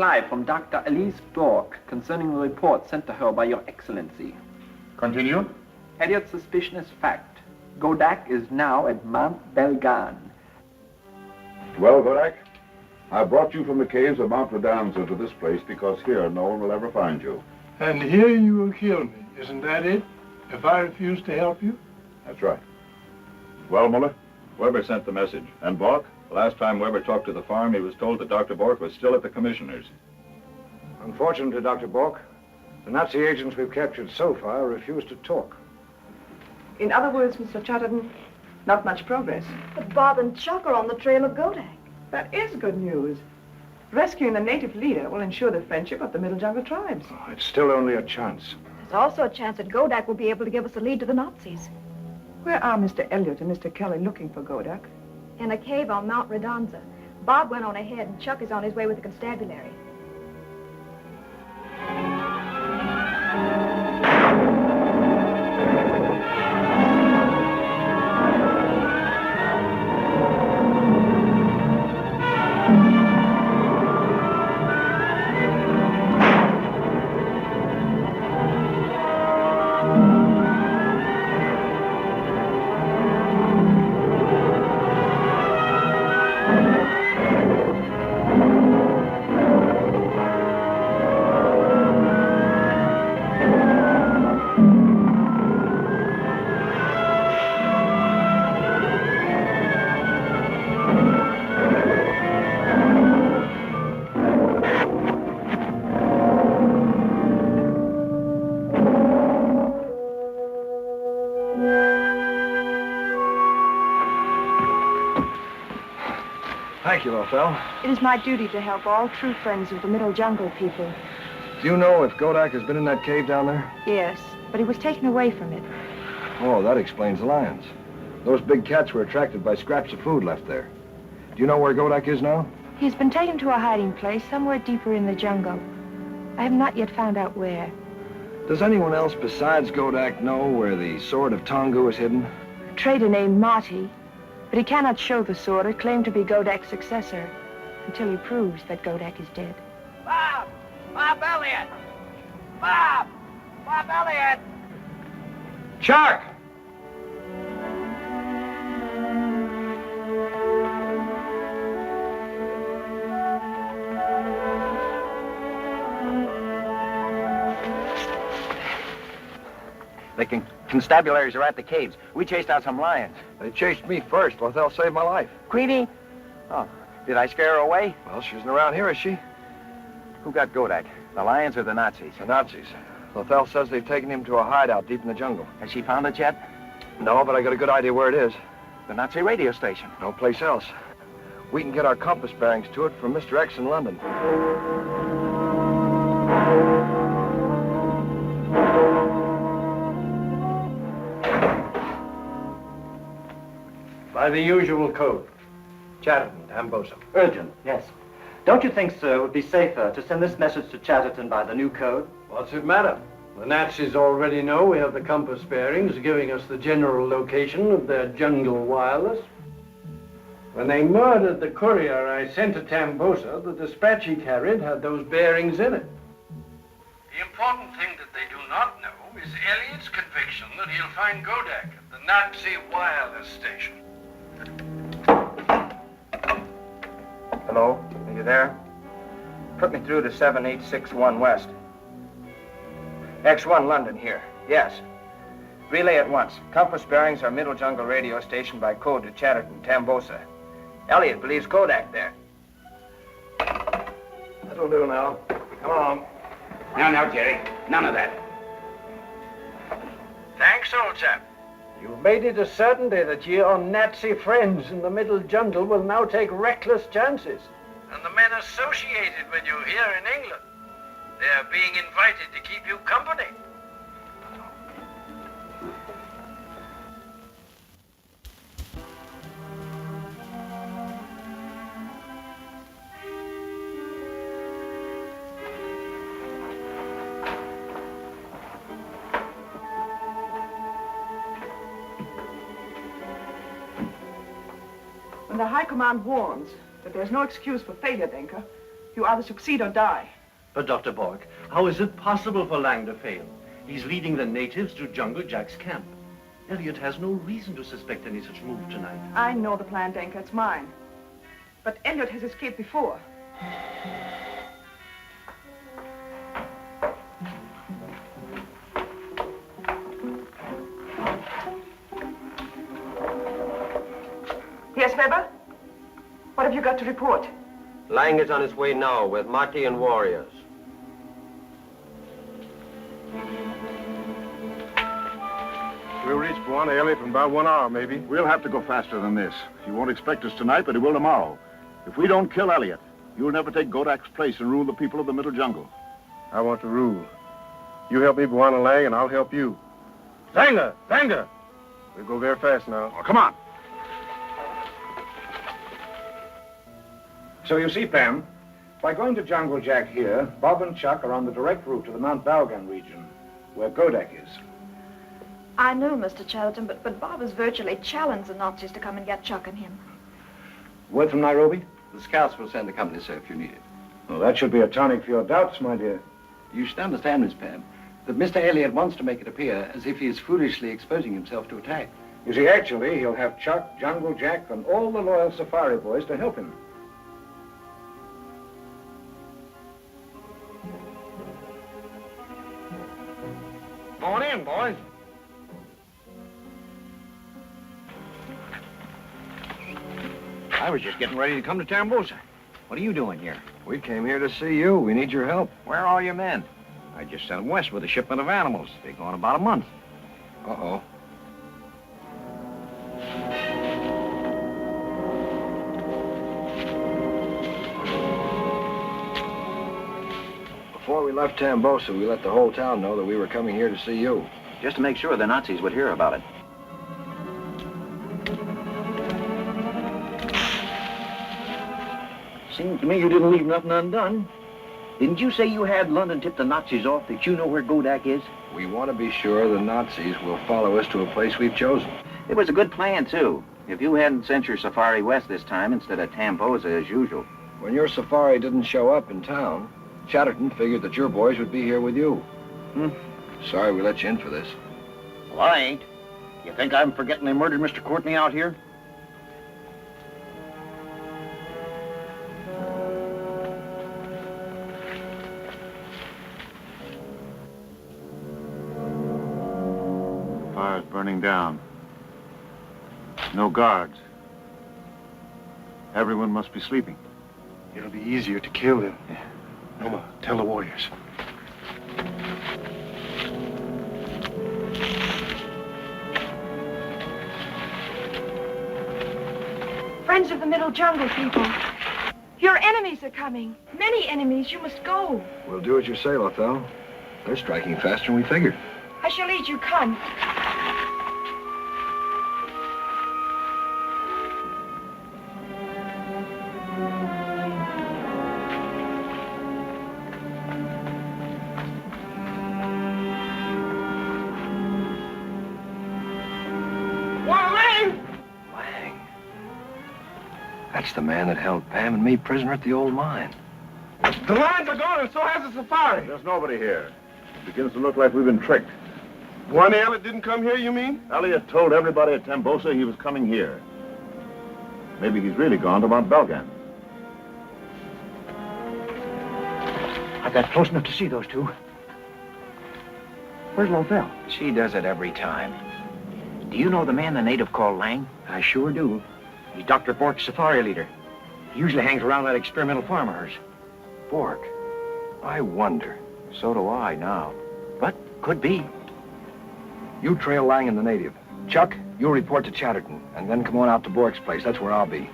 reply from Dr. Elise Bork concerning the report sent to her by Your Excellency. Continue. Elliot's suspicion is fact. Godak is now at Mount Belgan. Well, Godak, I brought you from the caves of Mount Redanza to this place because here no one will ever find you. And here you will kill me, isn't that it? If I refuse to help you? That's right. Well, Muller? Weber sent the message. And Bork? The last time Weber talked to the farm, he was told that Dr. Bork was still at the commissioner's. Unfortunately, Dr. Bork, the Nazi agents we've captured so far refuse to talk. In other words, Mr. Chatterton, not much progress. But Bob and Chuck are on the trail of Godak. That is good news. Rescuing the native leader will ensure the friendship of the Middle Jungle tribes. Oh, it's still only a chance. There's also a chance that Godak will be able to give us a lead to the Nazis. Where are Mr. Elliot and Mr. Kelly looking for Godak? In a cave on Mount Redanza. Bob went on ahead, and Chuck is on his way with the constabulary. Thank you, Lothel. It is my duty to help all true friends of the Middle Jungle people. Do you know if Godak has been in that cave down there? Yes, but he was taken away from it. Oh, that explains the lions. Those big cats were attracted by scraps of food left there. Do you know where Godak is now? He's been taken to a hiding place somewhere deeper in the jungle. I have not yet found out where. Does anyone else besides Godak know where the sword of Tongu is hidden? A trader named Marty, but he cannot show the sword or claim to be Godak's successor until he proves that Godak is dead. Bob! Bob Elliott! Bob! Bob Elliott! Chuck! The constabularies are at the caves. We chased out some lions. They chased me first. Lothel saved my life. Queenie? Oh, did I scare her away? Well, she isn't around here, is she? Who got Godak? The lions or the Nazis? The Nazis. Lothel says they've taken him to a hideout deep in the jungle. Has she found it yet? No, but I got a good idea where it is. The Nazi radio station. No place else. We can get our compass bearings to it from Mr. X in London. By the usual code. Chatterton, Ambosa. Urgent, yes. Don't you think, sir, it would be safer to send this message to Chatterton by the new code? What's it matter? The Nazis already know we have the compass bearings giving us the general location of their jungle wireless. When they murdered the courier I sent to Tambosa, the dispatch he carried had those bearings in it. The important thing that they do not know is Elliot's conviction that he'll find Godak at the Nazi wireless station. Hello? Are you there? Put me through to 7861 West. X1 London here. Yes. Relay at once. Compass bearings are Middle Jungle radio station by code to Chatterton, Tambosa. Elliot believes Godak there. That'll do now. Come on. Now, Jerry. None of that. Thanks, old chap. You've made it a certainty that your Nazi friends in the Middle Jungle will now take reckless chances. And the men associated with you here in England, they are being invited to keep you company. When the High Command warns that there's no excuse for failure, Denker, You either succeed or die. But Dr. Bork, how is it possible for Lang to fail? He's leading the natives to Jungle Jack's camp. Elliot has no reason to suspect any such move tonight. I know the plan, Denker. It's mine. But Elliot has escaped before. Yes, Weber? What have you got to report? Lang is on his way now with Marty and warriors. We'll reach Buana Elliot in about 1 hour, maybe. We'll have to go faster than this. He won't expect us tonight, but he will tomorrow. If we don't kill Elliot, you'll never take Godak's place and rule the people of the Middle Jungle. I want to rule. You help me, Buana Lang, and I'll help you. Zanga! Zanga! We'll go very fast now. Oh, come on. So you see, Pam, by going to Jungle Jack here, Bob and Chuck are on the direct route to the Mount Balgan region, where Godak is. I know, Mr. Chatterton, but Bob has virtually challenged the Nazis to come and get Chuck and him. Word from Nairobi? The scouts will send the company, sir, if you need it. Well, that should be a tonic for your doubts, my dear. You should understand, Miss Pam, that Mr. Elliot wants to make it appear as if he is foolishly exposing himself to attack. You see, actually, he'll have Chuck, Jungle Jack, and all the loyal safari boys to help him. Go on in, boys. I was just getting ready to come to Tambosa. What are you doing here? We came here to see you. We need your help. Where are all your men? I just sent them west with a shipment of animals. They're gone about a month. Uh-oh. Before we left Tambosa, we let the whole town know that we were coming here to see you. Just to make sure the Nazis would hear about it. Seems to me you didn't leave nothing undone. Didn't you say you had London tip the Nazis off that you know where Godak is? We want to be sure the Nazis will follow us to a place we've chosen. It was a good plan, too. If you hadn't sent your safari west this time instead of Tambosa as usual. When your safari didn't show up in town, Chatterton figured that your boys would be here with you. Sorry we let you in for this. Well, I ain't. You think I'm forgetting they murdered Mr. Courtney out here? Fire's burning down. No guards. Everyone must be sleeping. It'll be easier to kill them. Yeah. Noma, tell the warriors. Friends of the Middle Jungle, people. Your enemies are coming. Many enemies. You must go. We'll do as you say, Lothal. They're striking faster than we figured. I shall lead you. Come. That's the man that held Pam and me prisoner at the old mine. The lines are gone and so has the safari. There's nobody here. It begins to look like we've been tricked. Buana Elliot didn't come here, you mean? Elliot told everybody at Tambosa he was coming here. Maybe he's really gone to Mount Balgan. I got close enough to see those two. Where's Lothal? She does it every time. Do you know the man the native called Lang? I sure do. He's Dr. Bork's safari leader. He usually hangs around that experimental farm of hers. Bork? I wonder. So do I now. But could be. You trail Lang and the native. Chuck, you'll report to Chatterton, and then come on out to Bork's place. That's where I'll be.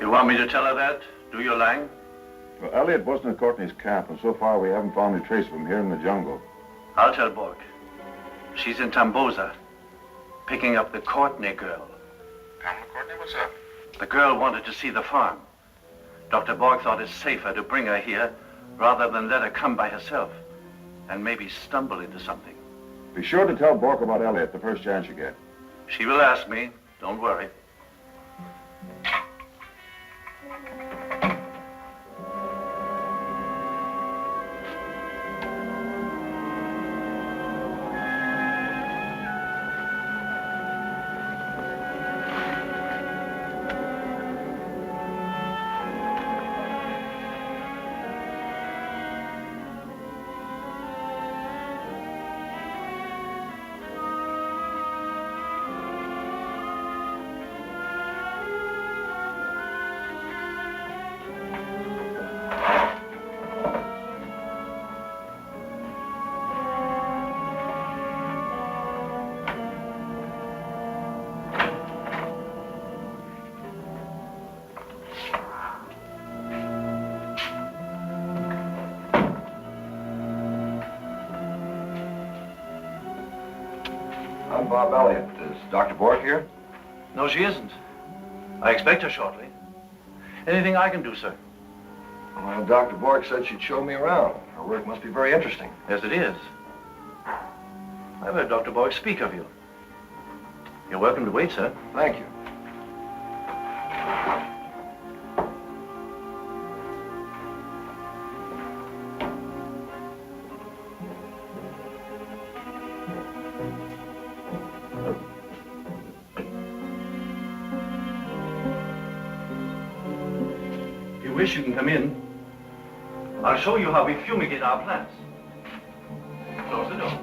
You want me to tell her that? Do you, Lang? Well, Elliot wasn't at Courtney's camp, and so far we haven't found any trace of him here in the jungle. I'll tell Bork. She's in Tambosa, picking up the Courtney girl. Pamela Courtney, what's up? The girl wanted to see the farm. Dr. Bork thought it safer to bring her here rather than let her come by herself and maybe stumble into something. Be sure to tell Bork about Elliot the first chance you get. She will ask me. Don't worry. I'm Bob Elliott. Is Dr. Bork here? No, she isn't. I expect her shortly. Anything I can do, sir? Well, Dr. Bork said she'd show me around. Her work must be very interesting. Yes, it is. I've heard Dr. Bork speak of you. You're welcome to wait, sir. Thank you. If you wish, you can come in. I'll show you how we fumigate our plants. Close the door.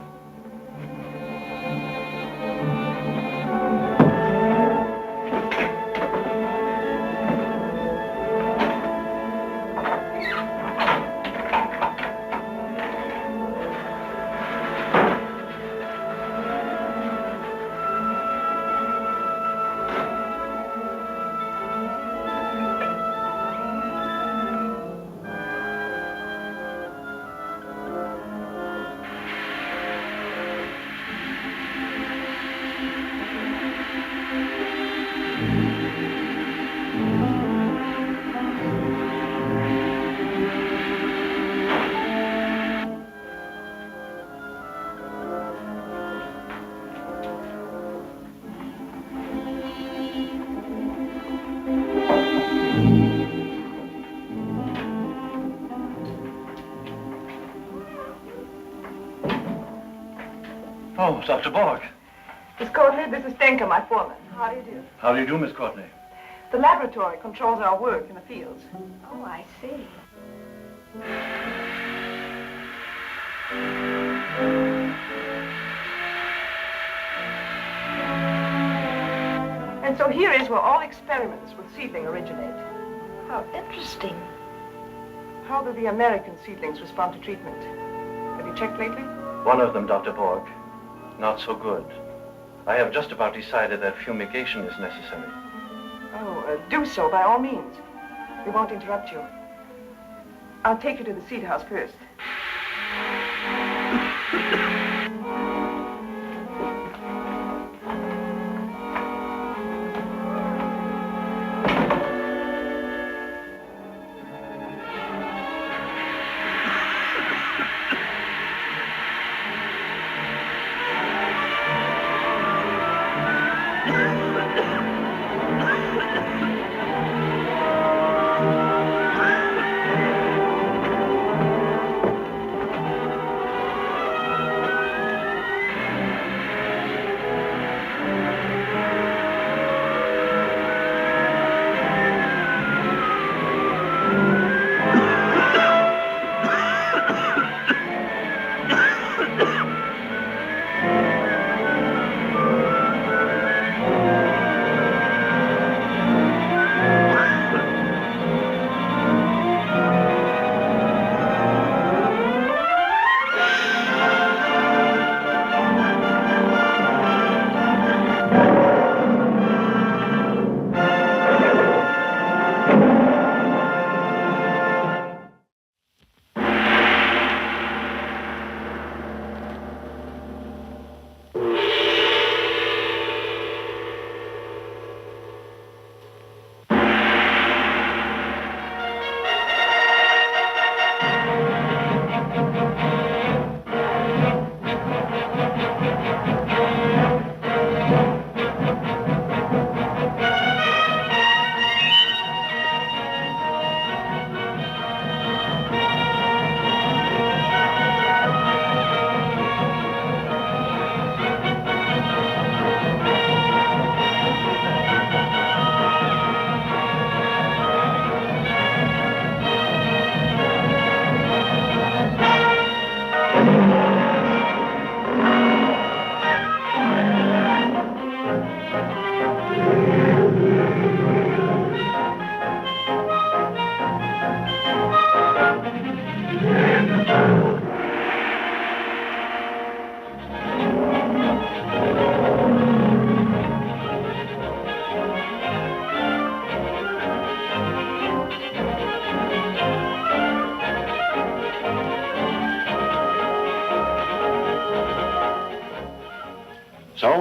Oh, Dr. Bork. Miss Courtney, this is Denker, my foreman. How do you do? How do you do, Miss Courtney? The laboratory controls our work in the fields. Oh, I see. And so here is where all experiments with seedling originate. How interesting. How do the American seedlings respond to treatment? Have you checked lately? One of them, Dr. Bork. Not so good. I have just about decided that fumigation is necessary. Oh, do so by all means. We won't interrupt you. I'll take you to the seed house first.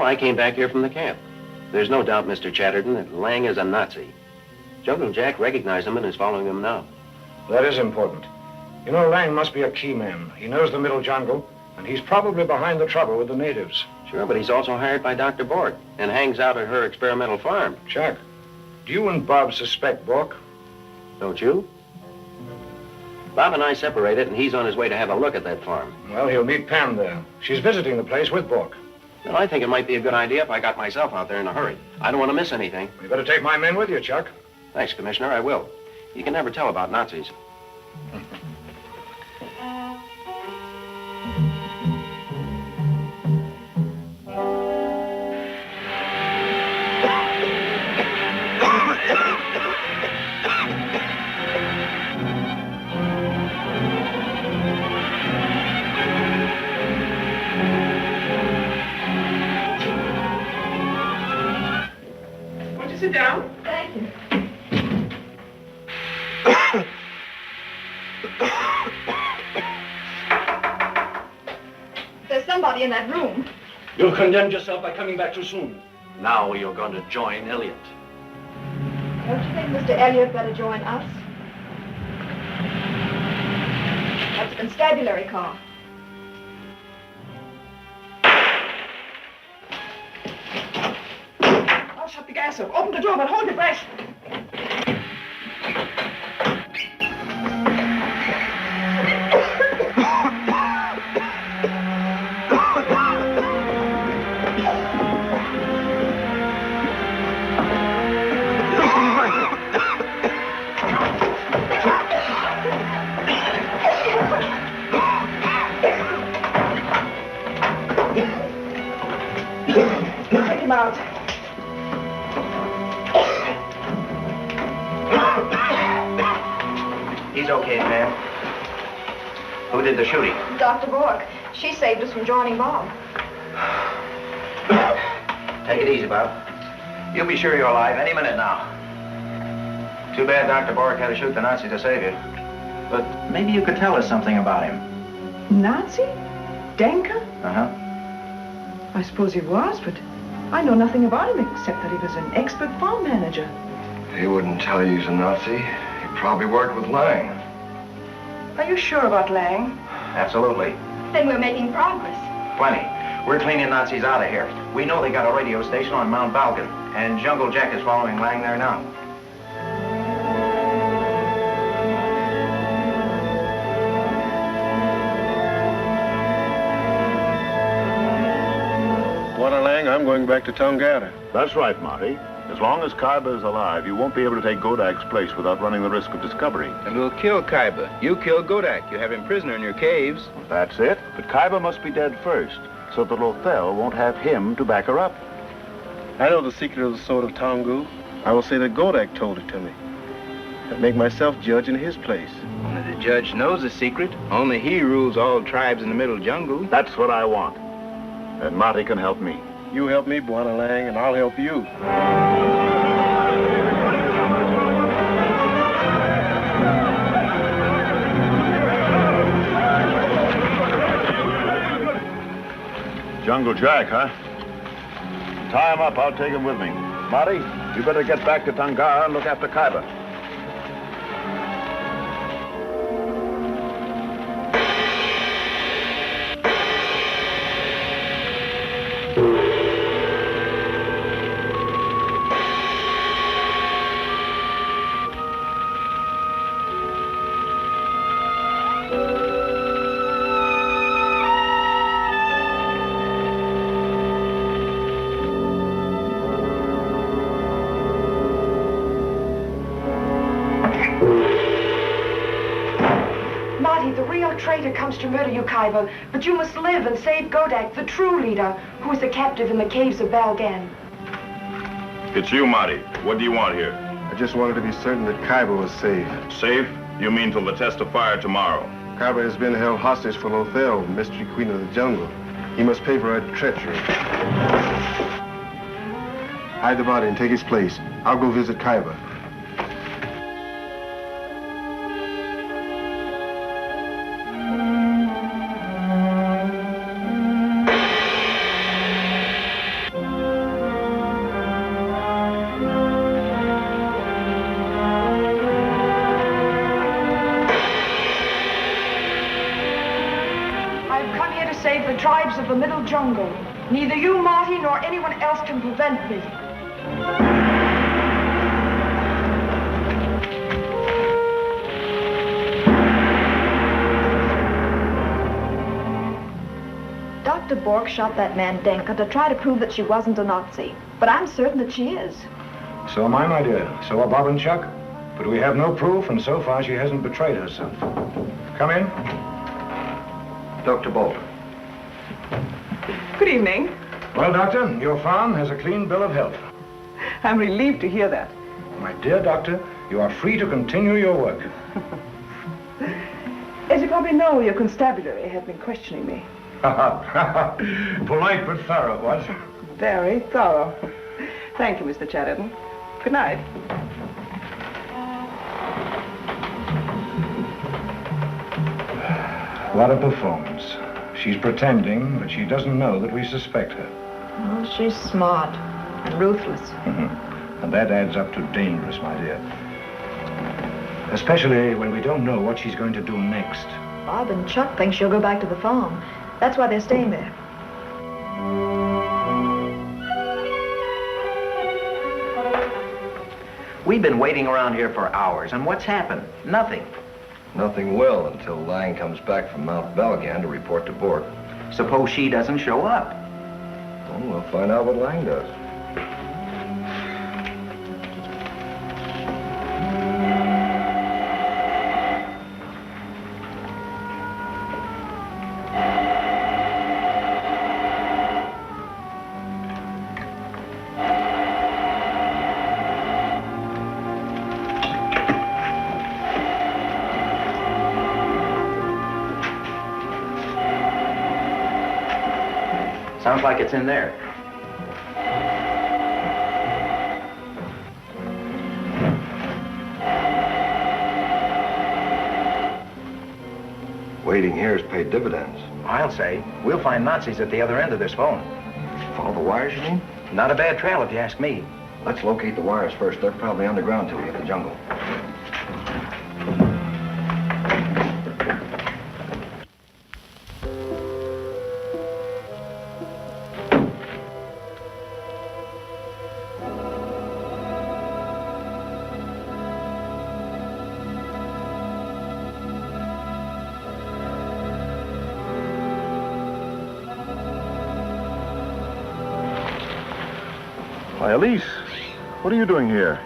I came back here from the camp. There's no doubt, Mr. Chatterton, that Lang is a Nazi. Jungle Jack recognized him and is following him now. That is important. You know, Lang must be a key man. He knows the middle jungle, and he's probably behind the trouble with the natives. Sure, but he's also hired by Dr. Borg and hangs out at her experimental farm. Chuck, do you and Bob suspect Bork? Don't you? Bob and I separated, and he's on his way to have a look at that farm. Well, he'll meet Pam there. She's visiting the place with Bork. Well, I think it might be a good idea if I got myself out there in a hurry. I don't want to miss anything. You better take my men with you, Chuck. Thanks, Commissioner, I will. You can never tell about Nazis. Won't you sit down? Thank you. There's somebody in that room. You condemned yourself by coming back too soon. Now you're going to join Elliot. Don't you think Mr. Elliot better join us? That's a constabulary car. I'll shut the gas up. Open the door, but hold your breath. Take him out. He's okay, ma'am. Who did the shooting? Dr. Bork. She saved us from joining Bob. Take it easy, Bob. You'll be sure you're alive any minute now. Too bad Dr. Borg had to shoot the Nazi to save you. But maybe you could tell us something about him. Nazi? Denker? Uh-huh. I suppose he was, but I know nothing about him except that he was an expert farm manager. He wouldn't tell you he's a Nazi. He probably worked with Lang. Are you sure about Lang? Absolutely. Then we're making progress. Plenty. We're cleaning Nazis out of here. We know they got a radio station on Mount Balkan, and Jungle Jack is following Lang there now. Lang, I'm going back to Tongghili. That's right, Marty. As long as Kaiba is alive, you won't be able to take Godak's place without running the risk of discovery. And we'll kill Kaiba. You kill Godak. You have him prisoner in your caves. That's it. But Kaiba must be dead first, so that Lothel won't have him to back her up. I know the secret of the sword of Tongu. I will say that Godak told it to me. I'd make myself judge in his place. Only the judge knows the secret. Only he rules all tribes in the middle jungle. That's what I want. And Marty can help me. You help me, Bwana Lang, and I'll help you. Jungle Jack, huh? Tie him up. I'll take him with me. Marty, you better get back to Tangara and look after Kaiba. Traitor comes to murder you, Kaiba, but you must live and save Godak, the true leader, who is a captive in the caves of Balgan. It's you, Marty. What do you want here? I just wanted to be certain that Kaiba was safe. Safe? You mean till the test of fire tomorrow? Kaiba has been held hostage for Lothel, mystery queen of the jungle. He must pay for her treachery. Hide the body and take his place. I'll go visit Kaiba. tribes of the Middle Jungle. Neither you, Marty, nor anyone else can prevent me. Dr. Bork shot that man Denker to try to prove that she wasn't a Nazi. But I'm certain that she is. So am I, my dear. So are Bob and Chuck. But we have no proof, and so far she hasn't betrayed herself. Come in. Dr. Bork. Good evening. Well, Doctor, your farm has a clean bill of health. I'm relieved to hear that. My dear Doctor, you are free to continue your work. As you probably know, your constabulary have been questioning me. Polite but thorough, what? Very thorough. Thank you, Mr. Chatterton. Good night. What a performance. She's pretending, but she doesn't know that we suspect her. Oh, she's smart and ruthless. And that adds up to dangerous, my dear. Especially when we don't know what she's going to do next. Bob and Chuck think she'll go back to the farm. That's why they're staying there. We've been waiting around here for hours, and what's happened? Nothing. Nothing will until Lang comes back from Mount Belgan to report to Bork. Suppose she doesn't show up. Well, we'll find out what Lang does. Sounds like it's in there. Waiting here has paid dividends. I'll say. We'll find Nazis at the other end of this phone. Follow the wires, you mean? Not a bad trail, if you ask me. Let's locate the wires first. They're probably underground till we hit the jungle. Why, Elise, what are you doing here?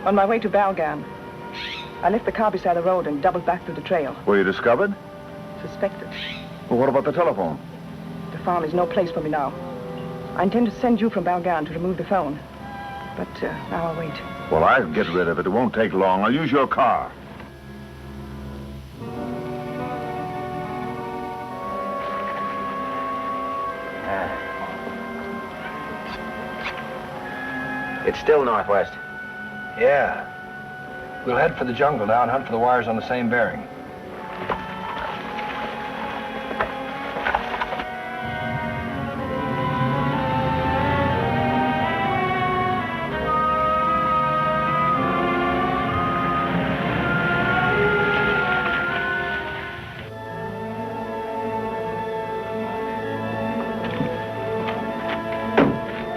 On my way to Balgan. I left the car beside the road and doubled back through the trail. Were you discovered? Suspected. Well, what about the telephone? The farm is no place for me now. I intend to send you from Balgan to remove the phone. But now I'll wait. Well, I'll get rid of it. It won't take long. I'll use your car. It's still northwest. Yeah. We'll head for the jungle now and hunt for the wires on the same bearing.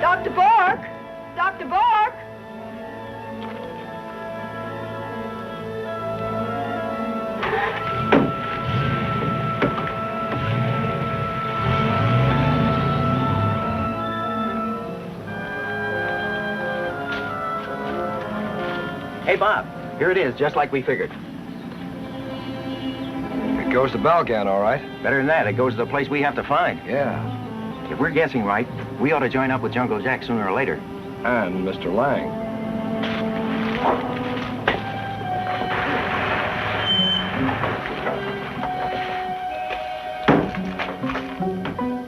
Dr. Bork! Dr. Bork! Hey, Bob, here it is, just like we figured. It goes to Balgan, all right. Better than that, it goes to the place we have to find. Yeah. If we're guessing right, we ought to join up with Jungle Jack sooner or later. And Mr. Lang.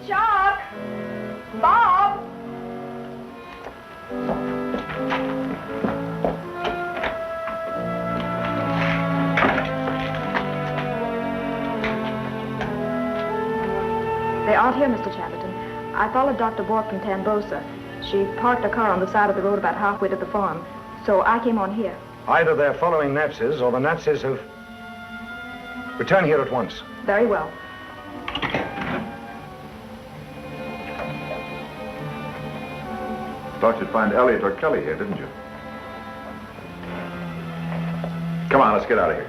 Chuck! Bob! They aren't here, Mr. Chatterton. I followed Dr. Bork from Tambosa. She parked a car on the side of the road about halfway to the farm, so I came on here. Either they're following Nazis or the Nazis have... Return here at once. Very well. Thought you'd find Elliot or Kelly here, didn't you? Come on, let's get out of here.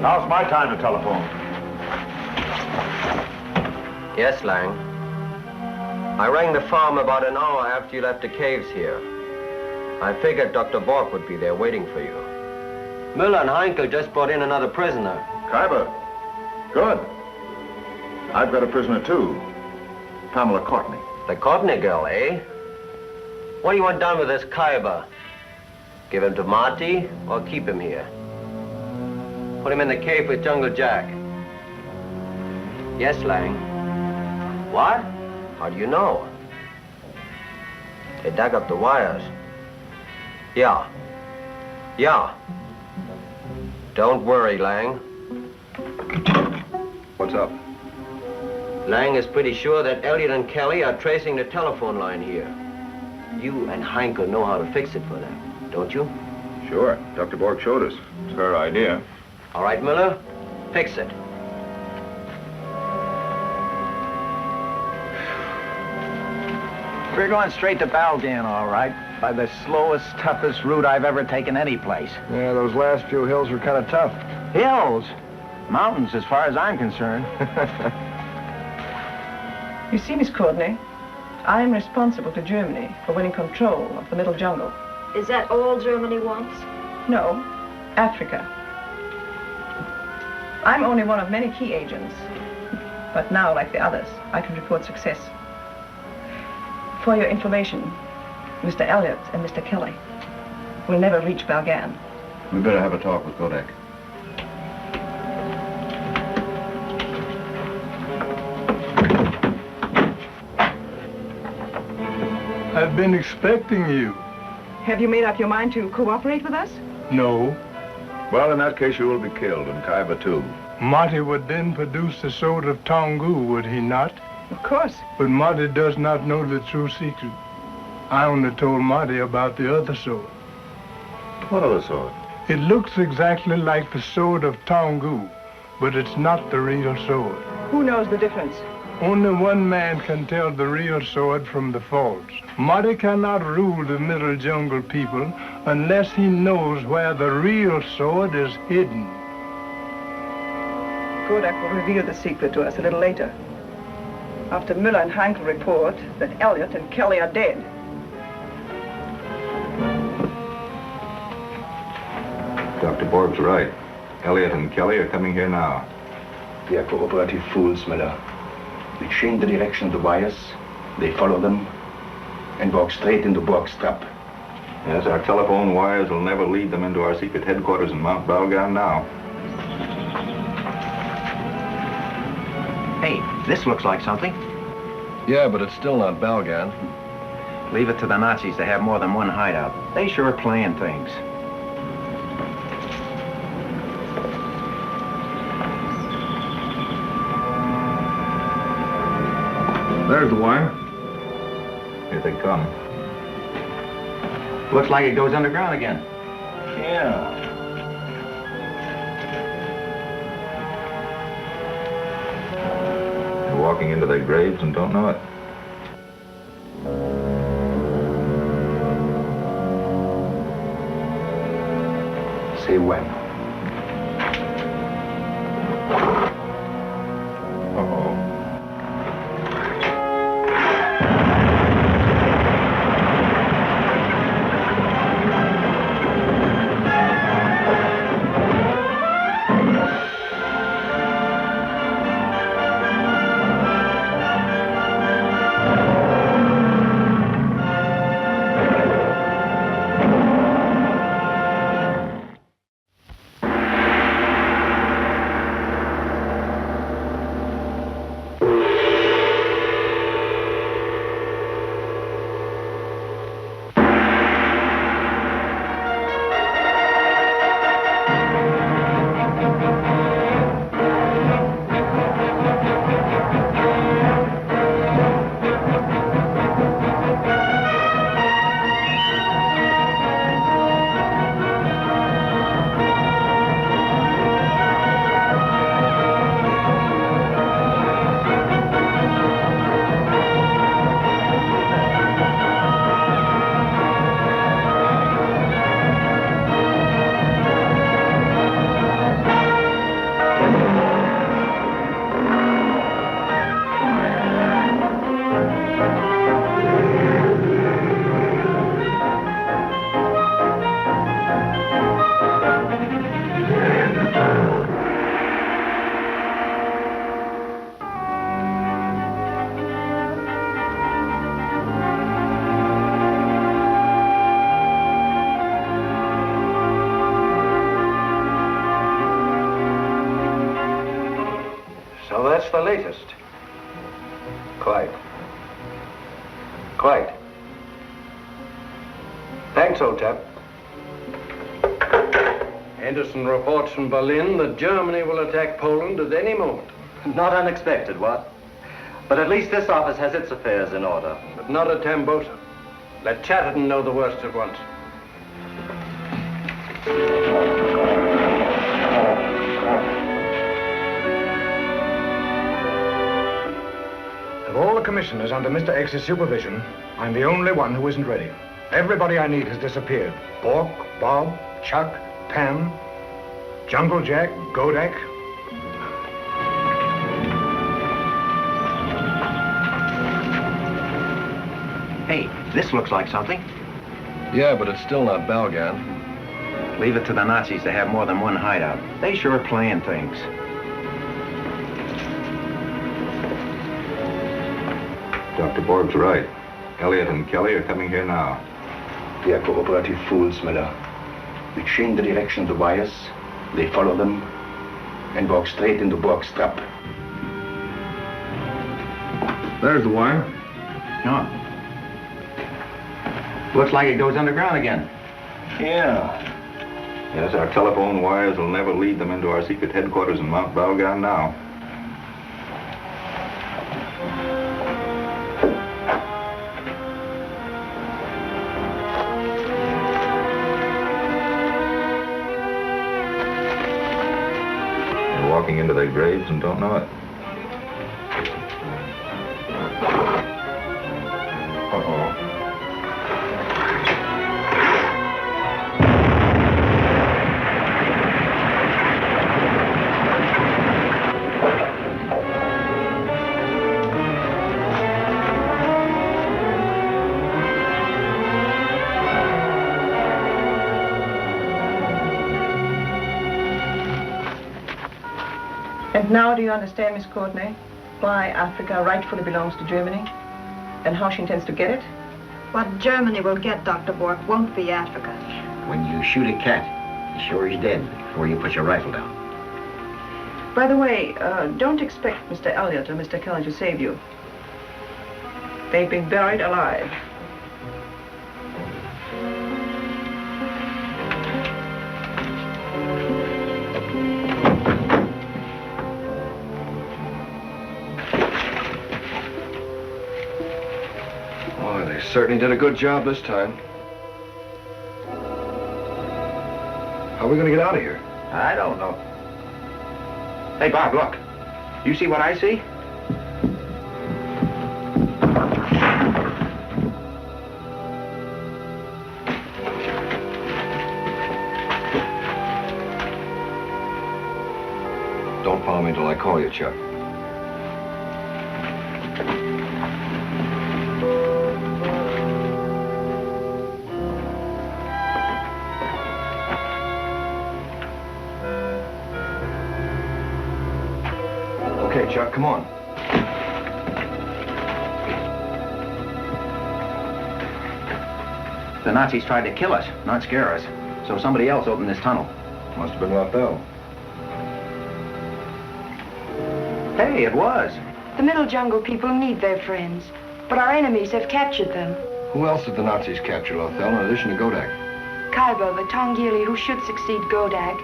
Now's my time to telephone. Yes, Lang. I rang the farm about an hour after you left the caves here. I figured Dr. Bork would be there waiting for you. Müller and Heinkel just brought in another prisoner. Kaiba. Good. I've got a prisoner, too. Pamela Courtney. The Courtney girl, eh? What do you want done with this Kaiba? Give him to Marty or keep him here? Put him in the cave with Jungle Jack. Yes, Lang. What? How do you know? They dug up the wires. Yeah. Yeah. Don't worry, Lang. What's up? Lang is pretty sure that Elliot and Kelly are tracing the telephone line here. You and Heinkel know how to fix it for them, don't you? Sure. Dr. Bork showed us. It's her idea. All right, Miller, fix it. We're going straight to Balgan, all right. By the slowest, toughest route I've ever taken any place. Yeah, those last few hills were kind of tough. Hills? Mountains, as far as I'm concerned. You see, Miss Courtney, I am responsible to Germany for winning control of the Middle Jungle. Is that all Germany wants? No, Africa. I'm only one of many key agents, but now, like the others, I can report success. For your information, Mr. Elliot and Mr. Kelly will never reach Balgan. We better have a talk with Kodak. I've been expecting you. Have you made up your mind to cooperate with us? No. Well, in that case, you will be killed, and Kaiba, too. Marty would then produce the sword of Tonggu, would he not? Of course. But Marty does not know the true secret. I only told Marty about the other sword. What other sword? It looks exactly like the sword of Tonggu, but it's not the real sword. Who knows the difference? Only one man can tell the real sword from the false. Marty cannot rule the Middle Jungle people unless he knows where the real sword is hidden. Kodak will reveal the secret to us a little later, after Müller and Heinkel report that Elliot and Kelly are dead. Dr. Borg's right. Elliot and Kelly are coming here now. They are cooperative fools, Miller. We change the direction of the wires, they follow them, and walk straight into Borg's trap. Yes, our telephone wires will never lead them into our secret headquarters in Mount Balgan now. Hey, this looks like something. Yeah, but it's still not Balgan. Leave it to the Nazis to have more than one hideout. They sure are playing things. There's the wire. Here they come. Looks like it goes underground again. Yeah. They're walking into their graves and don't know it. Say when. latest. Quite. Quite. Thanks, old chap. Anderson reports from Berlin that Germany will attack Poland at any moment. Not unexpected, what? But at least this office has its affairs in order. But not at Tambosa. Let Chatterton know the worst at once. Of all the commissioners under Mr. X's supervision, I'm the only one who isn't ready. Everybody I need has disappeared. Bork, Bob, Chuck, Pam, Jungle Jack, Godak. Hey, this looks like something. Yeah, but it's still not Balgan. Leave it to the Nazis to have more than one hideout. They sure are playing things. Dr. Borg's right. Elliot and Kelly are coming here now. They are cooperative fools, Miller. We change the direction of the wires, they follow them, and walk straight into Borg's trap. There's the wire. No. Looks like it goes underground again. Yeah. Yes, our telephone wires will never lead them into our secret headquarters in Mount Balgan now. They're walking into their graves and don't know it. Uh-oh. And now do you understand, Miss Courtney, why Africa rightfully belongs to Germany? And how she intends to get it? What Germany will get, Dr. Bork, won't be Africa. When you shoot a cat, you sure he's dead before you put your rifle down. By the way, don't expect Mr. Elliot or Mr. Kelly to save you. They've been buried alive. Oh, they certainly did a good job this time. How are we going to get out of here? I don't know. Hey, Bob, look. You see what I see? Don't follow me until I call you, Chuck. Okay, Chuck, come on. The Nazis tried to kill us, not scare us. So somebody else opened this tunnel. Must have been Raphael. Hey, it was. The Middle Jungle people need their friends, but our enemies have captured them. Who else did the Nazis capture, Lothel, in addition to Godak? Kaiba, the Tongghili who should succeed Godak,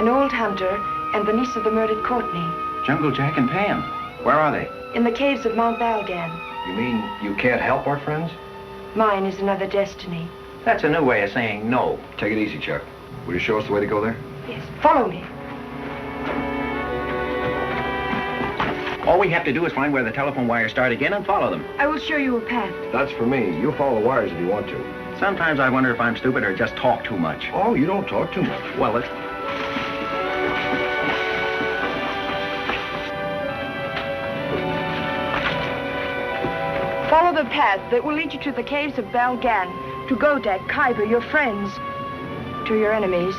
an old hunter, and the niece of the murdered Courtney. Jungle Jack and Pam. Where are they? In the caves of Mount Balgan. You mean you can't help our friends? Mine is another destiny. That's a new way of saying no. Take it easy, Chuck. Will you show us the way to go there? Yes, follow me. All we have to do is find where the telephone wires start again and follow them. I will show you a path. That's for me. You follow the wires if you want to. Sometimes I wonder if I'm stupid or just talk too much. Oh, you don't talk too much. Well, it's... Follow the path that will lead you to the caves of Balgan, to Godak, Khyber, your friends, to your enemies.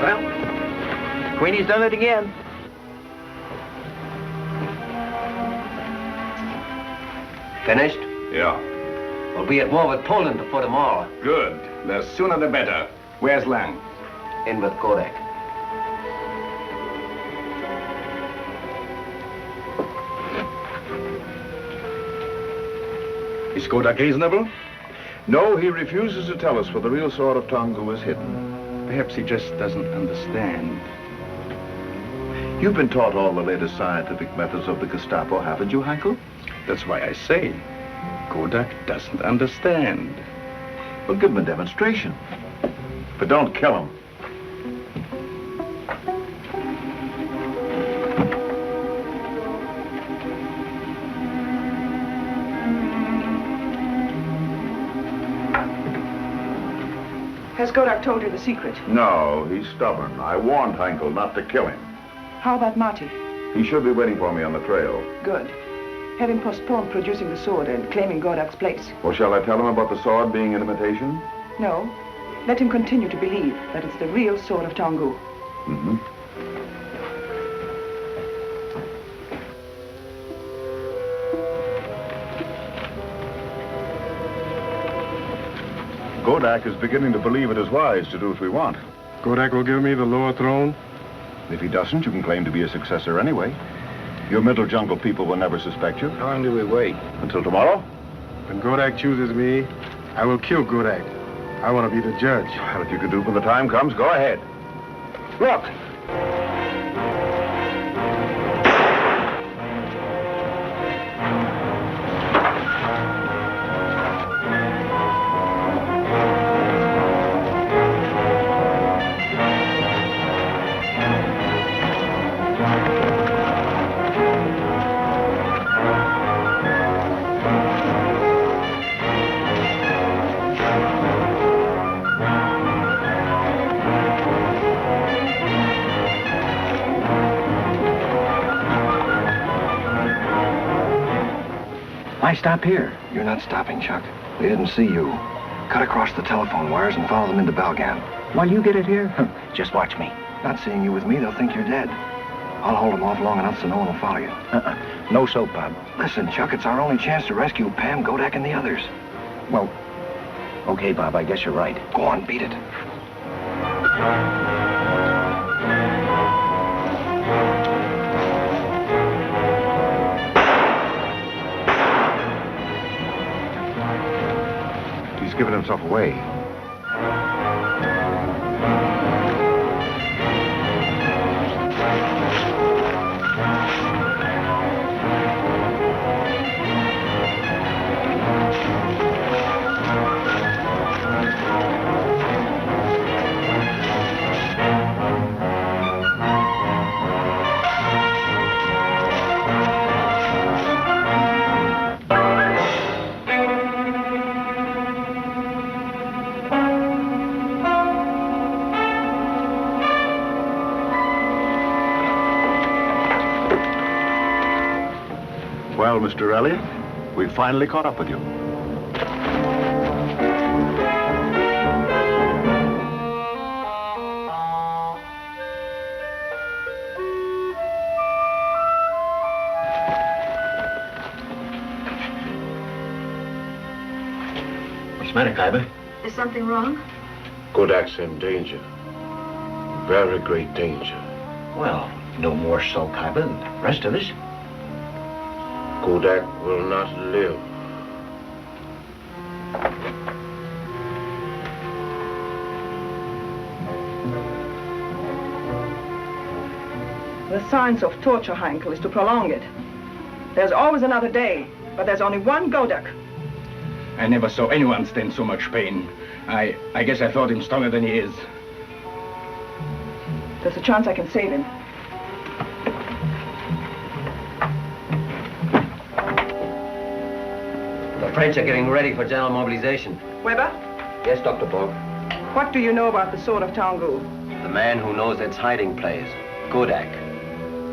Well, Queenie's done it again. Finished? Yeah. We'll be at war with Poland before tomorrow. Good. The sooner the better. Where's Lang? In with Kodak. Is Kodak reasonable? No, he refuses to tell us where the real sword of Tonggu is hidden. Perhaps he just doesn't understand. You've been taught all the latest scientific methods of the Gestapo, haven't you, Heinkel? That's why I say Kodak doesn't understand. Well, give him a demonstration. But don't kill him. Has Kodak told you the secret? No, he's stubborn. I warned Heinkel not to kill him. How about Marty? He should be waiting for me on the trail. Good. Have him postpone producing the sword and claiming Kodak's place. Or shall I tell him about the sword being an imitation? No. Let him continue to believe that it's the real sword of Tonggu. Mm-hmm. Kodak is beginning to believe it is wise to do what we want. Kodak will give me the lower throne? If he doesn't, you can claim to be a successor anyway. Your Middle Jungle people will never suspect you. How long do we wait? Until tomorrow? When Kodak chooses me, I will kill Kodak. I want to be the judge. Well, if you can do it when the time comes, go ahead. Look! Why stop here? You're not stopping, Chuck. They didn't see you. Cut across the telephone wires and follow them into Balgan. While you get it here? Just watch me. Not seeing you with me, they'll think you're dead. I'll hold them off long enough so no one will follow you. No soap, Bob. Listen, Chuck, it's our only chance to rescue Pam, Kodak, and the others. Well, okay, Bob, I guess you're right. Go on, beat it. He's given himself away. Well, Mr. Elliott, we've finally caught up with you. What's the matter, Kaiba? Is something wrong? Kodak's in danger. Very great danger. Well, no more so, Kaiba, than the rest of us. Kodak will not live. The science of torture, Heinkel, is to prolong it. There's always another day, but there's only one Kodak. I never saw anyone stand so much pain. I guess I thought him stronger than he is. There's a chance I can save him. The French are getting ready for general mobilization. Weber, Yes, Dr. Borg. what do you know about the sword of Tonggu? The man who knows its hiding place, Kodak,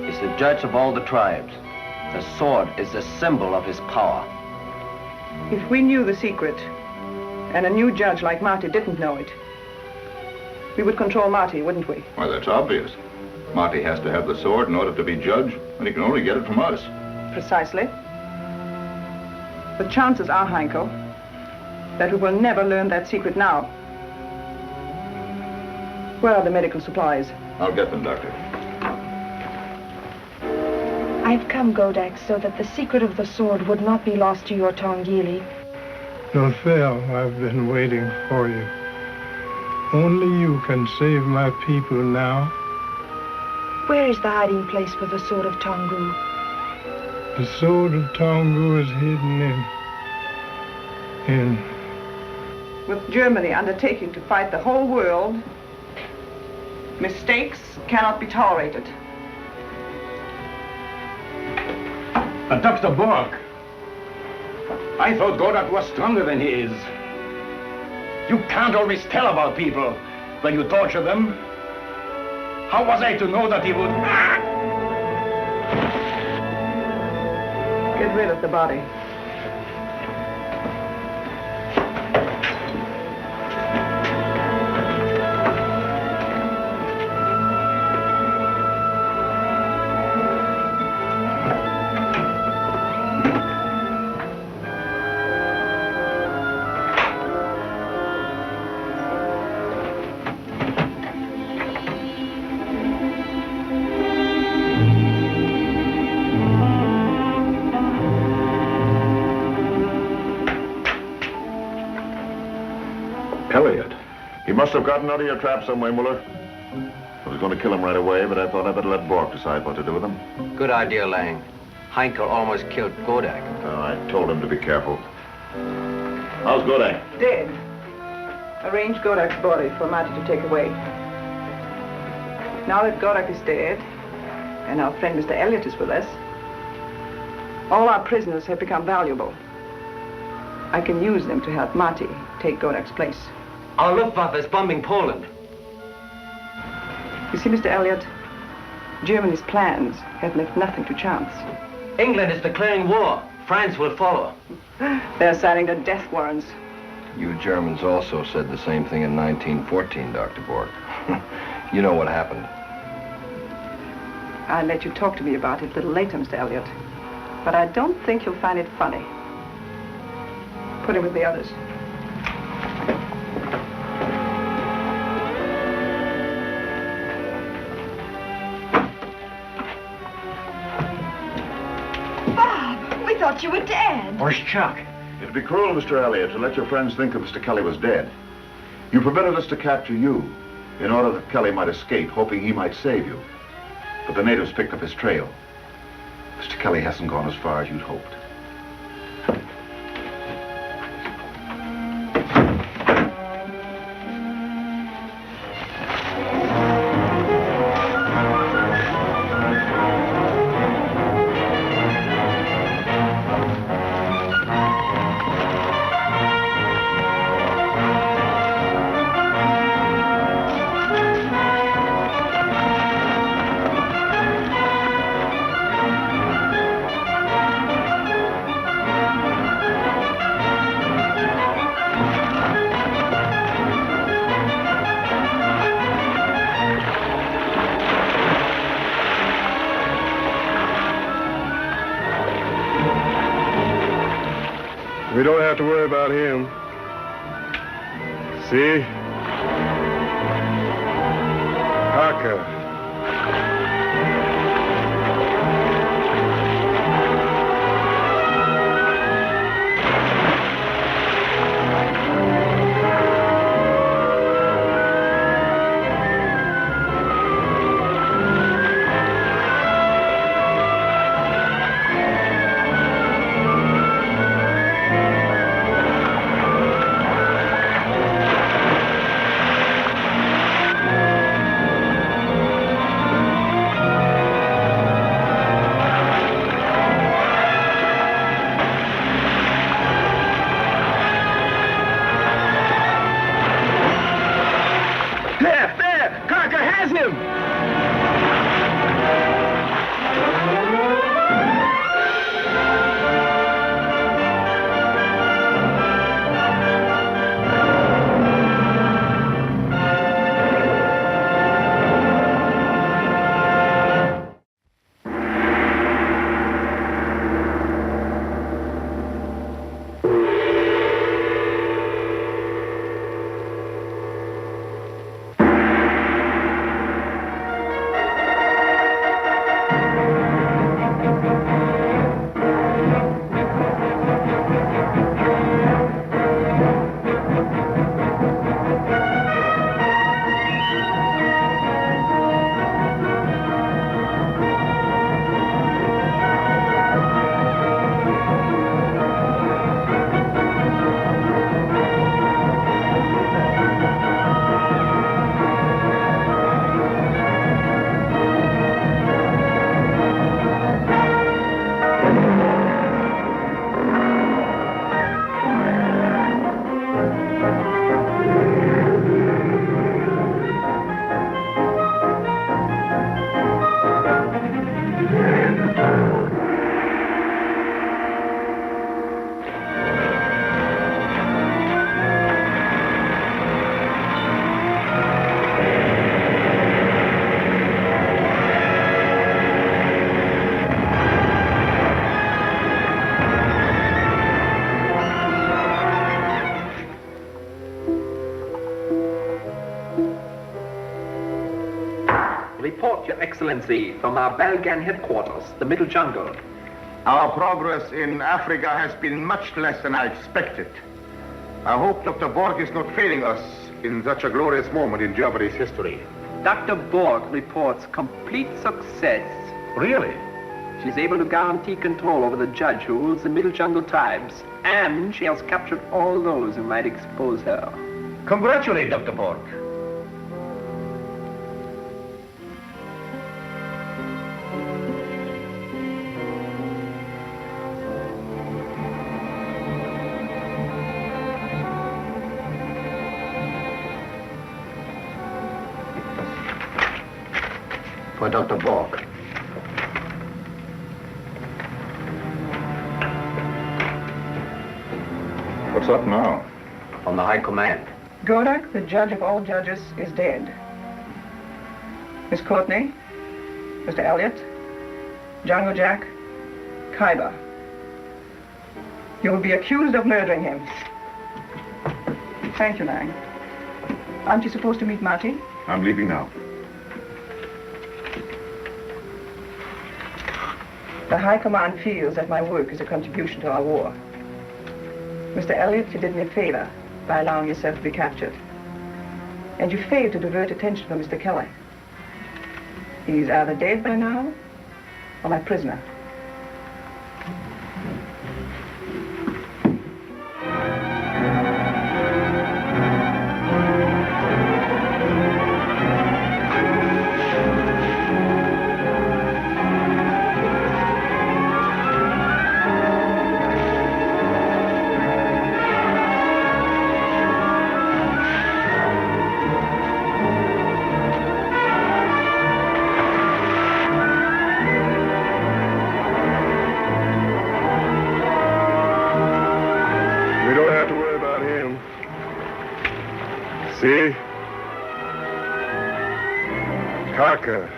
is the judge of all the tribes. The sword is the symbol of his power. If we knew the secret, and a new judge like Marty didn't know it, we would control Marty, wouldn't we? Well, that's obvious. Marty has to have the sword in order to be judge, and he can only get it from us. Precisely. The chances are, Heinkel, that we will never learn that secret now. Where are the medical supplies? I'll get them, Doctor. I've come, Godak, so that the secret of the sword would not be lost to your Tongghili. Lothel, I've been waiting for you. Only you can save my people now. Where is the hiding place for the sword of Tongu? The sword of Tongu is hidden in... With Germany undertaking to fight the whole world, mistakes cannot be tolerated. Dr. Borg, I thought Godak was stronger than he is. You can't always tell about people when you torture them. How was I to know that he would... Get rid of the body. Elliot. He must have gotten out of your trap somewhere, Muller. I was going to kill him right away, but I thought I'd better let Bork decide what to do with him. Good idea, Lang. Heinkel almost killed Godak. Oh, I told him to be careful. How's Godak? Dead. Arrange Godak's body for Marty to take away. Now that Godak is dead, and our friend Mr. Elliot is with us, all our prisoners have become valuable. I can use them to help Marty take Godak's place. Our Luftwaffe is bombing Poland. You see, Mr. Elliot, Germany's plans have left nothing to chance. England is declaring war. France will follow. They're signing the death warrants. You Germans also said the same thing in 1914, Dr. Bork. You know what happened. I'll let you talk to me about it a little later, Mr. Elliot. But I don't think you'll find it funny. Put him with the others. Bob, we thought you were dead. Where's Chuck? It'd be cruel, Mr. Elliot, to let your friends think that Mr. Kelly was dead. You permitted us to capture you in order that Kelly might escape, hoping he might save you. But the natives picked up his trail. Mr. Kelly hasn't gone as far as you'd hoped. We don't have to worry about him. See? Haka. report, Your Excellency, from our Balgan headquarters, the Middle Jungle. Our progress in Africa has been much less than I expected. I hope Dr. Borg is not failing us in such a glorious moment in Germany's history. Dr. Borg reports complete success. Really? She's able to guarantee control over the judge who rules the Middle Jungle tribes, and she has captured all those who might expose her. Congratulate Dr. Borg. For Dr. Borg. What's up now? From the High Command. Godak, the judge of all judges, is dead. Miss Courtney, Mr. Elliot, Jungle Jack, Khyber. You will be accused of murdering him. Thank you, Lang. Aren't you supposed to meet Marty? I'm leaving now. The High Command feels that my work is a contribution to our war. Mr. Elliot, you did me a favor by allowing yourself to be captured. And you failed to divert attention from Mr. Kelly. He's either dead by now, or my prisoner. See? Kaka.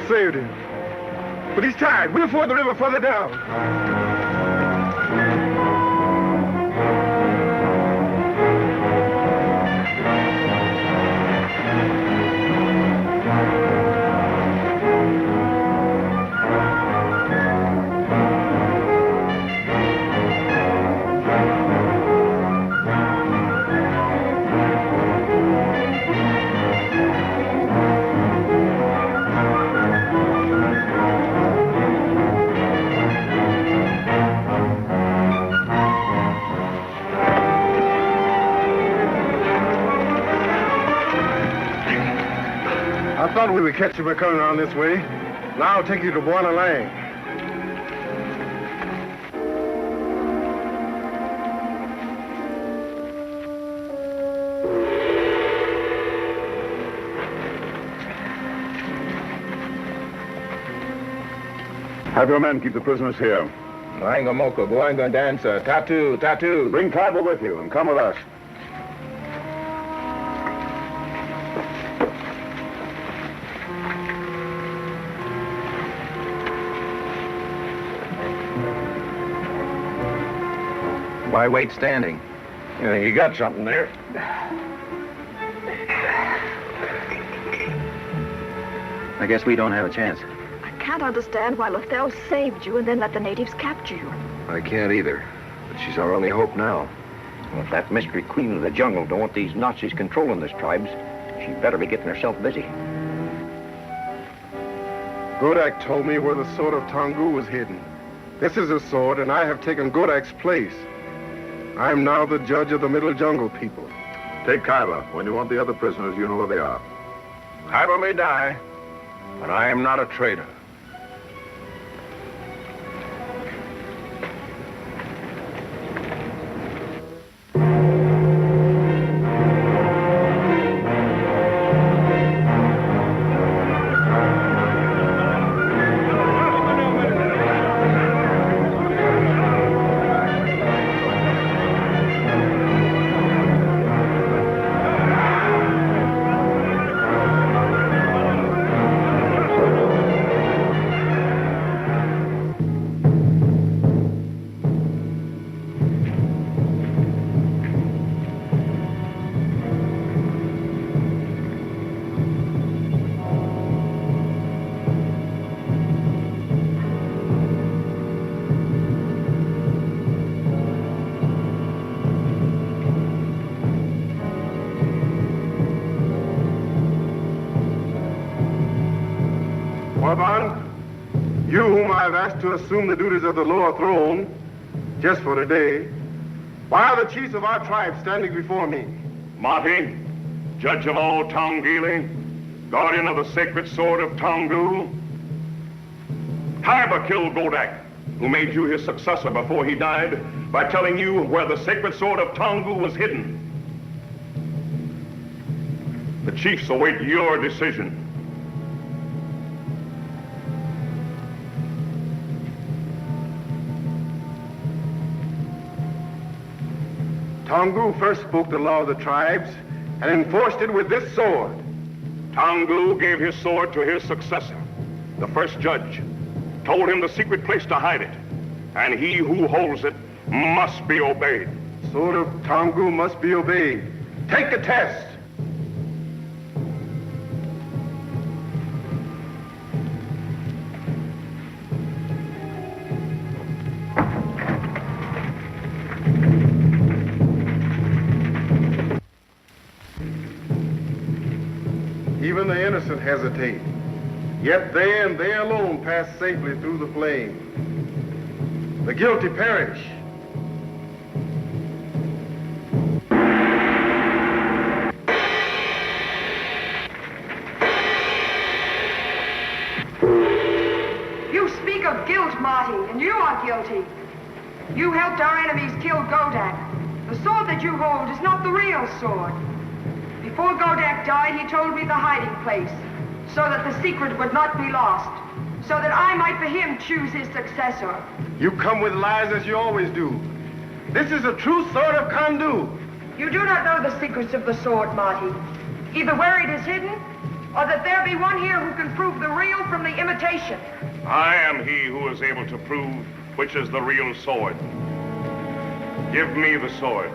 Saved him. But he's tired. We'll ford the river further down. I thought we would catch you by coming around this way. Now I'll take you to Buona Lane. Have your men keep the prisoners here. Boanga Moko, Boanga Dancer, Tattoo, Tattoo. Bring Khyber with you and come with us. Why wait standing? You got something there. I guess we don't have a chance. I can't understand why Lothel saved you and then let the natives capture you. I can't either. But she's our only hope now. Well, if that mystery queen of the jungle don't want these Nazis controlling these tribes, she better be getting herself busy. Godak told me where the sword of Tongu was hidden. This is his sword, and I have taken Godak's place. I am now the judge of the Middle Jungle people. Take Khyber. When you want the other prisoners, you know where they are. Khyber may die, but I am not a traitor. Orban, you whom I've asked to assume the duties of the lower throne, just for today, why are the chiefs of our tribe standing before me? Marty, judge of all Tongghili, guardian of the sacred sword of Tongu. Kaiba killed Godak, who made you his successor before he died, by telling you where the sacred sword of Tongu was hidden. The chiefs await your decision. Tongu first spoke the law of the tribes and enforced it with this sword. Tongu gave his sword to his successor, the first judge, told him the secret place to hide it, and he who holds it must be obeyed. Sword of Tongu must be obeyed. Take the test. Even the innocent hesitate, yet they and they alone pass safely through the flame. The guilty perish. You speak of guilt, Marty, and you are guilty. You helped our enemies kill Godak. The sword that you hold is not the real sword. Before Godak died, he told me the hiding place, so that the secret would not be lost, so that I might for him choose his successor. You come with lies as you always do. This is a true sword of Kandu. You do not know the secrets of the sword, Marty. Either where it is hidden, or that there be one here who can prove the real from the imitation. I am he who is able to prove which is the real sword. Give me the sword.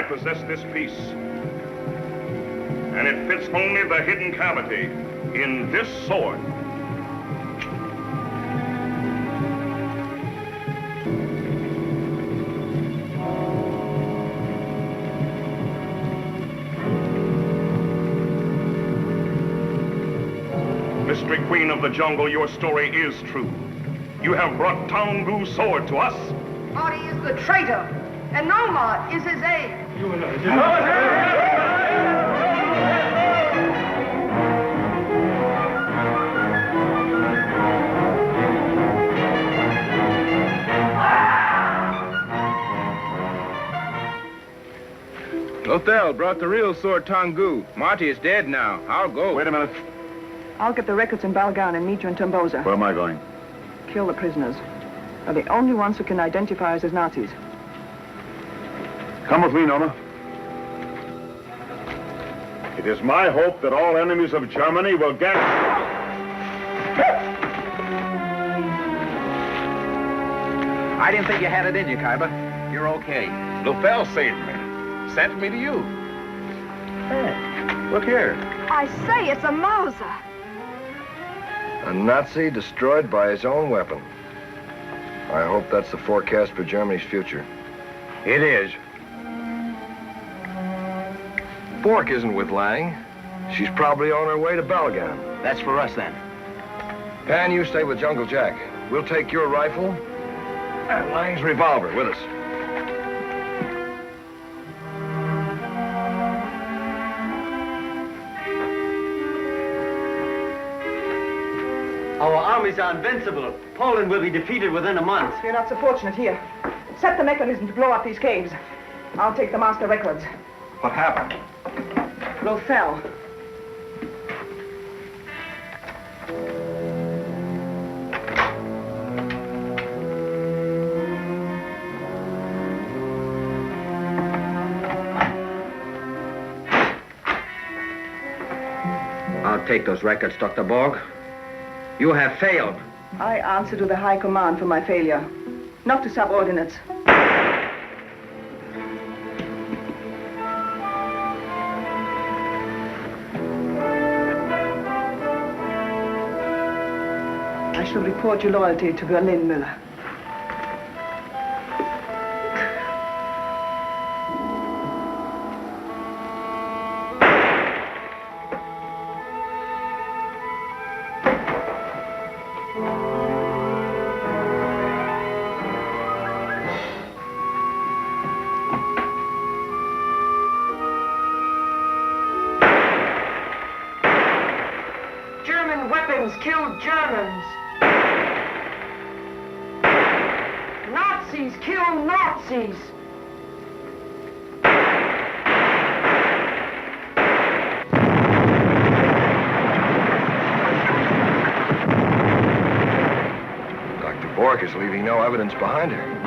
Possess this piece, and it fits only the hidden cavity in this sword. Mystery Queen of the Jungle, your story is true. You have brought Tongu's sword to us. Marty is the traitor, and Nomad is his aide. Lothal brought the real sword Tongu. Marty is dead now. I'll go. Wait a minute. I'll get the records in Balgan and meet you in Tomboza. Where am I going? Kill the prisoners. They're the only ones who can identify us as Nazis. Come with me, Nona. It is my hope that all enemies of Germany will get... I didn't think you had it in you, Kaiba. You're okay. Lothal saved me. Sent me to you. Hey, look here. I say, it's a Mauser. A Nazi destroyed by his own weapon. I hope that's the forecast for Germany's future. It is. Bork isn't with Lang. She's probably on her way to Balgan. That's for us, then. Pan, you stay with Jungle Jack. We'll take your rifle and Lang's revolver with us. Our armies are invincible. Poland will be defeated within a month. You're not so fortunate here. Set the mechanism to blow up these caves. I'll take the master records. What happened? Lothal. I'll take those records, Dr. Borg. You have failed. I answer to the High Command for my failure, not to subordinates. shall report your loyalty to Berlin, Müller. German weapons killed Germans. Nazis kill Nazis. Dr. Bork is leaving no evidence behind her.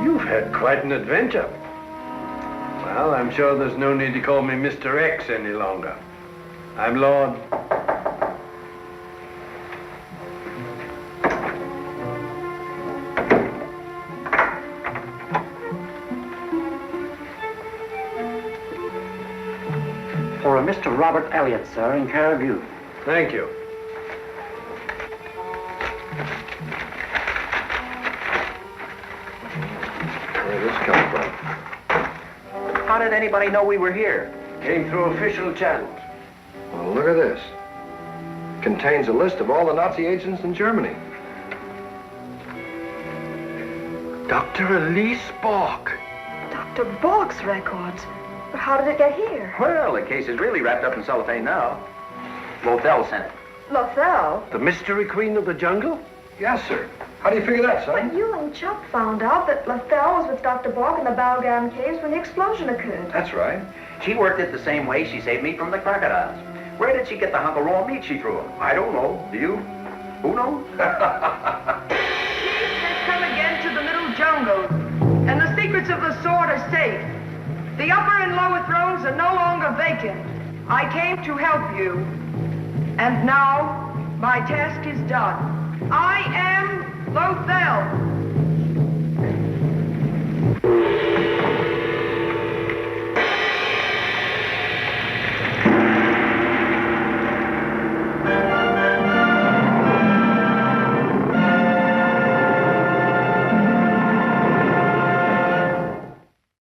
You've had quite an adventure. Well, I'm sure there's no need to call me Mr. X any longer. I'm Lord... For a Mr. Robert Elliot, sir, in care of you. Thank you. Where did this come from? How did anybody know we were here? Came through official channels. Well, look at this. Contains a list of all the Nazi agents in Germany. Dr. Elise Bork. Dr. Bork's records. But how did it get here? Well, the case is really wrapped up in cellophane now. Lothel sent it. Lothel? The mystery queen of the jungle? Yes, sir. How do you figure that, son? But you and Chuck found out that Lothel was with Dr. Bork in the Balgam caves when the explosion occurred. That's right. She worked it the same way she saved meat from the crocodiles. Where did she get the hunk of raw meat she threw him? I don't know. Do you? Who knows? Peace has come again to the middle jungle, and the secrets of the sword are safe. The upper and lower thrones are no longer vacant. I came to help you, and now my task is done. I am Lothel.